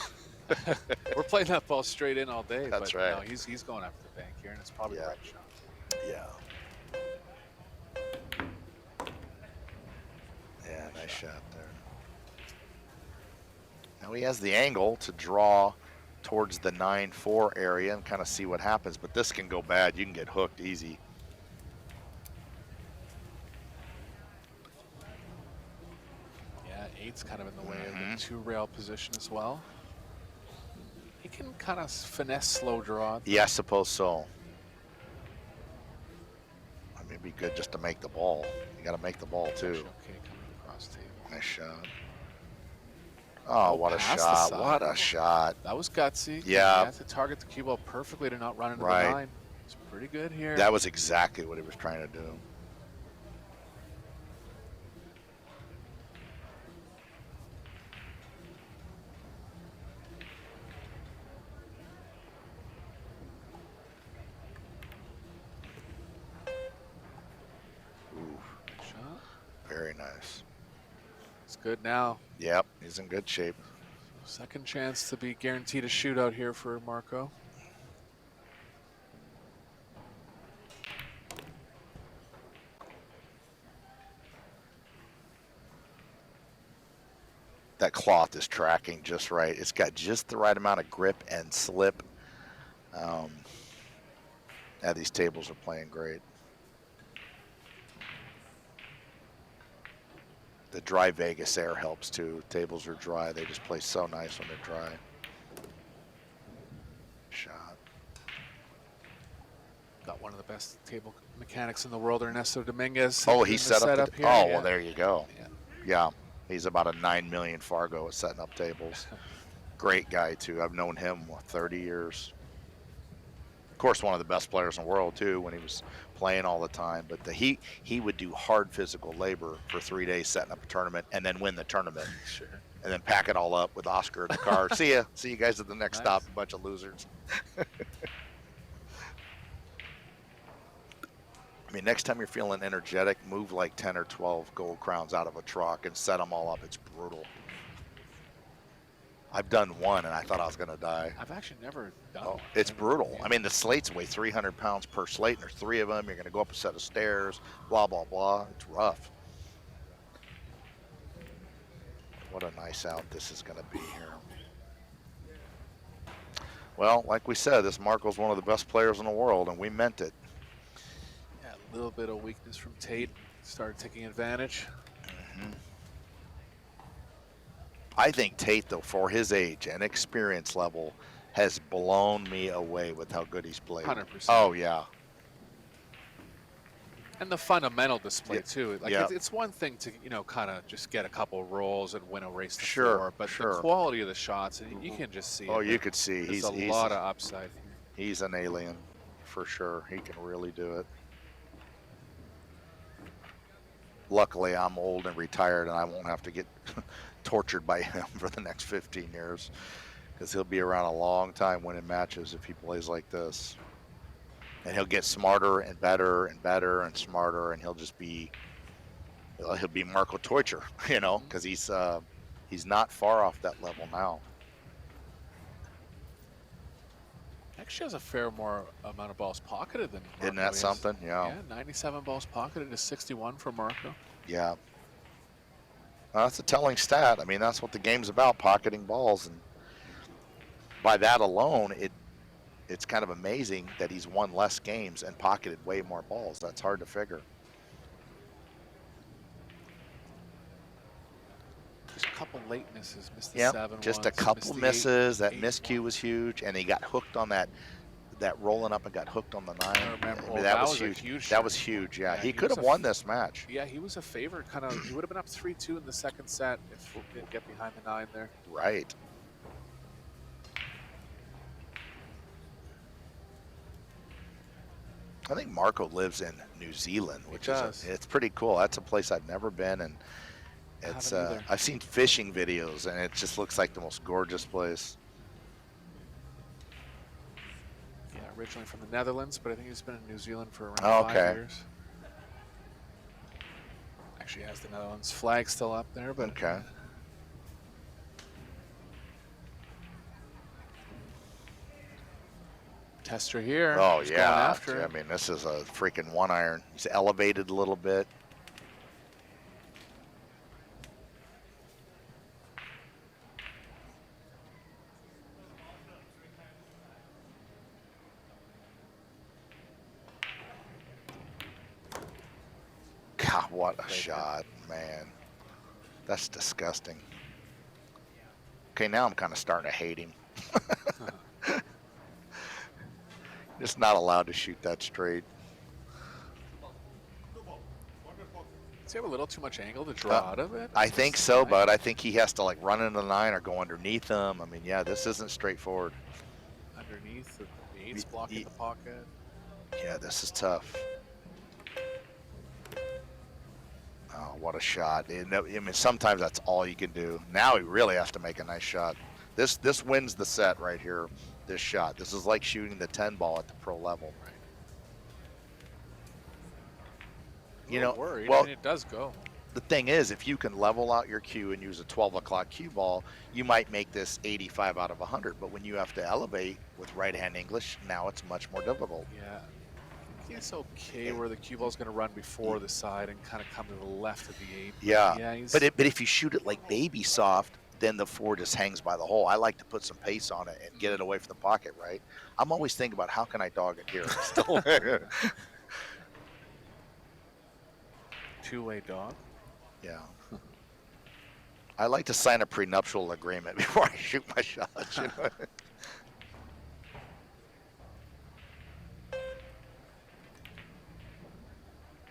We're playing that ball straight in all day. That's but right. No, he's going after the bank here, and it's probably the right shot. Yeah. Yeah, nice shot there. Now he has the angle to draw towards the 9-4 area and kind of see what happens, but this can go bad. You can get hooked easy. Yeah, 8's kind of in the way of the 2 rail position as well. He can kind of finesse slow draw. Yeah, I suppose so. I mean, it'd be good just to make the ball. You got to make the ball too. Okay, coming across table. Nice shot. Oh, what a shot. What a shot. That was gutsy. Yeah. You have to target the cue ball perfectly to not run into the 9. It's pretty good here. That was exactly what he was trying to do. Shot. Very nice. It's good now. Yep, he's in good shape. Second chance to be guaranteed a shootout here for Marco. That cloth is tracking just right. It's got just the right amount of grip and slip. Yeah, these tables are playing great. The dry Vegas air helps too. Tables are dry. They just play so nice when they're dry. Shot. Got one of the best table mechanics in the world, Ernesto Dominguez. Oh, he set up here. Oh, well, there you go. Yeah. Yeah, he's about a 9 million Fargo at setting up tables. Great guy too. I've known him 30 years. Of course, one of the best players in the world too when he was playing all the time. But he would do hard physical labor for 3 days setting up a tournament and then win the tournament. Sure. And then pack it all up with Oscar in the car. See ya. See you guys at the next stop, a bunch of losers. I mean, next time you're feeling energetic, move like 10 or 12 gold crowns out of a truck and set them all up. It's brutal. I've done one, and I thought I was going to die. I've actually never done Oh, one. it's brutal. I mean, the slates weigh 300 pounds per slate, and there's 3 of them. You're going to go up a set of stairs, blah, blah, blah. It's rough. What a nice out this is going to be here. Well, like we said, this Marco's one of the best players in the world, and we meant it. Yeah, a little bit of weakness from Tate. Started taking advantage. I think Tate, though, for his age and experience level, has blown me away with how good he's played. 100%. Oh, yeah. And the fundamental display Yeah. too. Like Yeah. it's one thing to kind of just get a couple rolls and win a race to Sure, 4, but the sure. quality of the shots, and you can just see Oh, it. you could see There's a lot of upside here. he's an alien for sure. He can really do it. Luckily, I'm old and retired, and I won't have to get tortured by him for the next 15 years, because he'll be around a long time winning matches if he plays like this. And he'll get smarter and better and better and smarter, and he'll just be he'll be Marco TEUTSCHER, because he's not far off that level now. Actually has a fair more amount of balls pocketed than Marco. Isn't that something? Yeah. Yeah, 97 balls pocketed to 61 for Marco. Yeah. Well, that's a telling stat. I mean, that's what the game's about, pocketing balls. And by that alone, it's kind of amazing that he's won less games and pocketed way more balls. That's hard to figure. Just a couple late misses. Missed the Yeah, 7 just once, a couple misses. That 8 miscue was huge, and he got hooked on that rolling up and got hooked on the 9. I remember. I mean, Well, that was a huge. huge That shot. was huge. Yeah, Yeah, he he could was have a won this match. Yeah, he was a favorite. He would have been up 3-2 in the second set if he didn't get behind the 9 there. Right. I think Marco lives in New Zealand, which it's pretty cool. That's a place I've never been, and it's I've seen fishing videos, and it just looks like the most gorgeous place. Yeah, originally from the Netherlands, but I think he's been in New Zealand for around 5 years. Actually has the Netherlands flag still up there, but okay. TEUTSCHER here. Oh He's yeah, going after I mean, this is a freaking 1-iron. He's elevated a little bit. God, what a shot, man. That's disgusting. Okay, now I'm kind of starting to hate him. Just not allowed to shoot that straight. Does he have a little too much angle to draw out of it? I think so, but I think he has to like run into the 9 or go underneath them. I mean, yeah, this isn't straightforward. Underneath, the 8's blocking the pocket. Yeah, this is tough. Oh, what a shot. I mean, sometimes that's all you can do. Now he really has to make a nice shot. This wins the set right here, this shot. This is like shooting the 10 ball at the pro level. Right. Well, I mean, it does go. The thing is, if you can level out your cue and use a 12 o'clock cue ball, you might make this 85 out of 100. But when you have to elevate with right-hand English, now it's much more difficult. Yeah. It's okay where the cue ball's going to run before the side and kind of come to the left of the 8. Yeah. But if you shoot it like baby soft, then the 4 just hangs by the hole. I like to put some pace on it and get it away from the pocket, right? I'm always thinking about how can I dog it here. Still. Two-way dog. Yeah. I like to sign a prenuptial agreement before I shoot my shots.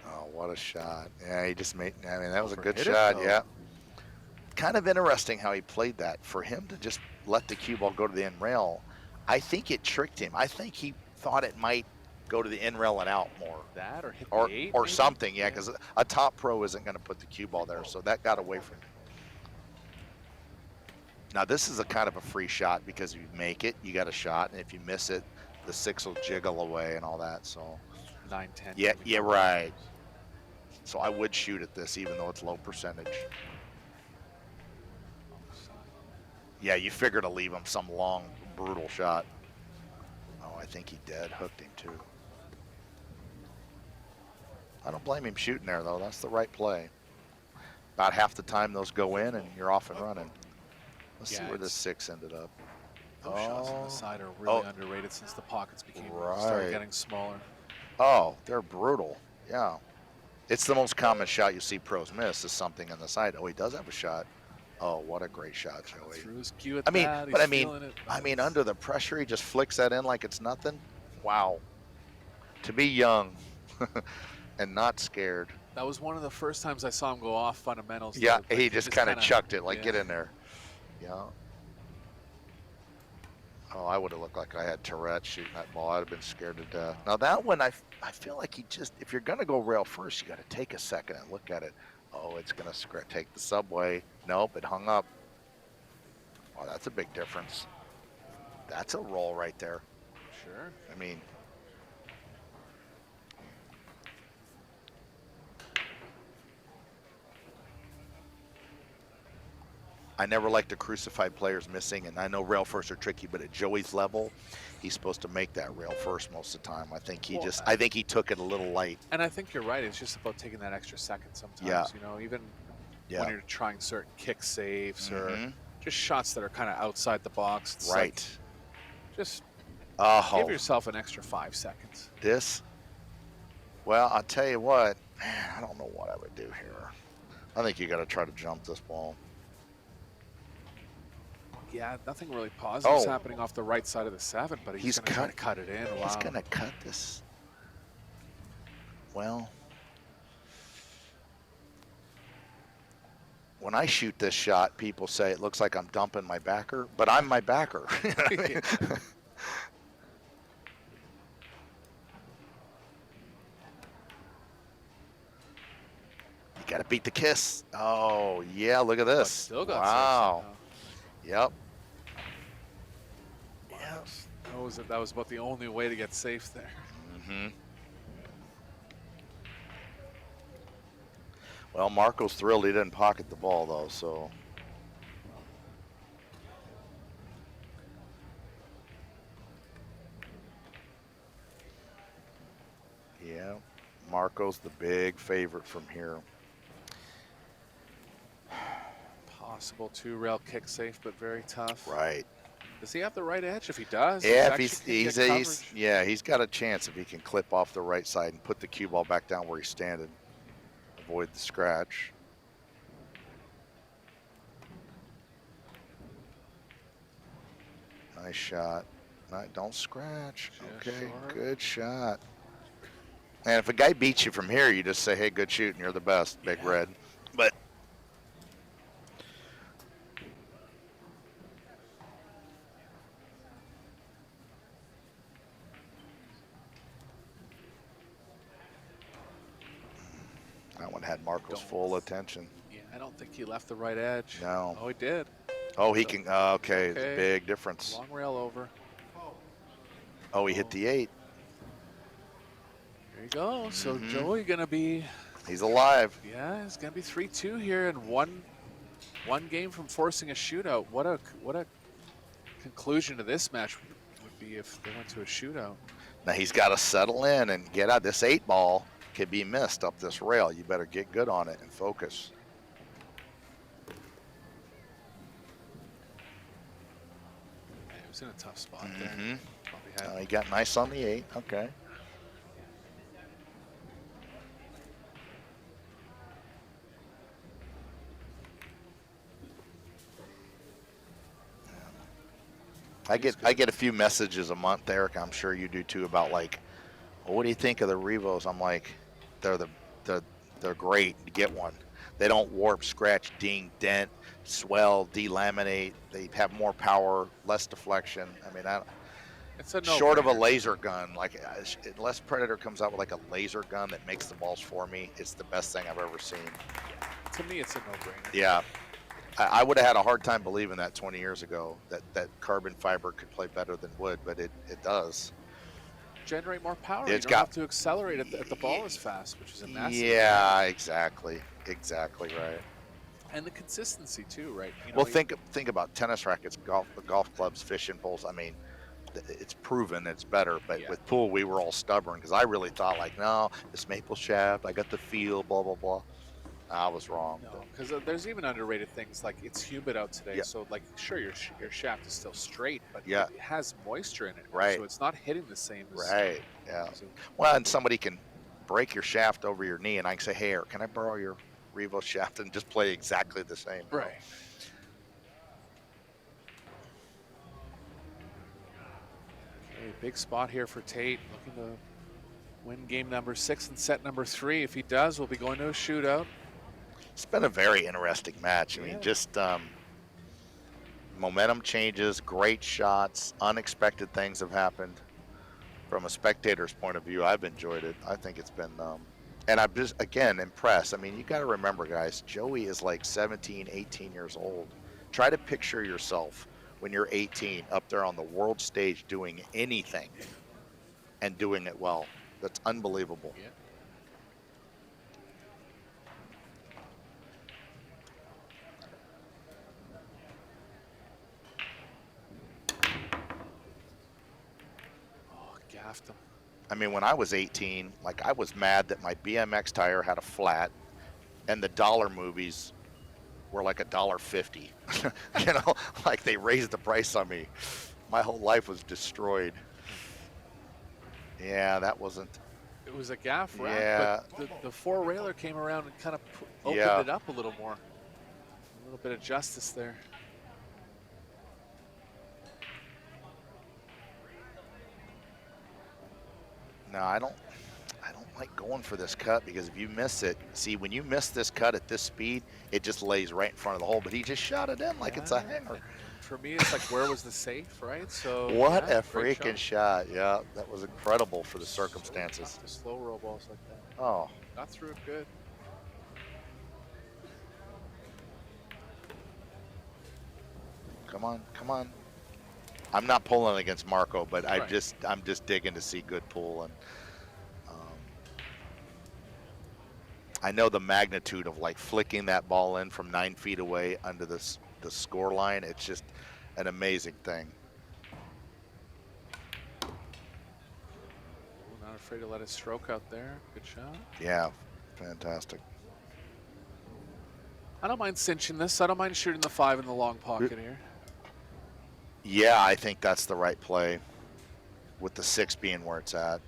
Oh, what a shot. Yeah, he just made, I mean, that was a good shot, yeah. Kind of interesting how he played that. For him to just let the cue ball go to the end rail, I think it tricked him. I think he thought it might go to the end rail and out more. That or hit the 8? Or something, yeah, because a top pro isn't going to put the cue ball there, so that got away from him. Now, this is a kind of a free shot because if you make it, you got a shot, and if you miss it, the 6 will jiggle away and all that, so. 9-10. Yeah, right. So I would shoot at this even though it's low percentage. Yeah, you figure to leave him some long, brutal shot. Oh, I think he dead hooked him too. I don't blame him shooting there though. That's the right play. About half the time those go in and you're off and running. Let's see where this 6 ended up. Those shots on the side are really underrated since the pockets started getting smaller. Oh, they're brutal. Yeah. It's the most common shot you see pros miss is something on the side. Oh, he does have a shot. Oh, what a great shot, Joey. Threw his cue at I mean, that. but I mean, under the pressure, he just flicks that in like it's nothing. Wow. To be young, and not scared. That was one of the first times I saw him go off fundamentals. Yeah, though. he just kind of chucked it, like, yeah. get in there. Yeah. Oh, I would have looked like I had Tourette shooting that ball. I'd have been scared to death. Now that one, I feel like he just, if you're going to go rail first, you got to take a second and look at it. Oh, it's going to take the subway. Nope, it hung up. Oh, that's a big difference. That's a roll right there. Sure. I mean, I never like to crucify players missing, and I know rail first are tricky, but at Joey's level, he's supposed to make that rail first most of the time. I think he I think he took it a little light. And I think you're right. It's just about taking that extra second sometimes. Yeah. You know, even when you're trying certain kick saves or just shots that are kind of outside the box. It's right. Like, just give yourself an extra 5 seconds. Well, I'll tell you what, man, I don't know what I would do here. I think you got to try to jump this ball. Yeah, nothing really positive is happening off the right side of the 7, but he's going to try to cut it in. He's going to cut this. Well, when I shoot this shot, people say it looks like I'm dumping my backer, but I'm my backer. You know what I mean? You got to beat the kiss. Oh, yeah, look at this. Still got wow. Yep. That was about the only way to get safe there. Well, Marco's thrilled he didn't pocket the ball, though, so. Yeah, Marco's the big favorite from here. Possible 2-rail kick safe, but very tough. Right. Does he have the right edge? If he does, yeah, he's got a chance if he can clip off the right side and put the cue ball back down where he's standing. Avoid the scratch. Nice shot. Don't scratch. Okay, good shot. And if a guy beats you from here, you just say, hey, good shooting, you're the best, Big Red. But that one had Marco's full attention. Yeah, I don't think he left the right edge. No. Oh, he did. Oh, he can. Okay, it's a big difference. Long rail over. Oh, he hit the 8. There you go. So Joey gonna be. He's alive. Yeah, it's gonna be 3-2 here, and one game from forcing a shootout. What a conclusion to this match would be if they went to a shootout. Now he's got to settle in and get out. This 8 ball could be missed up this rail. You better get good on it and focus. Man, he was in a tough spot there. He got nice on the 8. Okay. I get a few messages a month, Eric. I'm sure you do too, about like, well, what do you think of the Revos? I'm like, they're great. Get one. They don't warp, scratch, ding, dent, swell, delaminate. They have more power, less deflection. I mean, it's a short of a laser gun. Like, unless Predator comes out with like a laser gun that makes the balls for me, it's the best thing I've ever seen. Yeah. To me, it's a no-brainer. Yeah. I would have had a hard time believing that 20 years ago, that carbon fiber could play better than wood, but it does. Generate more power. You don't have to accelerate at the ball as fast, which is a massive. Yeah, exactly right. And the consistency too, right? You know, well, think about tennis rackets, golf clubs, fishing poles. I mean, it's proven it's better, but with pool we were all stubborn because I really thought like, no, this maple shaft, I got the feel, blah blah blah. I was wrong. No, because there's even underrated things like it's humid out today, so like sure your shaft is still straight, but it has moisture in it, right? So it's not hitting the same. Right. Yeah. Well, and somebody can break your shaft over your knee, and I can say, hey, can I borrow your Revo shaft and just play exactly the same? Right. Okay, big spot here for Tate, looking to win game number 6 and set number 3. If he does, we'll be going to a shootout. It's been a very interesting match. I Yeah. mean, just momentum changes, great shots, unexpected things have happened. From a spectator's point of view, I've enjoyed it. I think it's been, and I'm just, again, impressed. I mean, you got to remember, guys, Joey is like 17, 18 years old. Try to picture yourself when you're 18 up there on the world stage doing anything and doing it well. That's unbelievable. Yeah. Oh, gaffed him. I mean, when I was 18, like, I was mad that my BMX tire had a flat and the dollar movies were like $1.50. You know, like they raised the price on me. My whole life was destroyed. Yeah, that wasn't. It was a gaff rack, Yeah. but the four-railer came around and kind of opened Yeah. it up a little more. A little bit of justice there. No, I don't like going for this cut because if you miss it, see, when you miss this cut at this speed, it just lays right in front of the hole. But he just shot it in like it's a hanger. For me, it's like, where was the safe, right? So What yeah, a freaking shot. Yeah, that was incredible for the circumstances. So tough to slow roll balls like that. Oh. Got through it good. Come on, come on. I'm not pulling against Marco, but Right. I'm just digging to see good pull, and I know the magnitude of like flicking that ball in from 9 feet away under the score line. It's just an amazing thing. Ooh, not afraid to let it stroke out there. Good shot. Yeah, fantastic. I don't mind cinching this. I don't mind shooting the 5 in the long pocket here. Yeah, I think that's the right play with the 6 being where it's at.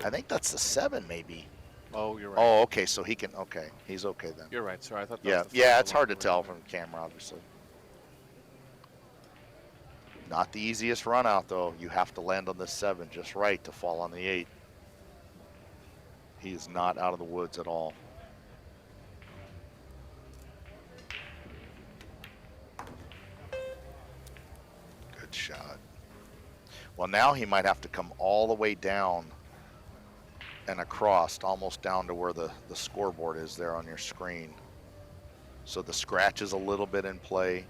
I think that's the 7 maybe. Oh, you're right. Oh, okay, so he can, okay, he's okay then. You're right. Sorry, I thought that Yeah, was the yeah, five it's hard to along the tell way. from the camera, obviously. Not the easiest run out, though. You have to land on the 7 just right to fall on the 8. He is not out of the woods at all. Good shot. Well, now he might have to come all the way down and across, almost down to where the scoreboard is there on your screen. So the scratch is a little bit in play.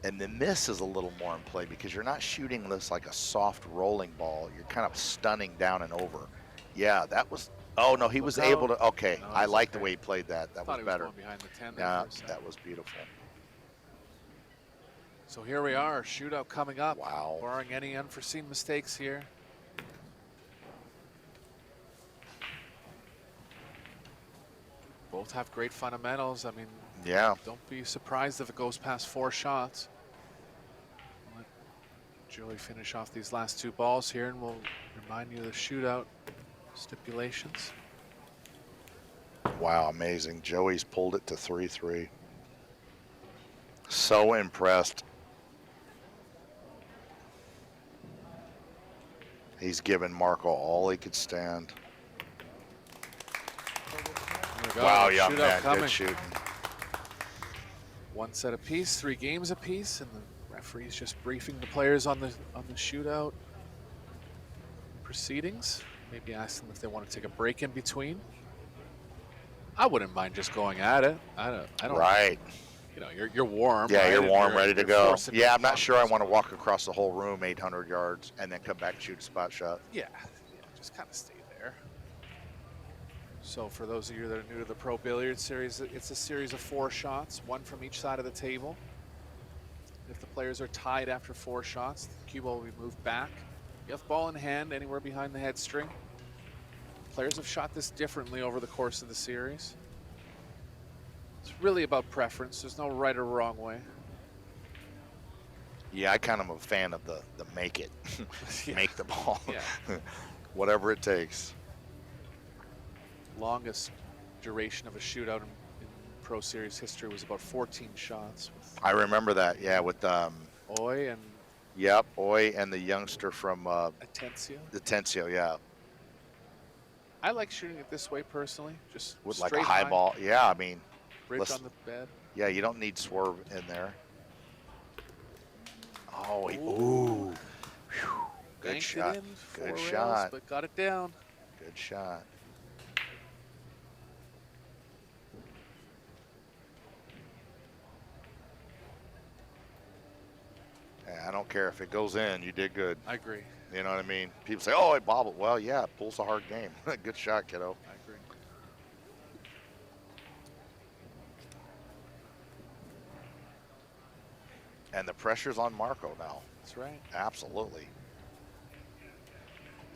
And then this is a little more in play because you're not shooting this like a soft rolling ball. You're kind of stunning down and over. Yeah, that was, oh no, he was able to, okay. No, I it's like the okay. way he played that. That was Thought he better. was going behind the 10 there Yeah, for a second. that was beautiful. So here we are, shootout coming up. Wow. Barring any unforeseen mistakes here. Both have great fundamentals. I mean, Yeah. don't be surprised if it goes past 4 shots. Let Joey finish off these last 2 balls here, and we'll remind you of the shootout stipulations. Wow, amazing. Joey's pulled it to 3-3. So impressed. He's given Marco all he could stand. There we go, Wow, young shootout man, coming. good shooting. 1 set apiece, 3 games apiece, and the referee's just briefing the players on the shootout proceedings. Maybe ask them if they want to take a break in between. I wouldn't mind just going at it. I don't. Right. You know, you're warm. Yeah, right? you're And warm, ready to go. forcing Yeah, I'm the not sure I confidence. want to walk across the whole room 800 yards and then come back and shoot a spot shot. Yeah, just kind of stay there. So for those of you that are new to the Pro Billiard series, it's a series of 4 shots, 1 from each side of the table. If the players are tied after 4 shots, the cue ball will be moved back. You have ball in hand anywhere behind the head string. Players have shot this differently over the course of the series. It's really about preference. There's no right or wrong way. Yeah, I kind of am a fan of the make it. Yeah. Make the ball. Yeah. Whatever it takes. Longest duration of a shootout in Pro Series history was about 14 shots with I remember that, yeah, with Oy and Yep, Oi and the youngster from Atencio. the Tensio, yeah. I like shooting it this way personally, just With like a straight high high, ball. Yeah, I mean, bridge let's, on the bed. yeah, you don't need swerve in there. Oh, Ooh, whew, good banked it shot. in, Good 4 rails, shot. but got it down. Good shot. Yeah, I don't care if it goes in, you did good. I agree. You know what I mean? People say, oh, I bobbled. Well, yeah, pool's a hard game. Good shot, kiddo. I agree. And the pressure's on Marco now. That's right. Absolutely.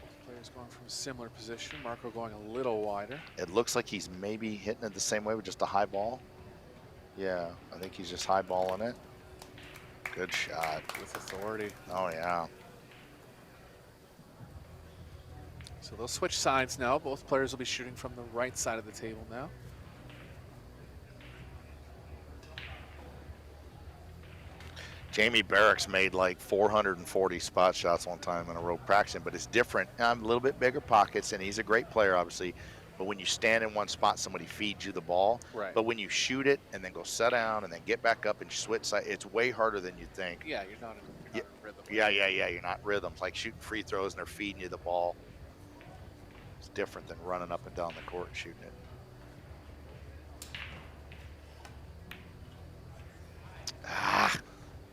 Both players going from a similar position. Marco going a little wider. It looks like he's maybe hitting it the same way with just a high ball. Yeah, I think he's just highballing it. Good shot. With authority. Oh, yeah. So they'll switch sides now. Both players will be shooting from the right side of the table now. Jamie Barracks made like 440 spot shots one time in a row practicing, but it's different. A little bit bigger pockets, and he's a great player, obviously. But when you stand in one spot, somebody feeds you the ball. Right. But when you shoot it and then go set down and then get back up and switch side, it's way harder than you think. Yeah, you're not in rhythm. Yeah. You're not rhythms. Like shooting free throws and they're feeding you the ball. It's different than running up and down the court and shooting it.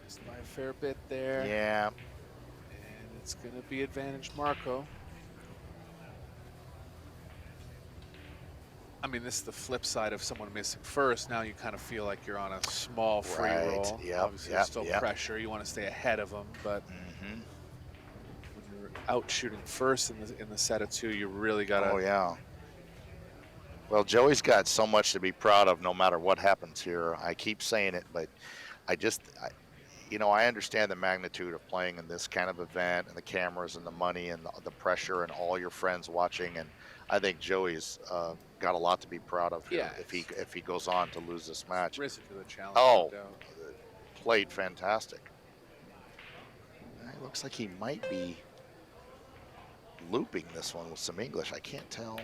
Missed by a fair bit there. Yeah. And it's going to be advantage Marco. I mean, this is the flip side of someone missing first. Now you kind of feel like you're on a small free roll. Yep. Obviously, there's still pressure. You want to stay ahead of them, but when you're out shooting first in the set of two, you really got to. Oh, yeah. Well, Joey's got so much to be proud of no matter what happens here. I keep saying it, but I understand the magnitude of playing in this kind of event and the cameras and the money and the pressure and all your friends watching. And I think Joey's got a lot to be proud of here if he goes on to lose this match. Risen to the challenge. Oh, no doubt. played fantastic. It looks like he might be looping this one with some English. I can't tell.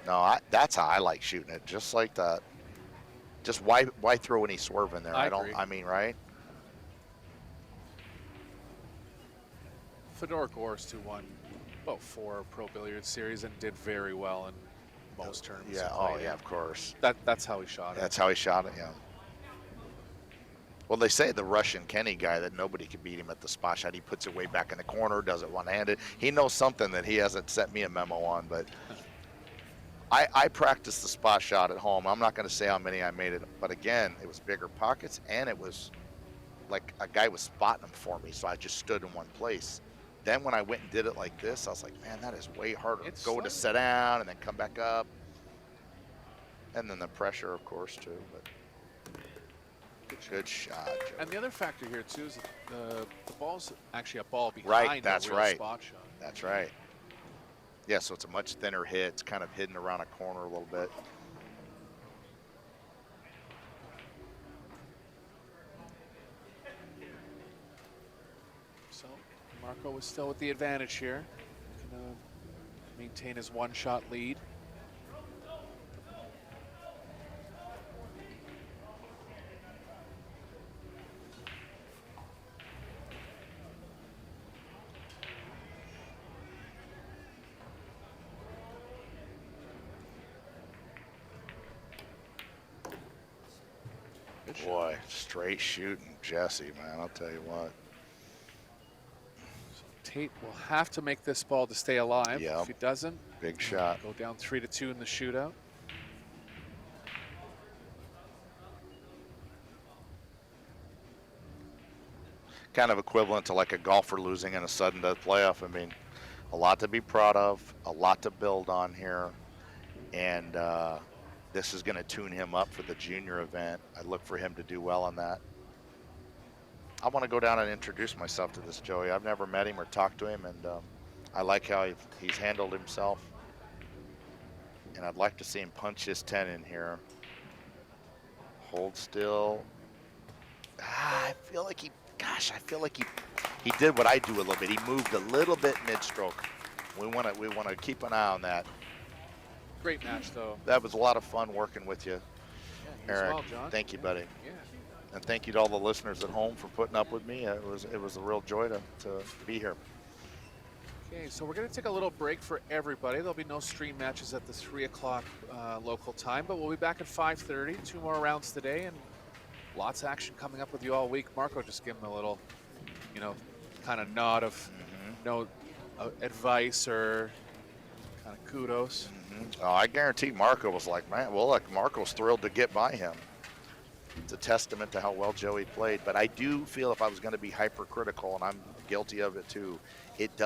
No, that's how I like shooting it, just like that. Just why throw any swerve in there? I agree. I mean, right? Fedor Gorst, who won about 4 Pro Billiards series and did very well in most tournaments. Yeah. Oh, yeah. Of course. That's how he shot it. That's how he shot it. Yeah. Well, they say the Russian Kenny guy that nobody can beat him at the spot shot. He puts it way back in the corner, does it one-handed. He knows something that he hasn't sent me a memo on, but I practiced the spot shot at home. I'm not going to say how many I made it, but again, it was bigger pockets, and it was like a guy was spotting them for me, so I just stood in one place. Then when I went and did it like this, I was like, man, that is way harder. It's Go to set down and then come back up. And then the pressure, of course, too. But good shot, Joe. And the other factor here, too, is that the ball's actually a ball behind that's a real right. spot shot. That's right. Yeah, so it's a much thinner hit. It's kind of hidden around a corner a little bit. So Marco was still with the advantage here. Gonna maintain his one-shot lead. Boy, straight shooting Jesse, man. I'll tell you what. So Tate will have to make this ball to stay alive. Yep. If he doesn't, Big shot. go down 3-2 in the shootout. Kind of equivalent to like a golfer losing in a sudden death playoff. I mean, a lot to be proud of, a lot to build on here. And this is going to tune him up for the junior event. I look for him to do well on that. I want to go down and introduce myself to this Joey. I've never met him or talked to him, and I like how he's handled himself. And I'd like to see him punch his 10 in here. Hold still. I feel like he He did what I do a little bit. He moved a little bit mid-stroke. We want to keep an eye on that. Great match, though. That was a lot of fun working with you, Yeah, you as Eric. well, John. Thank you, buddy. Yeah. And thank you to all the listeners at home for putting up with me. It was a real joy to be here. Okay, so we're going to take a little break for everybody. There'll be no stream matches at the 3 o'clock local time, but we'll be back at 5:30. 2 more rounds today, and lots of action coming up with you all week. Marco just gave him a little, kind of nod of no advice or kind of kudos. Oh, I guarantee Marco was like, man, well, look, Marco's thrilled to get by him. It's a testament to how well Joey played. But I do feel if I was going to be hypercritical, and I'm guilty of it too, it does.